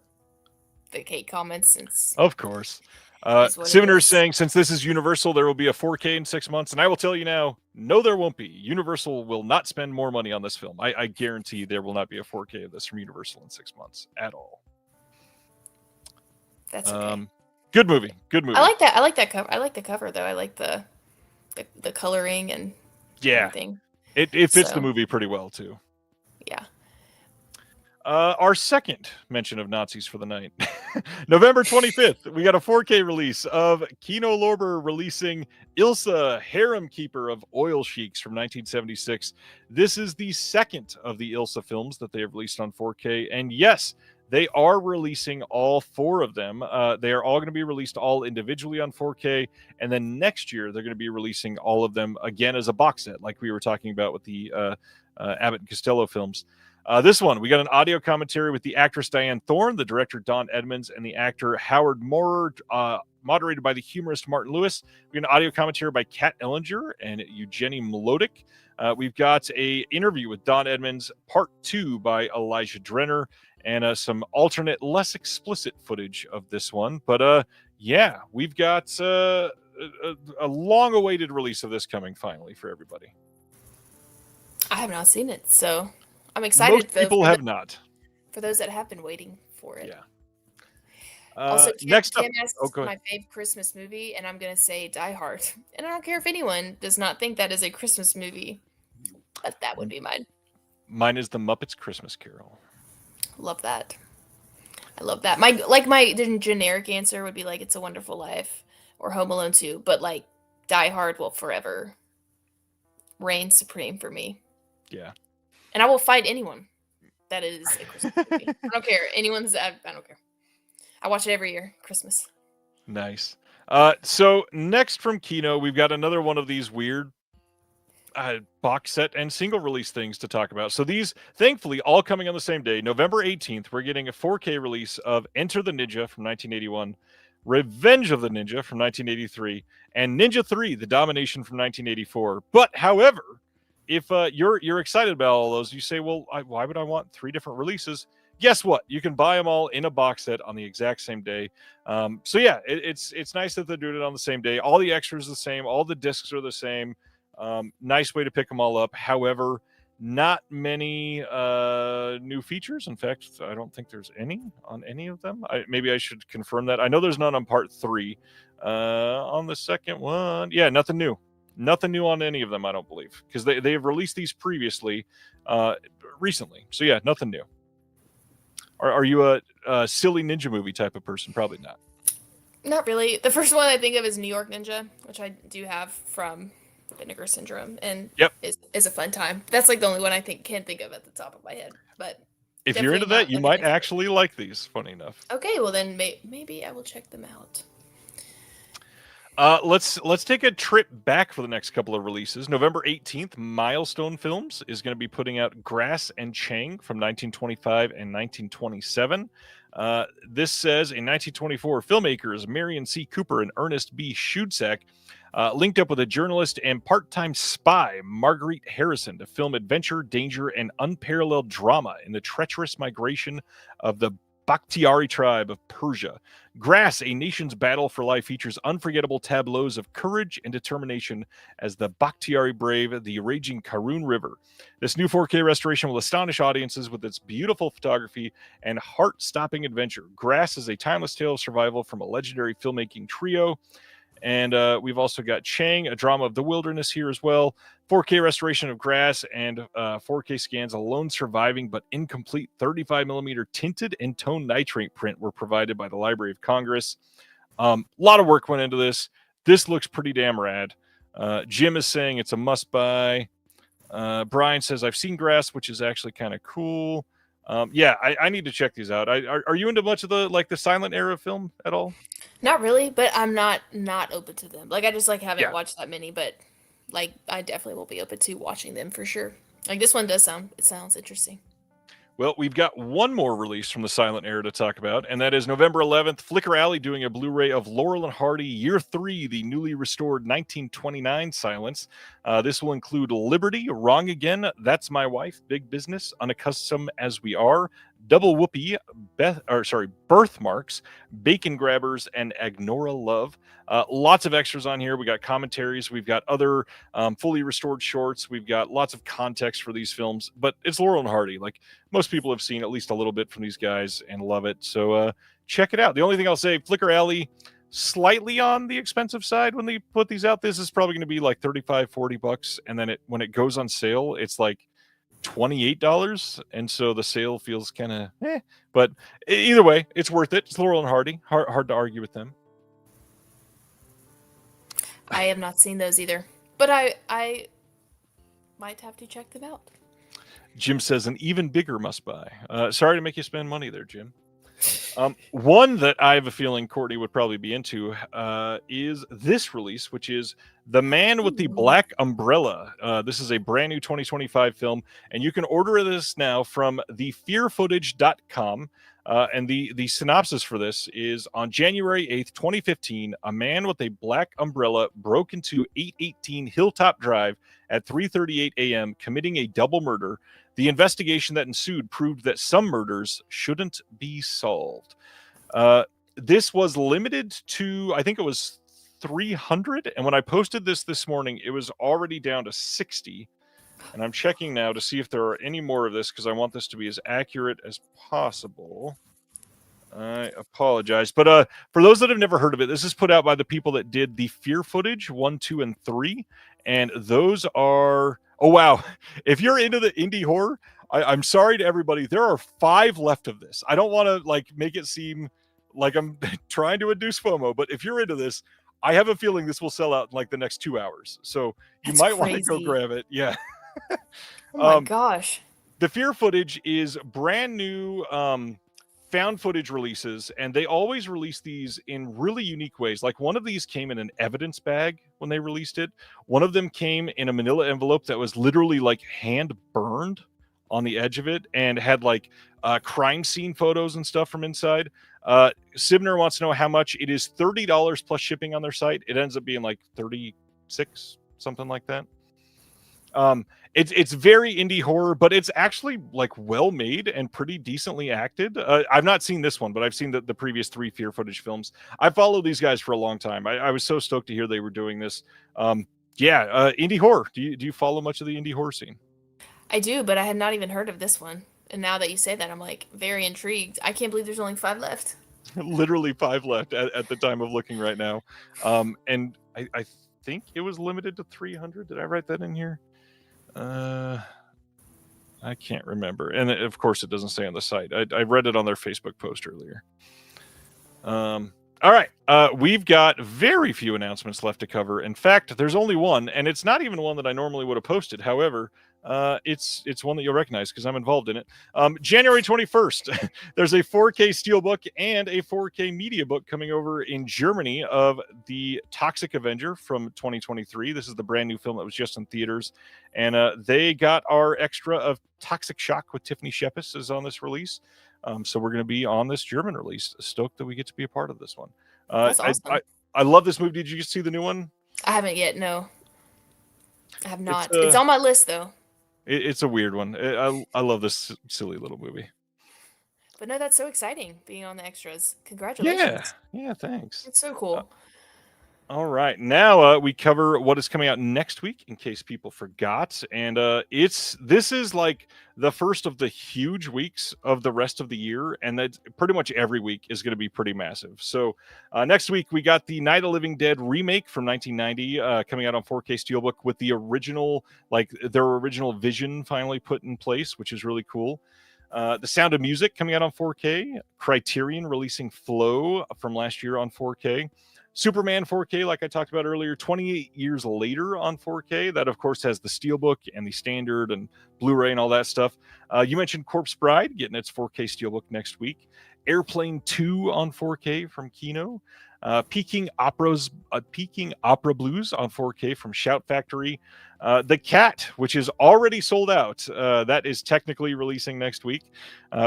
the hate comments since Of course. is what it Sivener's is. saying, since this is Universal, there will be a 4K in 6 months. And I will tell you now, no, there won't be. Universal will not spend more money on this film. I guarantee there will not be a 4K of this from Universal in 6 months at all. That's okay. Good movie. Good movie. I like that. I like that cover. I like the cover though. I like the coloring and everything. It fits So, the movie pretty well too. yeah. Our second mention of Nazis for the night. November 25th, we got a 4K release of Kino Lorber releasing Ilsa, Harem Keeper of Oil Sheiks from 1976. This is the second of the Ilsa films that they have released on 4K. And yes, they are releasing all 4 of them. They are all going to be released all individually on 4K. And then next year, they're going to be releasing all of them again as a box set, like we were talking about with the Abbott and Costello films. This one, we got an audio commentary with the actress Diane Thorne, the director Don Edmonds, and the actor Howard Moorer, moderated by the humorist Martin Lewis. We got an audio commentary by Kat Ellinger and Eugenie Melodic. We've got a interview with Don Edmonds, part 2 by Elijah Drenner, and some alternate, less explicit footage of this one. But yeah, we've got a long-awaited release of this coming finally for everybody. I have not seen it, so I'm excited. Most people have not. For those that have been waiting for it. Yeah. Also, next up, Kim asked my fave Christmas movie, and I'm going to say Die Hard. And I don't care if anyone does not think that is a Christmas movie, but that would be mine. Mine is The Muppets Christmas Carol. Love that. I love that. My generic answer would be like It's a Wonderful Life or Home Alone 2, but like Die Hard will forever reign supreme for me. Yeah. And I will fight anyone that is a Christmas movie. I don't care. I don't care. I watch it every year, Christmas. Nice. So next from Kino, we've got another one of these weird box set and single release things to talk about. So these, thankfully, all coming on the same day. November 18th, we're getting a 4K release of Enter the Ninja from 1981, Revenge of the Ninja from 1983, and Ninja 3, The Domination from 1984. But, however, if you're excited about all those, you say, well, why would I want 3 different releases? Guess what? You can buy them all in a box set on the exact same day. So yeah, it's nice that they're doing it on the same day. All the extras are the same. All the discs are the same. Nice way to pick them all up. However, not many new features. In fact, I don't think there's any on any of them. Maybe I should confirm that. I know there's none on part 3. On the second one, yeah, nothing new. Nothing new on any of them, I don't believe, because they have released these previously, recently. So yeah, nothing new. Are you a silly ninja movie type of person? Probably not. Not really. The first one I think of is New York Ninja, which I do have from Vinegar Syndrome, and is a fun time. That's like the only one I can't think of at the top of my head. But if you're into that, you might actually like these. Funny enough. Okay, well then maybe I will check them out. Let's take a trip back for the next couple of releases. November 18th, Milestone Films is going to be putting out Grass and Chang from 1925 and 1927. This says in 1924, filmmakers Marion C. Cooper and Ernest B. Schudsack linked up with a journalist and part-time spy, Marguerite Harrison, to film adventure, danger, and unparalleled drama in the treacherous migration of the Bakhtiari tribe of Persia. Grass, a nation's battle for life, features unforgettable tableaus of courage and determination as the Bakhtiari brave the raging Karun River. This new 4K restoration will astonish audiences with its beautiful photography and heart-stopping adventure. Grass is a timeless tale of survival from a legendary filmmaking trio. And we've also got Chang, a drama of the wilderness here as well. 4K restoration of Grass and 4K scans, a lone surviving but incomplete 35mm tinted and toned nitrate print were provided by the Library of Congress. A lot of work went into this. This looks pretty damn rad. Jim is saying it's a must-buy. Brian says, I've seen Grass, which is actually kind of cool. Yeah, I need to check these out. Are you into much of the silent era film at all? Not really, but I'm not open to them. Like I just haven't watched that many, but I definitely will be open to watching them for sure. Like this one sounds interesting. Well, we've got one more release from the silent era to talk about, and that is November 11th, Flickr Alley doing a Blu-ray of Laurel and Hardy Year 3, the newly restored 1929 Silence. This will include Liberty, Wrong Again, That's My Wife, Big Business, Unaccustomed as We Are, Double Whoopee, Birthmarks, Bacon Grabbers, and Agnora Love. Lots of extras on here. We got commentaries. We've got other fully restored shorts. We've got lots of context for these films, but it's Laurel and Hardy. Like, most people have seen at least a little bit from these guys and love it. So check it out. The only thing I'll say, Flickr Alley, slightly on the expensive side when they put these out. This is probably going to be like $35-$40. And then when it goes on sale, it's like $28. And so the sale feels kind of but either way, it's worth it. It's Laurel and Hardy. Hard to argue with them. I have not seen those either, but I might have to check them out. Jim says an even bigger must buy. Sorry to make you spend money there, Jim. One that I have a feeling Courtney would probably be into is this release, which is The Man with the Black Umbrella. This is a brand new 2025 film, and you can order this now from thefearfootage.com. And the synopsis for this is: on January 8th, 2015, a man with a black umbrella broke into 818 Hilltop Drive at 3:38 a.m., committing a double murder. The investigation that ensued proved that some murders shouldn't be solved. This was limited to, I think it was 300. And when I posted this morning, it was already down to 60. And I'm checking now to see if there are any more of this, because I want this to be as accurate as possible. I apologize. But for those that have never heard of it, this is put out by the people that did the Fear Footage 1, 2, and 3. And those are... Oh, wow. If you're into the indie horror, I'm sorry to everybody. There are 5 left of this. I don't want to make it seem like I'm trying to induce FOMO, but if you're into this, I have a feeling this will sell out in the next 2 hours. So you might want to go grab it. Yeah. Oh my gosh. The Fear Footage is brand new found footage releases, and they always release these in really unique ways. Like, one of these came in an evidence bag when they released it. One of them came in a manila envelope that was literally hand burned on the edge of it and had crime scene photos and stuff from inside. Sibner wants to know how much. It is $30 plus shipping on their site. It ends up being $36, something like that. It's very indie horror, but it's actually well made and pretty decently acted. I've not seen this one, but I've seen the previous 3 Fear Footage films. I followed these guys for a long time. I was so stoked to hear they were doing this. Indie horror. Do you follow much of the indie horror scene? I do, but I had not even heard of this one. And now that you say that, I'm very intrigued. I can't believe there's only 5 left. Literally 5 left at the time of looking right now. And I think it was limited to 300. Did I write that in here? I can't remember, and of course it doesn't say on the site. I read it on their Facebook post earlier. All right, we've got very few announcements left to cover. In fact, there's only one, and it's not even one that I normally would have posted. However, it's one that you'll recognize because I'm involved in it. January 21st, there's a 4K Steelbook and a 4K Media Book coming over in Germany of the Toxic Avenger from 2023. This is the brand new film that was just in theaters, and they got our extra of Toxic Shock with Tiffany Shepis is on this release. So we're going to be on this German release. Stoked that we get to be a part of this one. That's awesome. I love this movie. Did you see the new one? I haven't yet. No, I have not. It's on my list though. It's a weird one. I love this silly little movie. But no, that's so exciting being on the extras. Congratulations. Yeah, thanks. It's so cool. All right, now we cover what is coming out next week, in case people forgot. And this is the first of the huge weeks of the rest of the year, and that pretty much every week is going to be pretty massive. So next week we got the Night of the Living Dead remake from 1990 coming out on 4K Steelbook with the original, their original vision finally put in place, which is really cool. The Sound of Music coming out on 4K. Criterion releasing Flow from last year on 4K. Superman 4K, like I talked about earlier, 28 years later on 4K. That, of course, has the Steelbook and the Standard and Blu-ray and all that stuff. You mentioned Corpse Bride getting its 4K Steelbook next week. Airplane 2 on 4K from Kino. Peking Opera Blues on 4K from Shout Factory. The Cat, which is already sold out. That is technically releasing next week.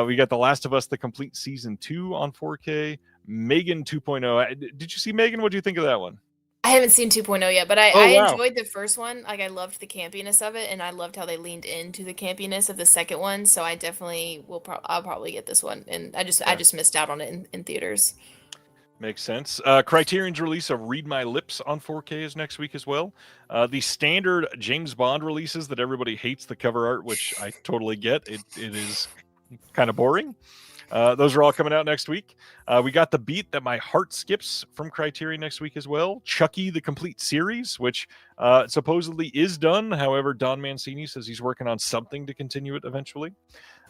We got The Last of Us, the complete season 2 on 4K. Megan 2.0. Did you see Megan? What do you think of that one? I haven't seen 2.0 yet, but I wow. enjoyed the first one. Like, I loved the campiness of it, and I loved how they leaned into the campiness of the second one. So I definitely I'll probably get this one, and I just missed out on it in theaters. Makes sense. Criterion's release of Read My Lips on 4K is next week as well. The standard James Bond releases that everybody hates the cover art, which I totally get. It is kind of boring. Those are all coming out next week. We got The Beat That My Heart Skips from Criterion next week as well. Chucky, the complete series, which supposedly is done. However, Don Mancini says he's working on something to continue it eventually.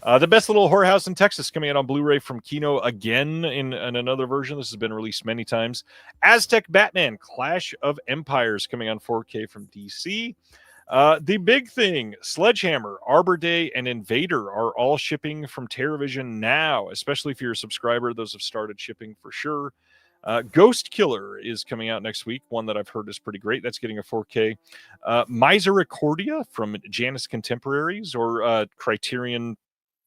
The Best Little Whorehouse in Texas coming out on Blu-ray from Kino again in another version. This has been released many times. Aztec Batman, Clash of Empires coming on 4K from DC. The big thing, Sledgehammer, Arbor Day, and Invader are all shipping from TerraVision now, especially if you're a subscriber. Those have started shipping for sure. Ghost Killer is coming out next week, one that I've heard is pretty great. That's getting a 4K. Misericordia from Janus Contemporaries or Criterion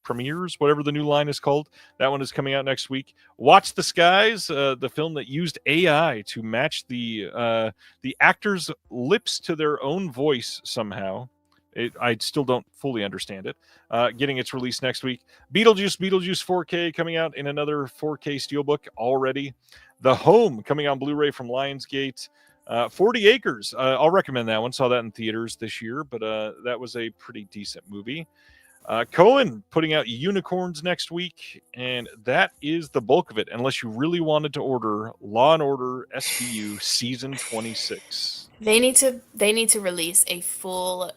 Premieres, whatever the new line is called. That one is coming out next week. Watch the Skies, the film that used AI to match the actors' lips to their own voice somehow. I still don't fully understand it. Getting its release next week. Beetlejuice 4K coming out in another 4K steelbook already. The Home coming on Blu-ray from Lionsgate. 40 Acres. I'll recommend that one. Saw that in theaters this year, but that was a pretty decent movie. Cohen putting out Unicorns next week, and that is the bulk of it, unless you really wanted to order Law and Order SVU Season 26. They need to release a full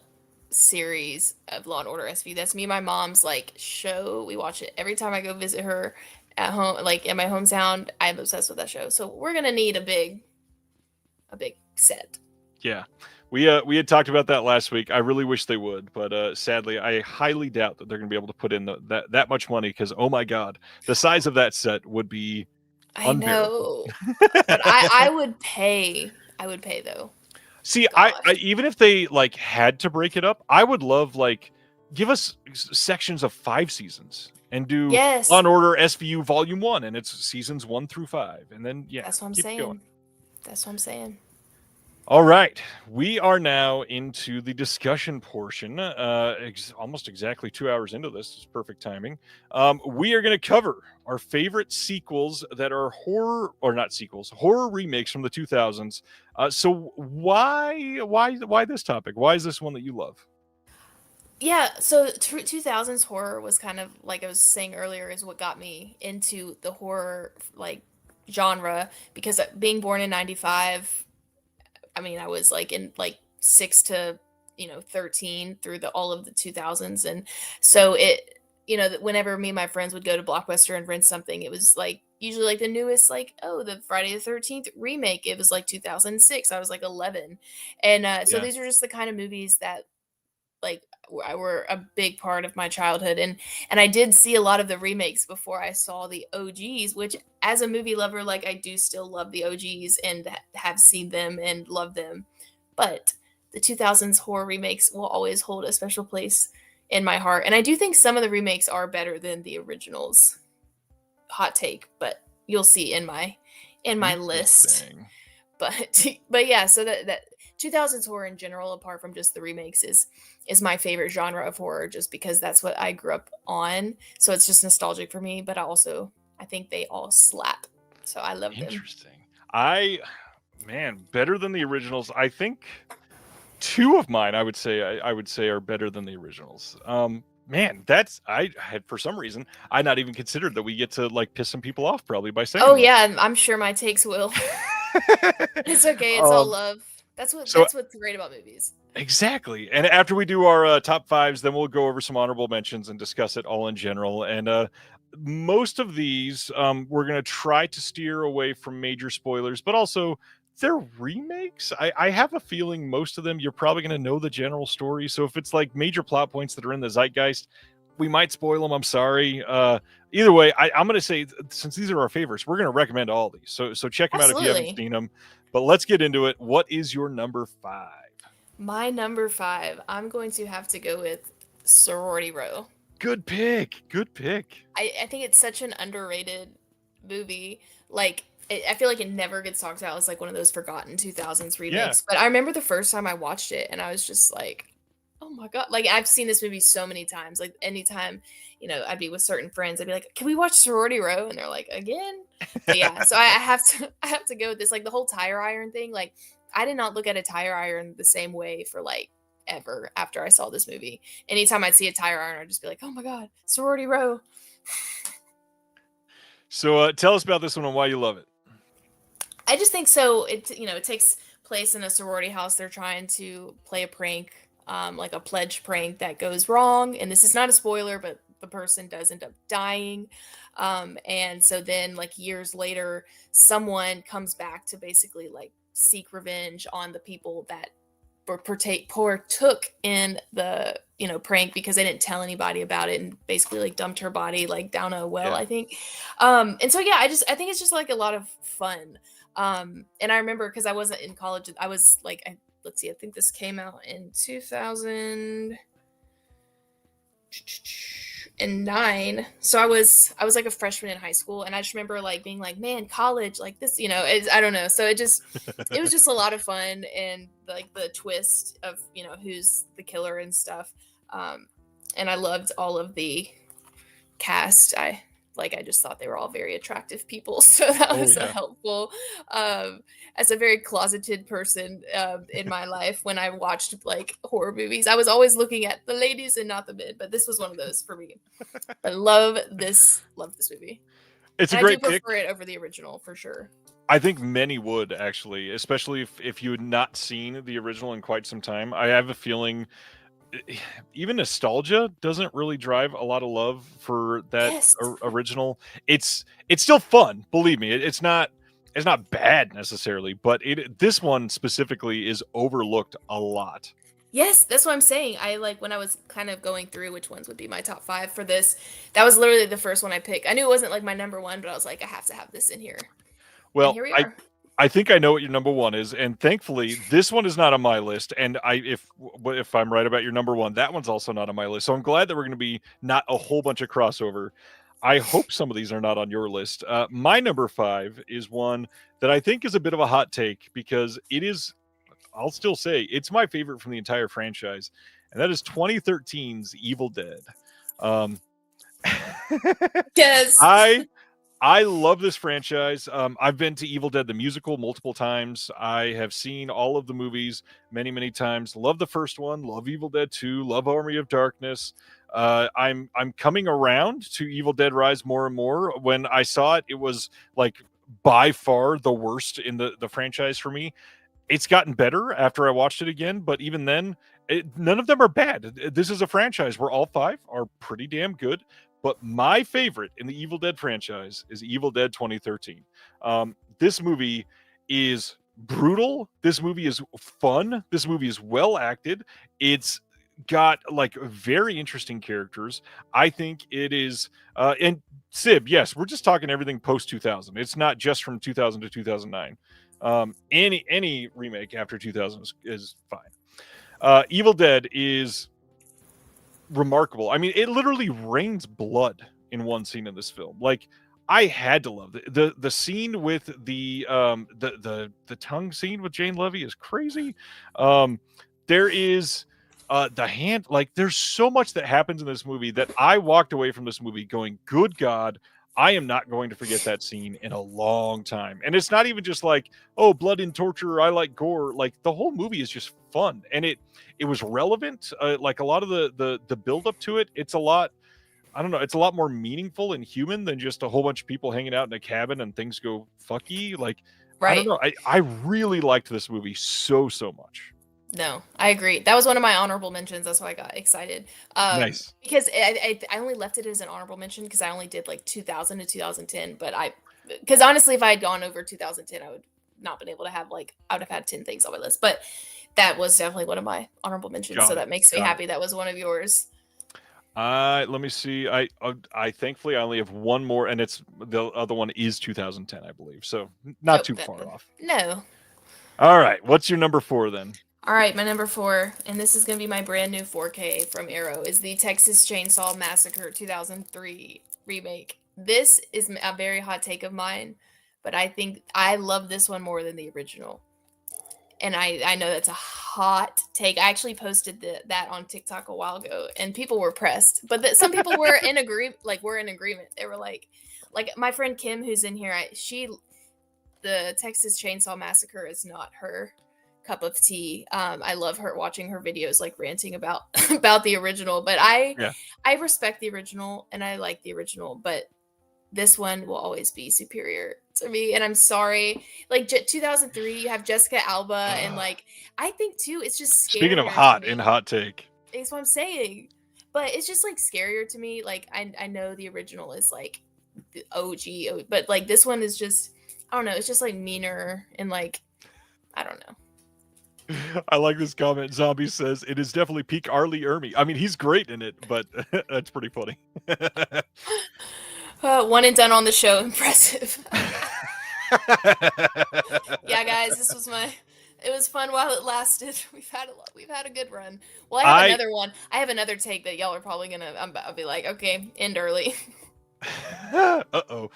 series of Law and Order SVU. That's me and my mom's like show. We watch it every time I go visit her at home, like in my hometown. I'm obsessed with that show. So we're gonna need a big set. Yeah. We had talked about that last week. I really wish they would, but sadly, I highly doubt that they're going to be able to put in that much money because, oh my God, the size of that set would be unbearable. I know, but I would pay. I would pay though. See, I even if they like had to break it up, I would love give us sections of 5 seasons and do Law and Order SVU Volume 1, and it's seasons 1 through 5, and then that's what I'm saying. Going. That's what I'm saying. All right, we are now into the discussion portion. Almost exactly 2 hours into this. It's perfect timing. We are going to cover our favorite sequels that are horror remakes from the 2000s. So why this topic? Why is this one that you love? Yeah, so 2000s horror was kind of like I was saying earlier is what got me into the horror genre, because being born in 95, I mean, I was in 6 to 13 through all of the 2000s, and so it whenever me and my friends would go to Blockbuster and rent something, it was usually the newest the Friday the 13th remake. It was 2006. I was 11, and so these are just the kind of movies that were a big part of my childhood, and I did see a lot of the remakes before I saw the OGs, which as a movie lover, I do still love the OGs and have seen them and love them, but the 2000s horror remakes will always hold a special place in my heart, and I do think some of the remakes are better than the originals. Hot take, but you'll see in my list. But yeah, so that 2000s horror in general, apart from just the remakes, is my favorite genre of horror, just because that's what I grew up on. So it's just nostalgic for me, but I think they all slap. So I love them. Interesting. Better than the originals. I think 2 of mine I would say are better than the originals. I had, for some reason, I not even considered that we get to piss some people off probably by saying that. Yeah, I'm sure my takes will. It's okay. It's all love. That's what's great about movies. Exactly. And after we do our top 5s, then we'll go over some honorable mentions and discuss it all in general. And most of these, we're going to try to steer away from major spoilers, but also they're remakes. I have a feeling most of them, you're probably going to know the general story. So if it's major plot points that are in the zeitgeist, We might spoil them. I'm sorry. Either way, I'm going to say, since these are our favorites, we're going to recommend all these. So check them out if you haven't Absolutely. seen them. But let's get into it. What is your number 5? My number 5, I'm going to have to go with Sorority Row. Good pick. Good pick. I think it's such an underrated movie. Like, I feel like it never gets talked about as like one of those forgotten 2000s Yeah. remakes. But I remember the first time I watched it and I was just like, oh my God. Like, I've seen this movie so many times. Like, anytime, I'd be with certain friends, I'd be like, can we watch Sorority Row? And they're like, again? But yeah, so I have to go with this. Like, the whole tire iron thing. Like, I did not look at a tire iron the same way for like ever after I saw this movie. Anytime I'd see a tire iron, I'd just be like, oh my God, Sorority Row. So tell us about this one and why you love it. I just think so. It takes place in a sorority house. They're trying to play a prank, like a pledge prank that goes wrong. And this is not a spoiler, but the person does end up dying. And so then, like years later, someone comes back to basically like seek revenge on the people that partook in the prank because they didn't tell anybody about it and basically like dumped her body like down a well, Yeah. I think. And so yeah, I think it's just like a lot of fun. And I remember because I wasn't in college, I was like, let's see, I think this came out in 2009. So I was like a freshman in high school, and I just remember like being like, man, college, like this, I don't know. So it was just a lot of fun, and like the twist of who's the killer and stuff. And I loved all of the cast. I just thought they were all very attractive people, so that was helpful. As a very closeted person in my life, when I watched like horror movies, I was always looking at the ladies and not the men, but this was one of those for me. I love this movie. It's And a great I do pick. prefer it over the original for sure. I think many would actually, especially if you had not seen the original in quite some time. I have a feeling even nostalgia doesn't really drive a lot of love for that Yes. original. It's still fun, believe me. It's not bad necessarily, but this one specifically is overlooked a lot. Yes, that's what I'm saying. I like when I was kind of going through which ones would be my top 5 for this. That was literally the first one I picked. I knew it wasn't like my number 1, but I was like, I have to have this in here. And Well, here we are. I think I know what your number 1 is, and thankfully this one is not on my list. And if I'm right about your number 1, that one's also not on my list. So I'm glad that we're going to be not a whole bunch of crossover. I hope some of these are not on your list. My number 5 is one that I think is a bit of a hot take because it is. I'll still say it's my favorite from the entire franchise, and that is 2013's Evil Dead. Yes. I love this franchise. I've been to Evil Dead the musical multiple times. I have seen all of the movies many, many times. Love the first one. Love Evil Dead 2. Love Army of Darkness. I'm coming around to Evil Dead Rise more and more. When I saw it, it was like by far the worst in the franchise for me. It's gotten better after I watched it again, but even then, none of them are bad. This is a franchise where all 5 are pretty damn good. But my favorite in the Evil Dead franchise is Evil Dead 2013. This movie is brutal. This movie is fun. This movie is well acted. It's got like very interesting characters. I think it is, and Sib, yes, we're just talking everything post 2000. It's not just from 2000 to 2009. Any remake after 2000 is fine. Evil Dead is remarkable. I mean, it literally rains blood in one scene in this film. Like, I had to love the scene with the tongue scene with Jane Levy is crazy. There is the hand, like there's so much that happens in this movie that I walked away from this movie going, good God, I am not going to forget that scene in a long time. And it's not even just like, oh, blood and torture, I like gore. Like the whole movie is just fun, and it was relevant. Like a lot of the build up to it, it's a lot. I don't know. It's a lot more meaningful and human than just a whole bunch of people hanging out in a cabin and things go fucky. Like, Right. I don't know. I really liked this movie so much. No, I agree. That was one of my honorable mentions. That's why I got excited. Nice. Because I only left it as an honorable mention because I only did like 2000 to 2010. But because honestly, if I had gone over 2010, I would not been able to have I would have had 10 things on my list. But that was definitely one of my honorable mentions. So that makes me happy. That was one of yours. Let me see. I thankfully I only have one more, and it's the other one is 2010, I believe. So not Nope. too far off. No. All right, what's your number 4 then? All right, my number 4, and this is going to be my brand new 4K from Arrow, is the Texas Chainsaw Massacre 2003 remake. This is a very hot take of mine, but I think I love this one more than the original. And I know that's a hot take. I actually posted that on TikTok a while ago, and people were pressed. But some people were in agreement. Like, we're in agreement. They were like my friend Kim, who's in here. The Texas Chainsaw Massacre is not her cup of tea. I love her watching her videos, like ranting about about the original. But Yeah. I respect the original, and I like the original. But this one will always be superior to me, and I'm sorry. Like 2003, you have Jessica Alba, and like I think too, it's just scarier. Speaking of to hot me. in hot take, It's what I'm saying. But it's just like scarier to me. Like I know the original is like the OG, but like this one is just, I don't know. It's just like meaner and like, I don't know. I like this comment. Zombie says it is definitely peak Arlie Ermy. I mean, he's great in it, but that's pretty funny. 1 and done on the show. Impressive. Yeah, guys, it was fun while it lasted. We've had a good run. Well, I have another one. I have another take that y'all are probably gonna. I'll be like, okay, end early. Uh-oh.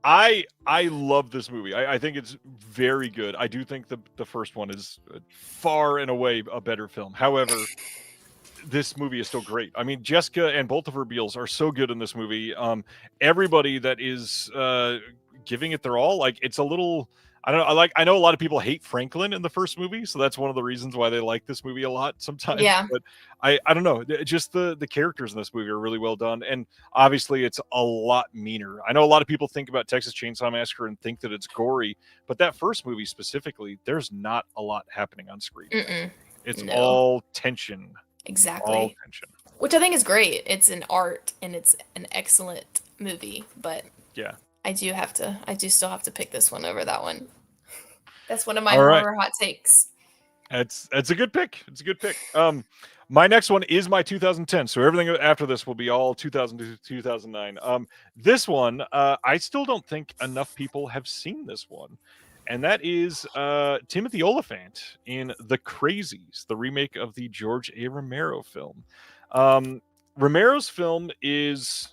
I love this movie. I think it's very good. I do think the first one is far and away a better film. However, this movie is still great. I mean, Jessica and both of her Beals are so good in this movie. Everybody that is giving it their all, like it's a little. I don't know. I know a lot of people hate Franklin in the first movie, so that's one of the reasons why they like this movie a lot sometimes. Yeah. But I don't know. Just the characters in this movie are really well done, and obviously it's a lot meaner. I know a lot of people think about Texas Chainsaw Massacre and think that it's gory, but that first movie specifically, there's not a lot happening on screen. It's all tension. Exactly. All tension. Which I think is great. It's an art and it's an excellent movie, but yeah. I do still have to pick this one over that one. That's one of my All right. horror hot takes. That's a good pick. It's a good pick. My next one is my 2010. So everything after this will be all 2000 to 2009. This one, I still don't think enough people have seen this one. And that is Timothy Olyphant in The Crazies, the remake of the George A. Romero film. Romero's film is,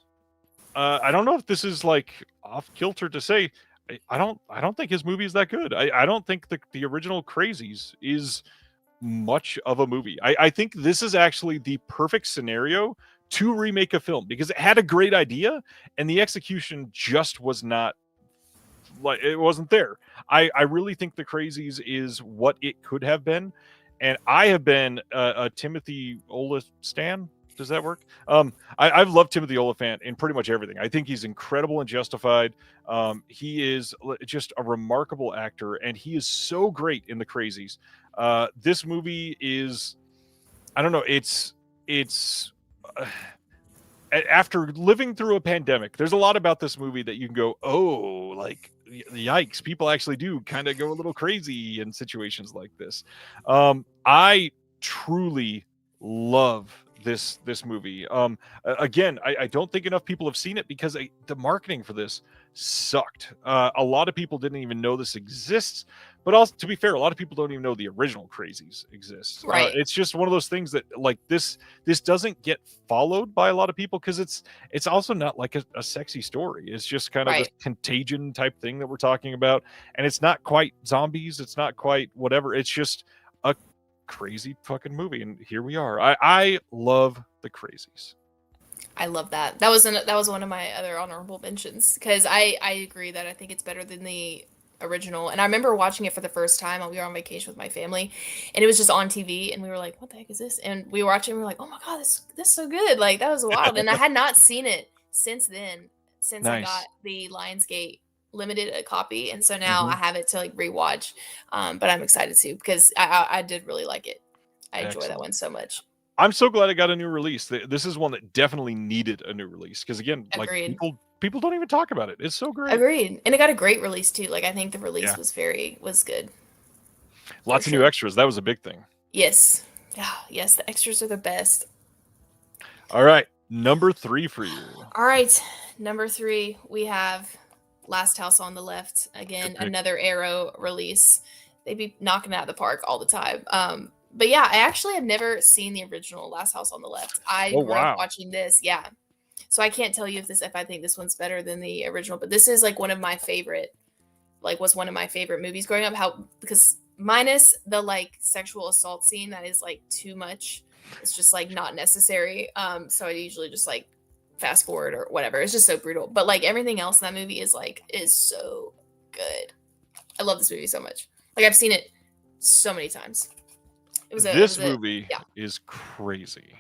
I don't know if this is like off kilter to say, I don't think his movie is that good. I don't think the original Crazies is much of a movie. I think this is actually the perfect scenario to remake a film because it had a great idea and the execution just was not. Like it wasn't there. I really think The Crazies is what it could have been, and I have been a Timothy Olyphant. Does that work? I've loved Timothy Olyphant in pretty much everything. I think he's incredible and Justified. He is just a remarkable actor, and he is so great in The Crazies. This movie is, I don't know. It's. After living through a pandemic, there's a lot about this movie that you can go, oh, like yikes, people actually do kind of go a little crazy in situations like this. I truly love this movie. Again, I don't think enough people have seen it because the marketing for this sucked. A lot of people didn't even know this exists, but also, to be fair, a lot of people don't even know the original Crazies exists. Right. It's just one of those things that like this doesn't get followed by a lot of people because it's also not like a sexy story. It's just kind of Right. this contagion type thing that we're talking about, and it's not quite zombies. It's not quite whatever. It's just a crazy fucking movie, and here we are. I love The Crazies. I love that. That was one of my other honorable mentions because I agree that I think it's better than the original. And I remember watching it for the first time. We were on vacation with my family, and it was just on TV, and we were like, "What the heck is this?" And we were watching, and we were like, "Oh my god, this is so good!" Like that was wild. And I had not seen it since then. Since Nice. I got the Lionsgate limited copy, and so now I have it to like rewatch. But I'm excited too because I did really like it. I enjoy that Excellent. one so much. I'm so glad it got a new release. This is one that definitely needed a new release because again, Agreed. like people don't even talk about it. It's so great. Agreed. And it got a great release too. Like I think the release was good. Lots of new extras. That was a big thing. Yes. Yeah, yes, the extras are the best. All right. Number 3 for you. All right, number 3, we have Last House on the Left. Good Again, pick. another Arrow release. They be knocking it out of the park all the time. But yeah, I actually have never seen the original Last House on the Left. I Oh, grew up wow. watching this. Yeah, so I can't tell you if I think this one's better than the original. But this is like one of my favorite. Like was one of my favorite movies growing up. Because minus the like sexual assault scene that is like too much. It's just like not necessary. So I usually just like fast forward or whatever. It's just so brutal. But like everything else in that movie is so good. I love this movie so much. Like I've seen it so many times. This movie is crazy.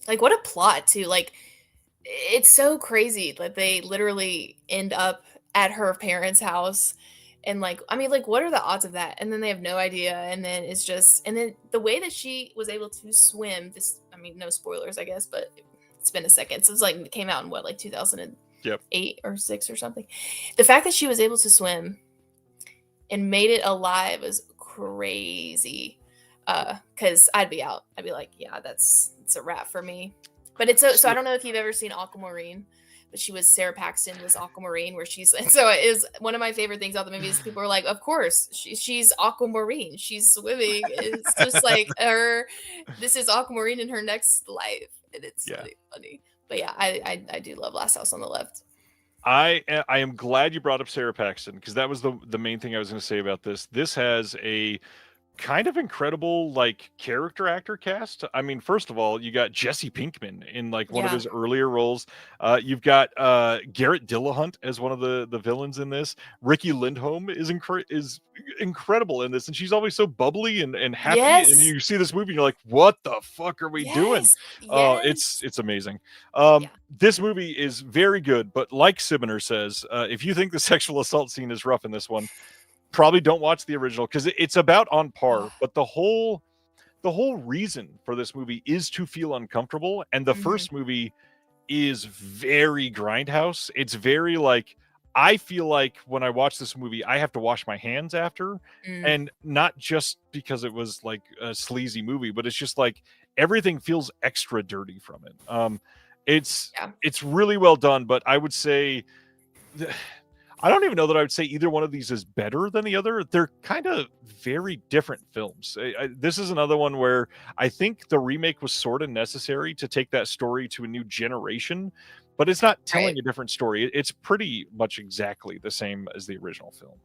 Like what a plot too. Like it's so crazy that they literally end up at her parents' house. And like, I mean, like, what are the odds of that? And then they have no idea. And then it's just, and then the way that she was able to swim, this, I mean, no spoilers, I guess, but it's been a second. So it's like, it came out in what, like 2008 or 6 or something. The fact that she was able to swim and made it alive is crazy. Cause I'd be out. I'd be like, yeah, it's a wrap for me. But it's so I don't know if you've ever seen Aquamarine. But Sarah Paxton was Aquamarine, where she's so it is one of my favorite things about the movie is people are like, of course, she's Aquamarine, she's swimming. It's just like this is Aquamarine in her next life, and it's really funny. But yeah, I do love Last House on the Left. I am glad you brought up Sarah Paxton because that was the main thing I was going to say about this. This has a kind of incredible like character actor cast. I mean, first of all, you got Jesse Pinkman in like one of his earlier roles. You've got Garrett Dillahunt as one of the villains in this. Ricky Lindholm is incredible in this, and she's always so bubbly and happy. Yes. And you see this movie, and you're like, "What the fuck are we doing?" Oh, it's amazing. This movie is very good, but like Sibner says, if you think the sexual assault scene is rough in this one, probably don't watch the original because it's about on par. But the whole reason for this movie is to feel uncomfortable, and the first movie is very grindhouse. It's very like, I feel like when I watch this movie, I have to wash my hands after, and not just because it was like a sleazy movie, but it's just like everything feels extra dirty from it. It's really well done, but I would say I don't even know that I would say either one of these is better than the other. They're kind of very different films. This is another one where I think the remake was sort of necessary to take that story to a new generation, but it's not telling a different story. It's pretty much exactly the same as the original film.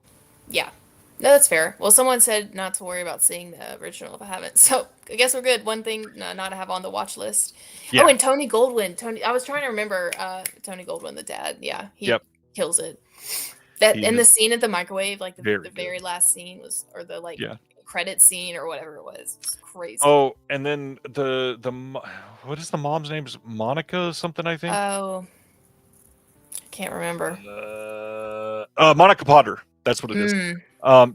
Yeah. No, that's fair. Well, someone said not to worry about seeing the original if I haven't. So I guess we're good. One thing not to have on the watch list. Yeah. Oh, and Tony Goldwyn. I was trying to remember Tony Goldwyn, the dad. Yeah, he kills it. That and the scene at the microwave, like the very last scene was, or the like credit scene or whatever it was. It's crazy. Oh, and then the what is the mom's name? Is Monica something? I think. Oh, I can't remember. Monica Potter. That's what it is.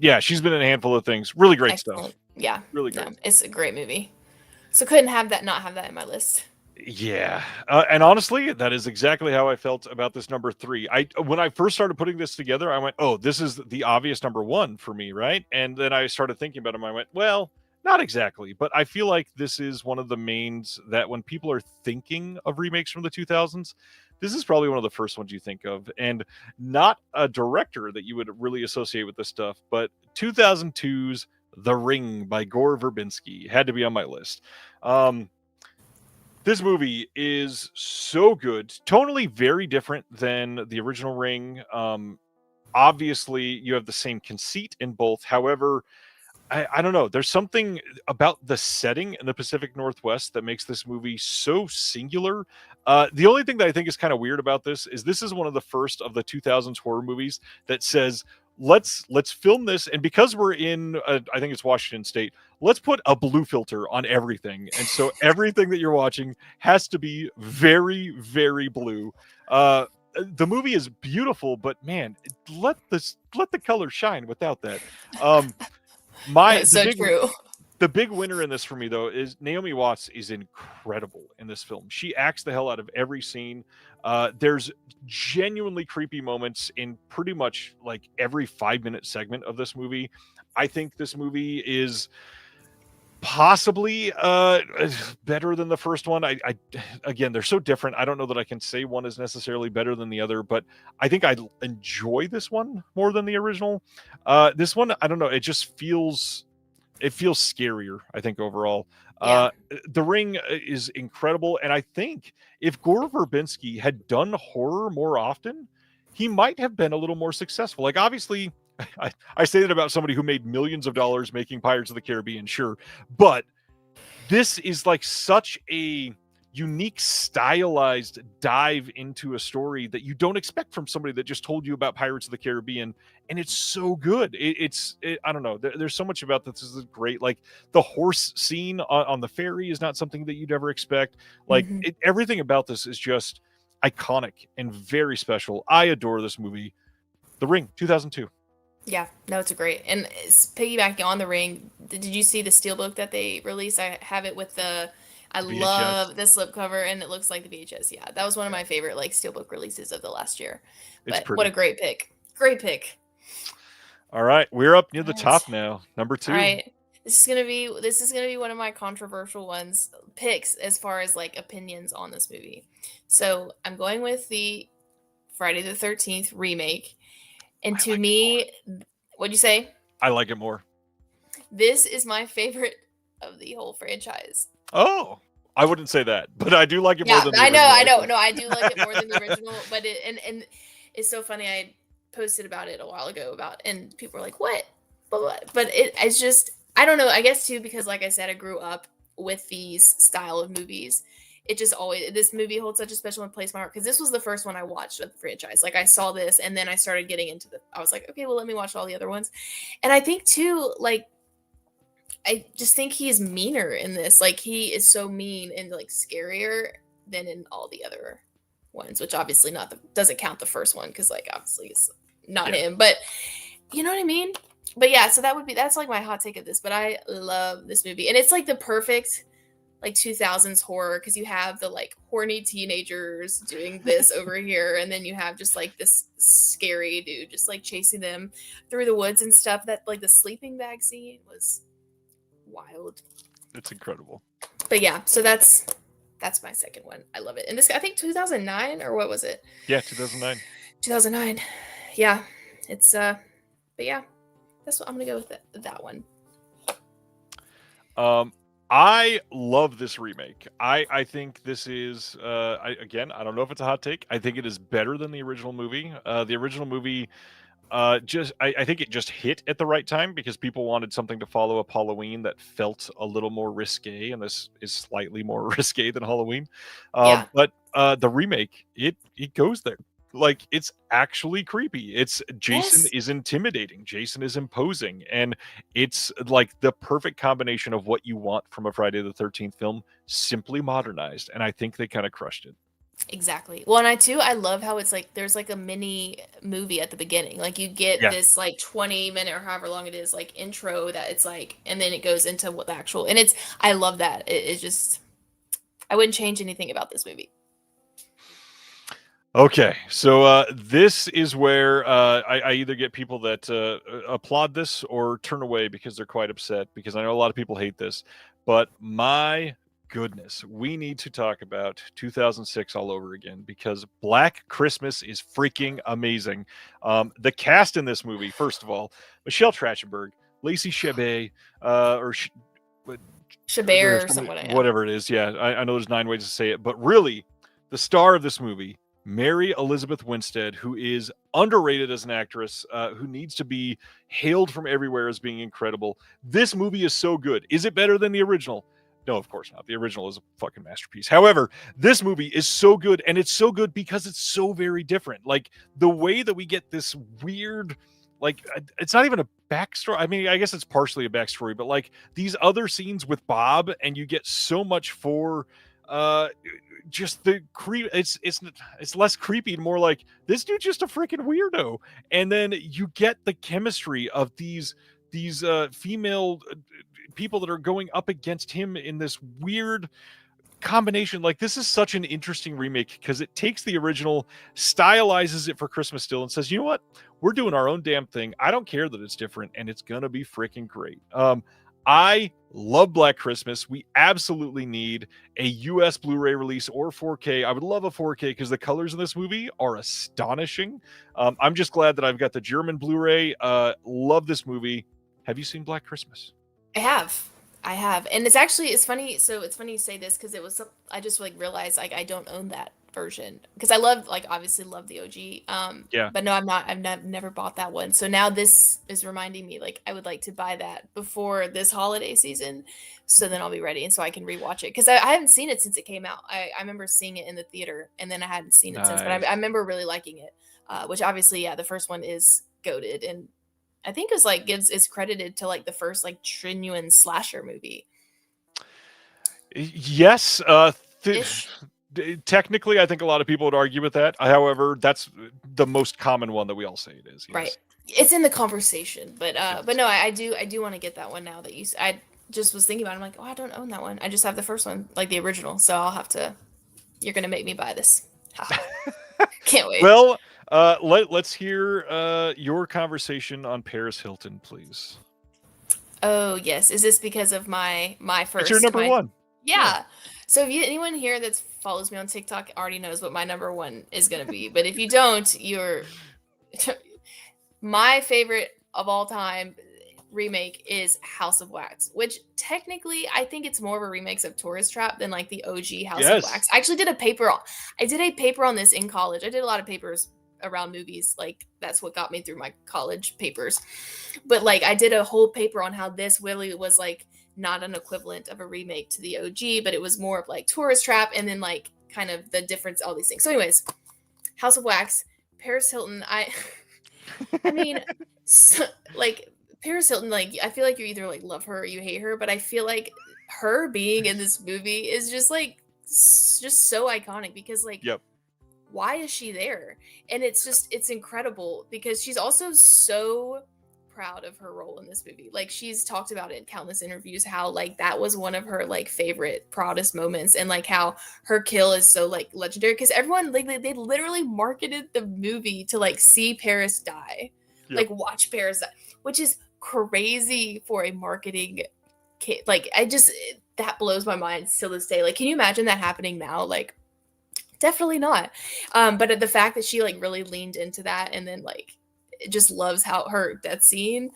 Yeah, she's been in a handful of things. Really great stuff. Yeah, really great. No, it's a great movie. So couldn't not have that in my list. Yeah, and honestly, that is exactly how I felt about this number 3. When I first started putting this together, I went, "Oh, this is the obvious number 1 for me, right?" And then I started thinking about them. I went, "Well, not exactly," but I feel like this is one of the mains that when people are thinking of remakes from the 2000s, this is probably one of the first ones you think of, and not a director that you would really associate with this stuff, but 2002's The Ring by Gore Verbinski had to be on my list. This movie is so good, tonally very different than the original Ring. Obviously, you have the same conceit in both. However, I don't know. There's something about the setting in the Pacific Northwest that makes this movie so singular. The only thing that I think is kind of weird about this is one of the first of the 2000s horror movies that says, let's film this, and because we're in I think it's Washington State, let's put a blue filter on everything, and so everything that you're watching has to be very, very blue. The movie is beautiful, but man, let the color shine without that. That's so true. The big winner in this for me, though, is Naomi Watts is incredible in this film. She acts the hell out of every scene. There's genuinely creepy moments in pretty much like every 5-minute segment of this movie. I think this movie is Possibly better than the first one. I again, they're so different. I don't know that I can say one is necessarily better than the other, but I think I enjoy this one more than the original. This one, I don't know, it feels scarier, I think, overall. Yeah. The Ring is incredible, and I think if Gore Verbinski had done horror more often, he might have been a little more successful. Like, obviously, I say that about somebody who made millions of dollars making Pirates of the Caribbean, sure, but this is like such a unique, stylized dive into a story that you don't expect from somebody that just told you about Pirates of the Caribbean, and it's so good. I don't know. There's so much about this is great. Like the horse scene on the ferry is not something that you'd ever expect. Like everything about this is just iconic and very special. I adore this movie. The Ring, 2002. Yeah, no, it's a great. And piggybacking on the Ring, did you see the steelbook that they released? I have it with I VHS. love the slipcover, and it looks like the VHS. Yeah, that was one of my favorite like steelbook releases of the last year. It's But pretty. what a great pick! Great pick. All right, we're up near the All top right. now. Number 2. All right, this is gonna be one of my controversial picks as far as like opinions on this movie. So I'm going with the Friday the 13th remake, and to me, what'd you say? I like it more. This is my favorite of the whole franchise. Oh, I wouldn't say that, but I do like it more Yeah, than the I know, original, I know. think. No, I do like it more than the original, but and it's so funny. I posted about it a while ago and people were like, "What?" But it's just I don't know. I guess too because like I said, I grew up with these style of movies. It just always this movie holds such a special place in my heart because this was the first one I watched of the franchise. Like I saw this and then I started getting into I was like, okay, well let me watch all the other ones. And I think too, like I just think he is meaner in this. Like he is so mean and like scarier than in all the other ones, which obviously doesn't count the first one because like obviously it's not him. But you know what I mean? But yeah, so that's like my hot take of this. But I love this movie, and it's like the perfect like 2000s horror because you have the like horny teenagers doing this over here, and then you have just like this scary dude just like chasing them through the woods and stuff. That like the sleeping bag scene was wild. It's incredible. But yeah, so that's my second one. I love it. And this I think 2009 or what was it? Yeah, 2009. 2009. Yeah. It's but yeah. That's what I'm going to go with that one. I love this remake. I think this is I don't know if it's a hot take. I think it is better than the original movie. The original movie I think it just hit at the right time because people wanted something to follow up Halloween that felt a little more risque, and this is slightly more risque than Halloween. But the remake, it goes there. Like it's actually creepy. It's Jason is intimidating. Jason is imposing, and it's like the perfect combination of what you want from a Friday the 13th film, simply modernized. And I think they kind of crushed it. Exactly. Well, and I love how it's like there's like a mini movie at the beginning. Like you get this like 20-minute or however long it is like intro that it's like, and then it goes into what the actual and I love that. It's just I wouldn't change anything about this movie. Okay, so this is where I either get people that applaud this or turn away because they're quite upset because I know a lot of people hate this, but my goodness, we need to talk about 2006 all over again because Black Christmas is freaking amazing. The cast in this movie, first of all, Michelle Trachtenberg, Lacey Chabert, Chabert or something. Whatever it is. Yeah, I know there's 9 ways to say it, but really, the star of this movie, Mary Elizabeth Winstead, who is underrated as an actress, who needs to be hailed from everywhere as being incredible. This movie is so good. Is it better than the original? No, of course not. The original is a fucking masterpiece. However, this movie is so good, and it's so good because it's so very different. Like, the way that we get this weird, like, it's not even a backstory. I mean, I guess it's partially a backstory, but, like, these other scenes with Bob, and you get so much for... just the creep it's less creepy and more like this dude's just a freaking weirdo, and then you get the chemistry of these female people that are going up against him in this weird combination. Like, this is such an interesting remake because it takes the original, stylizes it for Christmas still, and says, you know what, we're doing our own damn thing. I don't care that it's different, and it's gonna be freaking great. I love Black Christmas. We absolutely need a US Blu-ray release or 4K. I would love a 4K because the colors in this movie are astonishing. I'm just glad that I've got the German Blu-ray. Love this movie. Have you seen Black Christmas? I have, and it's funny. So it's funny you say this because I just like realized like I don't own that version because I obviously love the OG. Yeah. But no, I've never bought that one. So now this is reminding me like I would like to buy that before this holiday season, so then I'll be ready and so I can rewatch it because I haven't seen it since it came out. I remember seeing it in the theater and then I hadn't seen it since, but I remember really liking it. Which obviously, yeah, the first one is goated and I think is like is credited to like the first like genuine slasher movie. Yes, Ish. technically, I think a lot of people would argue with that. However, that's the most common one that we all say it is. Yes. Right. It's in the conversation, but no, I do want to get that one now that I just was thinking about it. I'm like, oh, I don't own that one. I just have the first one, like the original. So I'll have to. You're gonna make me buy this. Can't wait. Well, let's hear your conversation on Paris Hilton, please. Oh yes, is this because of my first? It's your number one. Yeah. So if anyone here that follows me on TikTok already knows what my number one is gonna be, but if you don't, you're my favorite of all time remake is House of Wax, which technically I think it's more of a remake of Tourist Trap than like the OG House of Wax. I actually did a paper on this in college. I did a lot of papers around movies, like that's what got me through my college papers. But like I did a whole paper on how this really was like not an equivalent of a remake to the OG, but it was more of like Tourist Trap and then like kind of the difference, all these things. So anyways, House of Wax, Paris Hilton, I mean, so, like Paris Hilton, like I feel like you either like love her or you hate her, but I feel like her being in this movie is just like just so iconic because like why is she there? And it's incredible because she's also so proud of her role in this movie. Like she's talked about it in countless interviews how like that was one of her like favorite proudest moments and like how her kill is so like legendary because everyone like they literally marketed the movie to like see Paris die. Like watch Paris die, which is crazy for a marketing kit. Like that blows my mind still this day. Like can you imagine that happening now? Like definitely not. But the fact that she like really leaned into that and then like just loves how her death scene.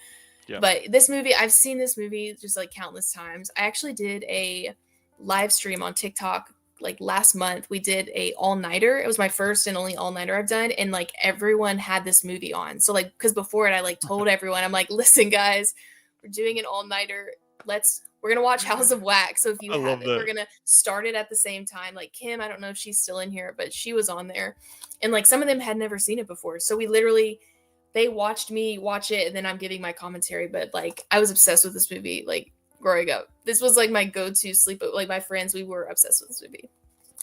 But this movie, I've seen this movie just like countless times. I actually did a live stream on TikTok like last month. We did a all-nighter. It was my first and only all-nighter I've done, and like everyone had this movie on. So like because before it I like told everyone, I'm like, listen guys, we're doing an all-nighter. We're gonna watch House of Wax. So if you have it, we're gonna start it at the same time. Like Kim, I don't know if she's still in here, but she was on there, and like some of them had never seen it before. So they watched me watch it, and then I'm giving my commentary. But like I was obsessed with this movie. Like growing up, this was like my go-to sleep. Like my friends, we were obsessed with this movie,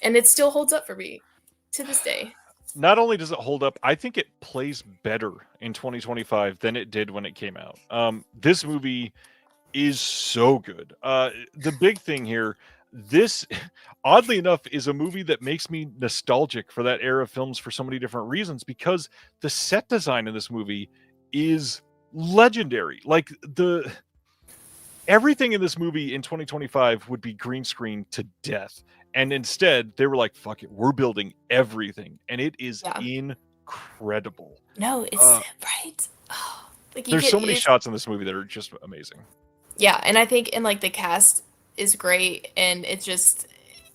and it still holds up for me to this day. Not only does it hold up, I think it plays better in 2025 than it did when it came out. This movie is so good. The big thing here, this oddly enough is a movie that makes me nostalgic for that era of films for so many different reasons because the set design in this movie is legendary. Like everything in this movie in 2025 would be green screen to death, and instead they were like, fuck it, we're building everything, and it is incredible. No, it's right. Oh, like there's so many shots in this movie that are just amazing. Yeah, and I think like the cast is great, and it just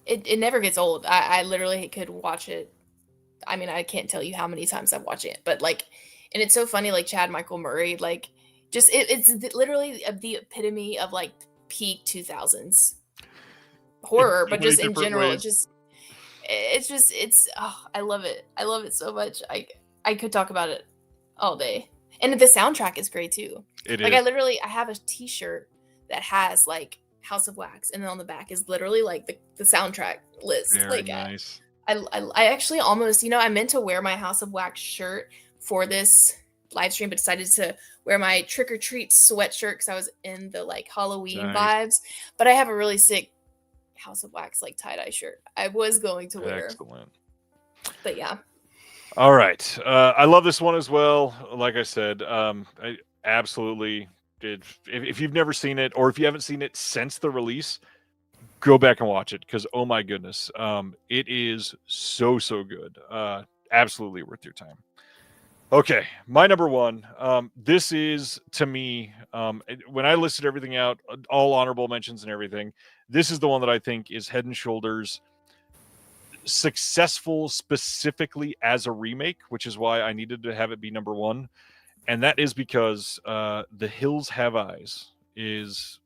it never gets old. I literally could watch it. I mean, I can't tell you how many times I've watched it, but like, and it's so funny. Like Chad Michael Murray, like just it's literally the epitome of like peak 2000s horror, but just in general, ways. I love it. I love it so much. I could talk about it all day, and the soundtrack is great too. It like is. I have a T-shirt that has like House of Wax, and then on the back is literally like the soundtrack list. Very like nice. I actually almost, I meant to wear my House of Wax shirt for this live stream, but decided to wear my trick or treat sweatshirt because I was in the like Halloween vibes. But I have a really sick House of Wax like tie-dye shirt I was going to wear. Excellent. But yeah. All right. I love this one as well. Like I said, I absolutely if you've never seen it, or if you haven't seen it since the release, go back and watch it, because oh my goodness, it is so good. Absolutely worth your time. Okay, my number one. This is, to me, when I listed everything out, all honorable mentions and everything, this is the one that I think is head and shoulders successful, specifically as a remake, which is why I needed to have it be number one. And that is because The Hills Have Eyes is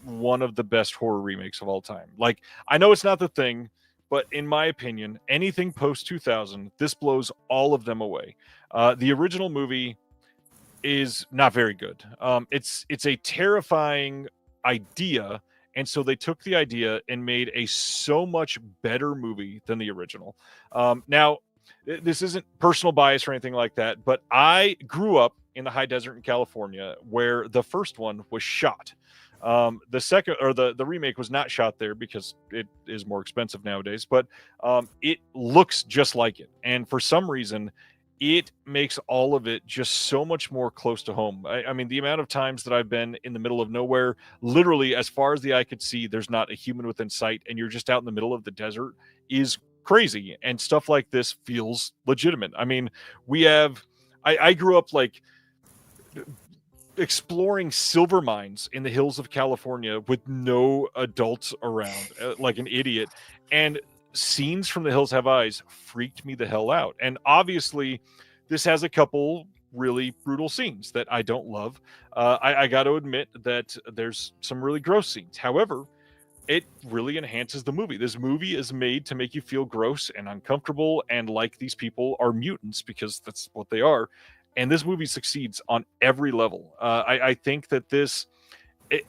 one of the best horror remakes of all time. Like, I know it's not The Thing, but in my opinion, anything post 2000, this blows all of them away. The original movie is not very good. It's a terrifying idea, and so they took the idea and made a so much better movie than the original. Now, this isn't personal bias or anything like that, but I grew up in the high desert in California, where the first one was shot. The second, or the remake, was not shot there because it is more expensive nowadays, but it looks just like it. And for some reason, it makes all of it just so much more close to home. I mean, the amount of times that I've been in the middle of nowhere, literally as far as the eye could see, there's not a human within sight, and you're just out in the middle of the desert, is crazy. And stuff like this feels legitimate. I mean, I grew up like exploring silver mines in the hills of California with no adults around, like an idiot. And scenes from The Hills Have Eyes freaked me the hell out. And obviously, this has a couple really brutal scenes that I don't love. I got to admit that there's some really gross scenes. However, it really enhances the movie. This movie is made to make you feel gross and uncomfortable and like these people are mutants, because that's what they are. And this movie succeeds on every level. I think that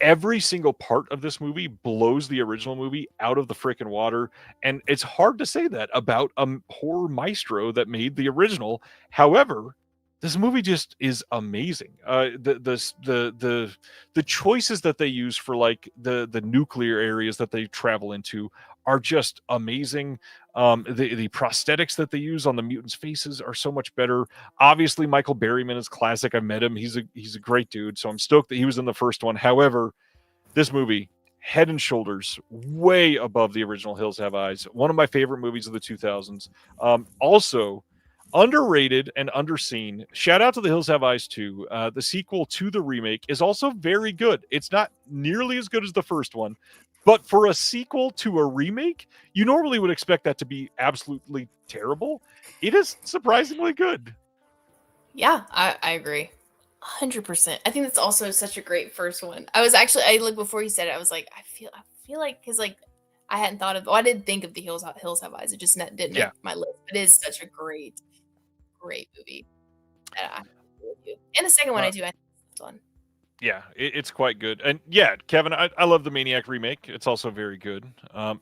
every single part of this movie blows the original movie out of the freaking water. And it's hard to say that about a horror maestro that made the original. However, this movie just is amazing. The choices that they use for like the nuclear areas that they travel into are just amazing. The prosthetics that they use on the mutants' faces are so much better. Obviously, Michael Berryman is classic. I met him. He's a great dude. So I'm stoked that he was in the first one. However, this movie, head and shoulders way above the original Hills Have Eyes. One of my favorite movies of the 2000s. Also, underrated and underseen. Shout out to The Hills Have Eyes 2. The sequel to the remake is also very good. It's not nearly as good as the first one, but for a sequel to a remake, you normally would expect that to be absolutely terrible. It is surprisingly good. Yeah, I agree. 100%. I think that's also such a great first one. I like before you said it, I was like, I feel like, because like I hadn't thought of, I didn't think of The Hills Have Eyes. It just didn't make my list. It is such a great movie. And the second one I think it's one. Yeah, it's quite good. And yeah, Kevin, I love the Maniac remake. It's also very good.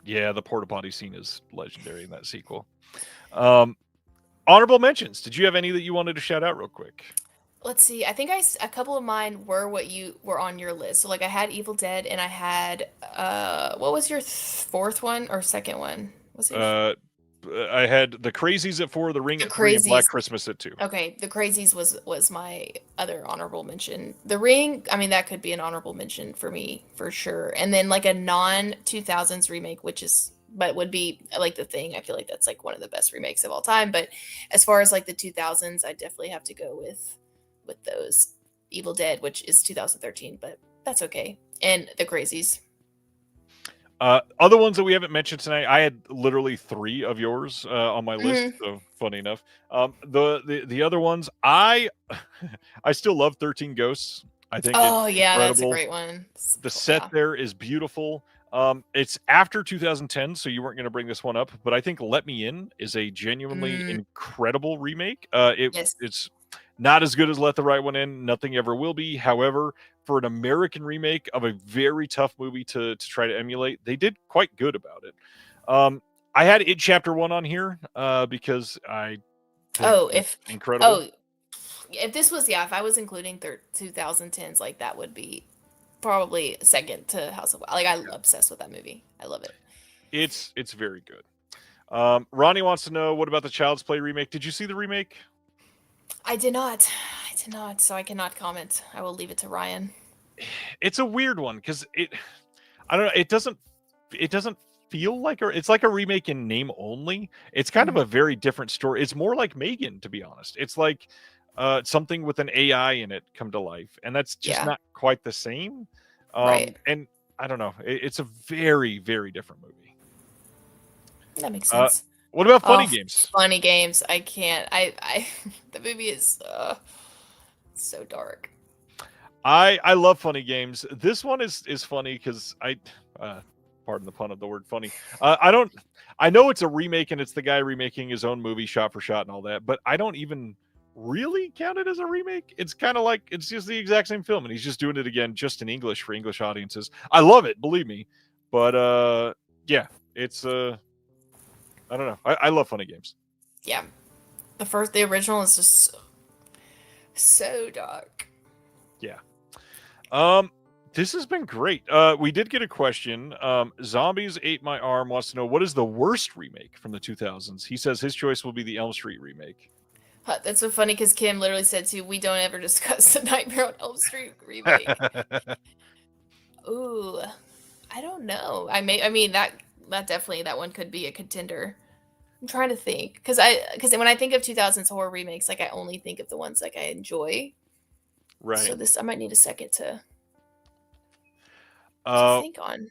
Yeah, the porta potty scene is legendary in that sequel. Honorable mentions. Did you have any that you wanted to shout out real quick? Let's see. I think a couple of mine were what you were on your list. So like I had Evil Dead, and I had what was your fourth one or second one? Was it? I had The Crazies at 4, The Ring at 3, and Black Christmas at 2. Okay, The Crazies was my other honorable mention. The Ring, I mean, that could be an honorable mention for me for sure. And then like a non-2000s remake, but would be like The Thing. I feel like that's like one of the best remakes of all time. But as far as like the 2000s, I definitely have to go with those. Evil Dead, which is 2013, but that's okay. And The Crazies. Other ones that we haven't mentioned tonight, I had literally 3 of yours on my list. So funny enough, the other ones, I still love 13 Ghosts. I think it's incredible. That's a great one. The set there is beautiful. It's after 2010, so you weren't going to bring this one up, but I think Let Me In is a genuinely incredible remake. It's not as good as Let the Right One In. Nothing ever will be. However, for an American remake of a very tough movie to try to emulate, they did quite good about it. I had It Chapter 1 on here because I think incredible. If this was, if I was including 2010s, like that would be probably second to House of Like I'm obsessed with that movie. I love it. It's very good. Ronnie wants to know, what about the Child's Play remake? Did you see the remake? I did not, so I cannot comment. I will leave it to Ryan. it's a weird one because I don't know, it doesn't feel like it's like a remake in name only. It's kind of a very different story. It's more like Megan, to be honest. It's like something with an AI in it come to life, and that's just Yeah. not quite the same. Right. And I don't know. It's a very, very different movie. That makes sense. What about Funny Oh, Games? Funny Games. I can't. I the movie is so dark. I love Funny Games. This one is funny because pardon the pun of the word funny. I know it's a remake and it's the guy remaking his own movie shot for shot and all that, but I don't even really count it as a remake. It's kind of like it's just the exact same film and he's just doing it again just in English for English audiences. I love it, believe me. But yeah, it's I don't know. I love Funny Games. Yeah. The original is just so dark. Yeah. This has been great. We did get a question. Zombies Ate My Arm wants to know what is the worst remake from the 2000s. He says his choice will be the Elm Street remake. That's so funny because Kim literally said too, we don't ever discuss the Nightmare on Elm Street remake. Ooh, I don't know. I mean that definitely that one could be a contender. I'm trying to think because when I think of 2000s horror remakes, like I only think of the ones like I enjoy. Right. So I might need a second to think on.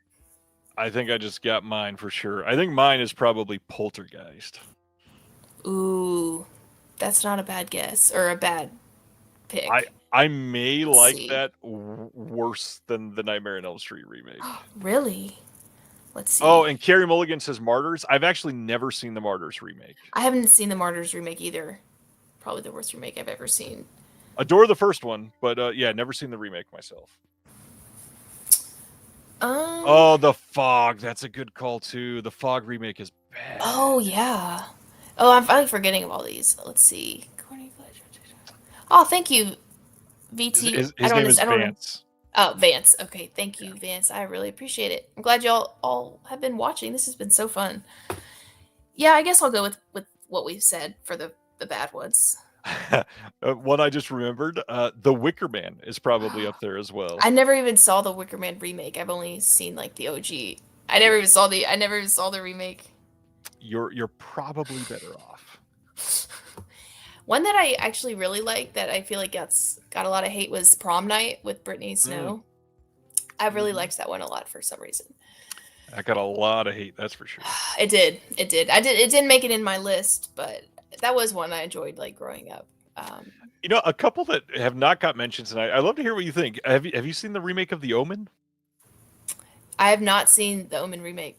I think I just got mine for sure. I think mine is probably Poltergeist. Ooh, that's not a bad guess or a bad pick. I may Let's like see. that worse than the Nightmare on Elm Street remake. Really? Let's see. Oh, and Carrie Mulligan says Martyrs. I've actually never seen the Martyrs remake. I haven't seen the Martyrs remake either. Probably the worst remake I've ever seen. Adore the first one, but yeah, never seen the remake myself. Oh, The Fog. That's a good call too. The Fog remake is bad. Oh yeah. Oh, I'm finally forgetting of all these. Let's see. Oh, thank you, VT. His name is Vance. Oh, Vance. Okay, thank you, Vance. I really appreciate it. I'm glad y'all all have been watching. This has been so fun. Yeah, I guess I'll go with what we've said for the bad ones. One I just remembered, The Wicker Man is probably up there as well. I never even saw the Wicker Man remake. I've only seen like the OG. I never even saw the remake. You're probably better off. One that I actually really liked that I feel like got a lot of hate was Prom Night with Brittany Snow. I really liked that one a lot for some reason. I got a lot of hate, that's for sure. It did. It didn't make it in my list, but that was one I enjoyed like growing up. You know, a couple that have not got mentioned tonight. I'd love to hear what you think. Have you seen the remake of The Omen? I have not seen the Omen remake.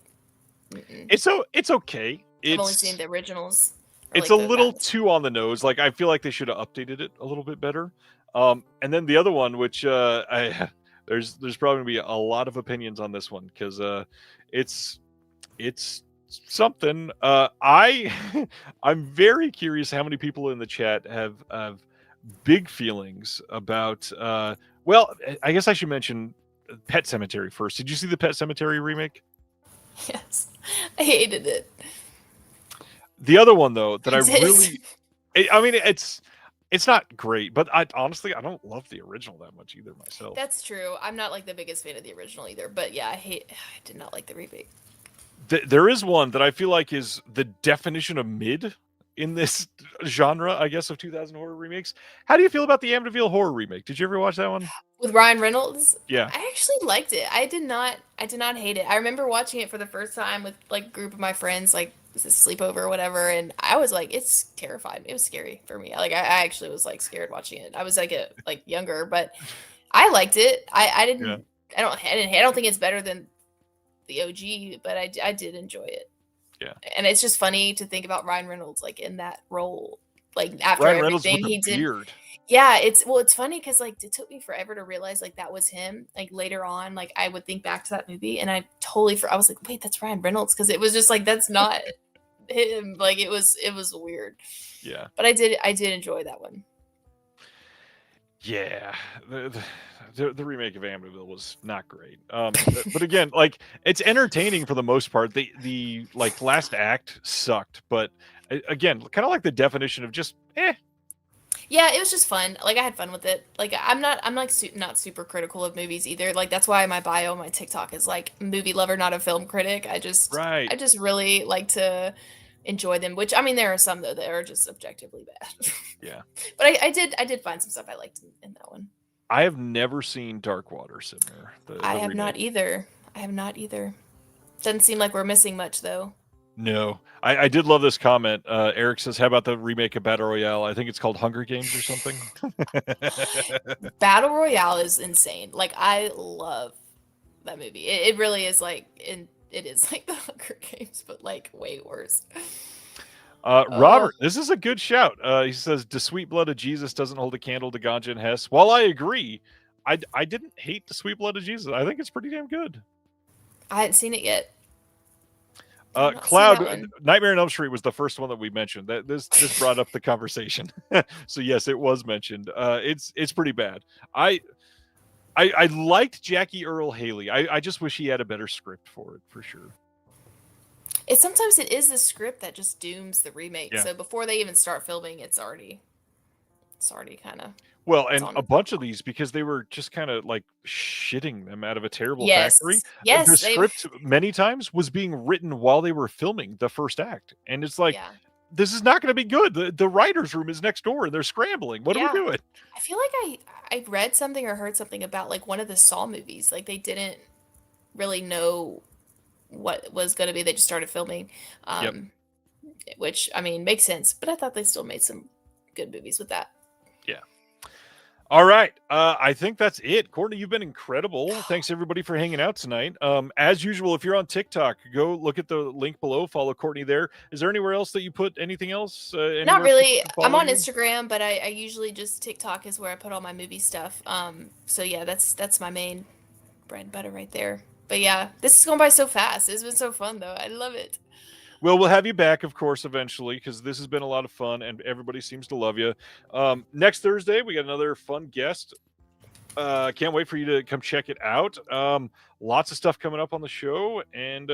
It's okay. I've only seen the originals. It's a little too on the nose. Like I feel like they should have updated it a little bit better. And then the other one, which there's probably gonna be a lot of opinions on this one because it's something. I'm very curious how many people in the chat have big feelings about. Well, I guess I should mention Pet Cemetery first. Did you see the Pet Cemetery remake? Yes, I hated it. The other one though that I mean it's not great, but I don't love the original that much either myself. That's true. I'm not like the biggest fan of the original either, but yeah, I did not like the remake. There is one that I feel like is the definition of mid in this genre, I guess, of 2000 horror remakes. How do you feel about the Amityville horror remake? Did you ever watch that one? With Ryan Reynolds? Yeah. I actually liked it. I did not hate it. I remember watching it for the first time with like a group of my friends, like it was a sleepover or whatever, and I was like, it's terrified. It was scary for me. Like I actually was like scared watching it. I was like younger, but I liked it. I don't think it's better than the OG, but I did enjoy it. Yeah. And it's just funny to think about Ryan Reynolds like in that role, like after Ryan everything he did. Beard. Yeah, it's funny because like it took me forever to realize like that was him. Like later on, like I would think back to that movie and I was like, wait, that's Ryan Reynolds, because it was just like that's not him. Like it was weird. Yeah. But I did enjoy that one. Yeah. The remake of Amityville was not great. But again, like it's entertaining for the most part. The like last act sucked, but again, kind of like the definition of just Yeah, it was just fun. Like I had fun with it. Like I'm like not super critical of movies either. Like that's why my bio on my TikTok is like movie lover, not a film critic. Right. I just really like to enjoy them, which I mean there are some though that are just objectively bad. Yeah. But I did find some stuff I liked in that one. I have never seen Dark Water, Simner, I the have not remake. either. I have not either. Doesn't seem like we're missing much though. No, I did love this comment. Eric says, "How about the remake of Battle Royale? I think it's called Hunger Games or something." Battle Royale is insane. Like I love that movie. It really is like it is like the Hunger Games, but like way worse. Oh, Robert, this is a good shout. He says, "The Sweet Blood of Jesus doesn't hold a candle to Ganja and Hess." While I agree, I didn't hate The Sweet Blood of Jesus. I think it's pretty damn good. I hadn't seen it yet. I've not seen Cloud, that one. Nightmare on Elm Street was the first one that we mentioned. That this brought up the conversation. So yes, it was mentioned. It's pretty bad. I liked Jackie Earl Haley. I just wish he had a better script for it, for sure. Sometimes it is the script that just dooms the remake. Yeah. So before they even start filming, it's already kind of Well, it's and on a its bunch of these because they were just kind of like shitting them out of a terrible factory. Yes. Yes, The they script many times was being written while they were filming the first act, and it's like, yeah. this is not going to be good. The writers' room is next door, and they're scrambling. What are Yeah. we doing? I feel like I read something or heard something about like one of the Saw movies. Like they didn't really know what was going to be. They just started filming, Yep. which I mean makes sense. But I thought they still made some good movies with that. Yeah. All right. I think that's it. Courtney, you've been incredible. Thanks everybody for hanging out tonight. As usual, if you're on TikTok, go look at the link below. Follow Courtney there. Is there anywhere else that you put anything else? Not Anywhere really. people can I'm follow on you? Instagram, but I usually just TikTok is where I put all my movie stuff. So yeah, that's my main bread and butter right there. But yeah, this is going by so fast. It's been so fun though. I love it. Well, we'll have you back, of course, eventually, because this has been a lot of fun and everybody seems to love you. Next Thursday, we got another fun guest. Can't wait for you to come check it out. Lots of stuff coming up on the show, and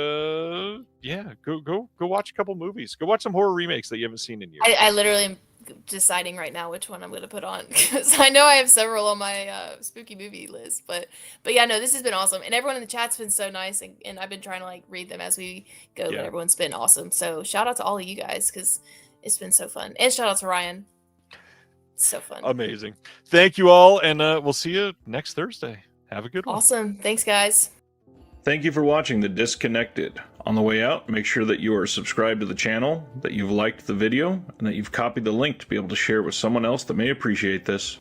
yeah, go watch a couple movies. Go watch some horror remakes that you haven't seen in years. I literally am deciding right now which one I'm going to put on because I know I have several on my spooky movie list. But yeah, no, this has been awesome, and everyone in the chat's been so nice, and I've been trying to like read them as we go. Yeah. But everyone's been awesome. So shout out to all of you guys because it's been so fun, and shout out to Ryan. It's so fun. Amazing. Thank you all, and we'll see you next Thursday. Have a good one. Awesome. Thanks, guys. Thank you for watching The Disconnected. On the way out, make sure that you are subscribed to the channel, that you've liked the video, and that you've copied the link to be able to share it with someone else that may appreciate this.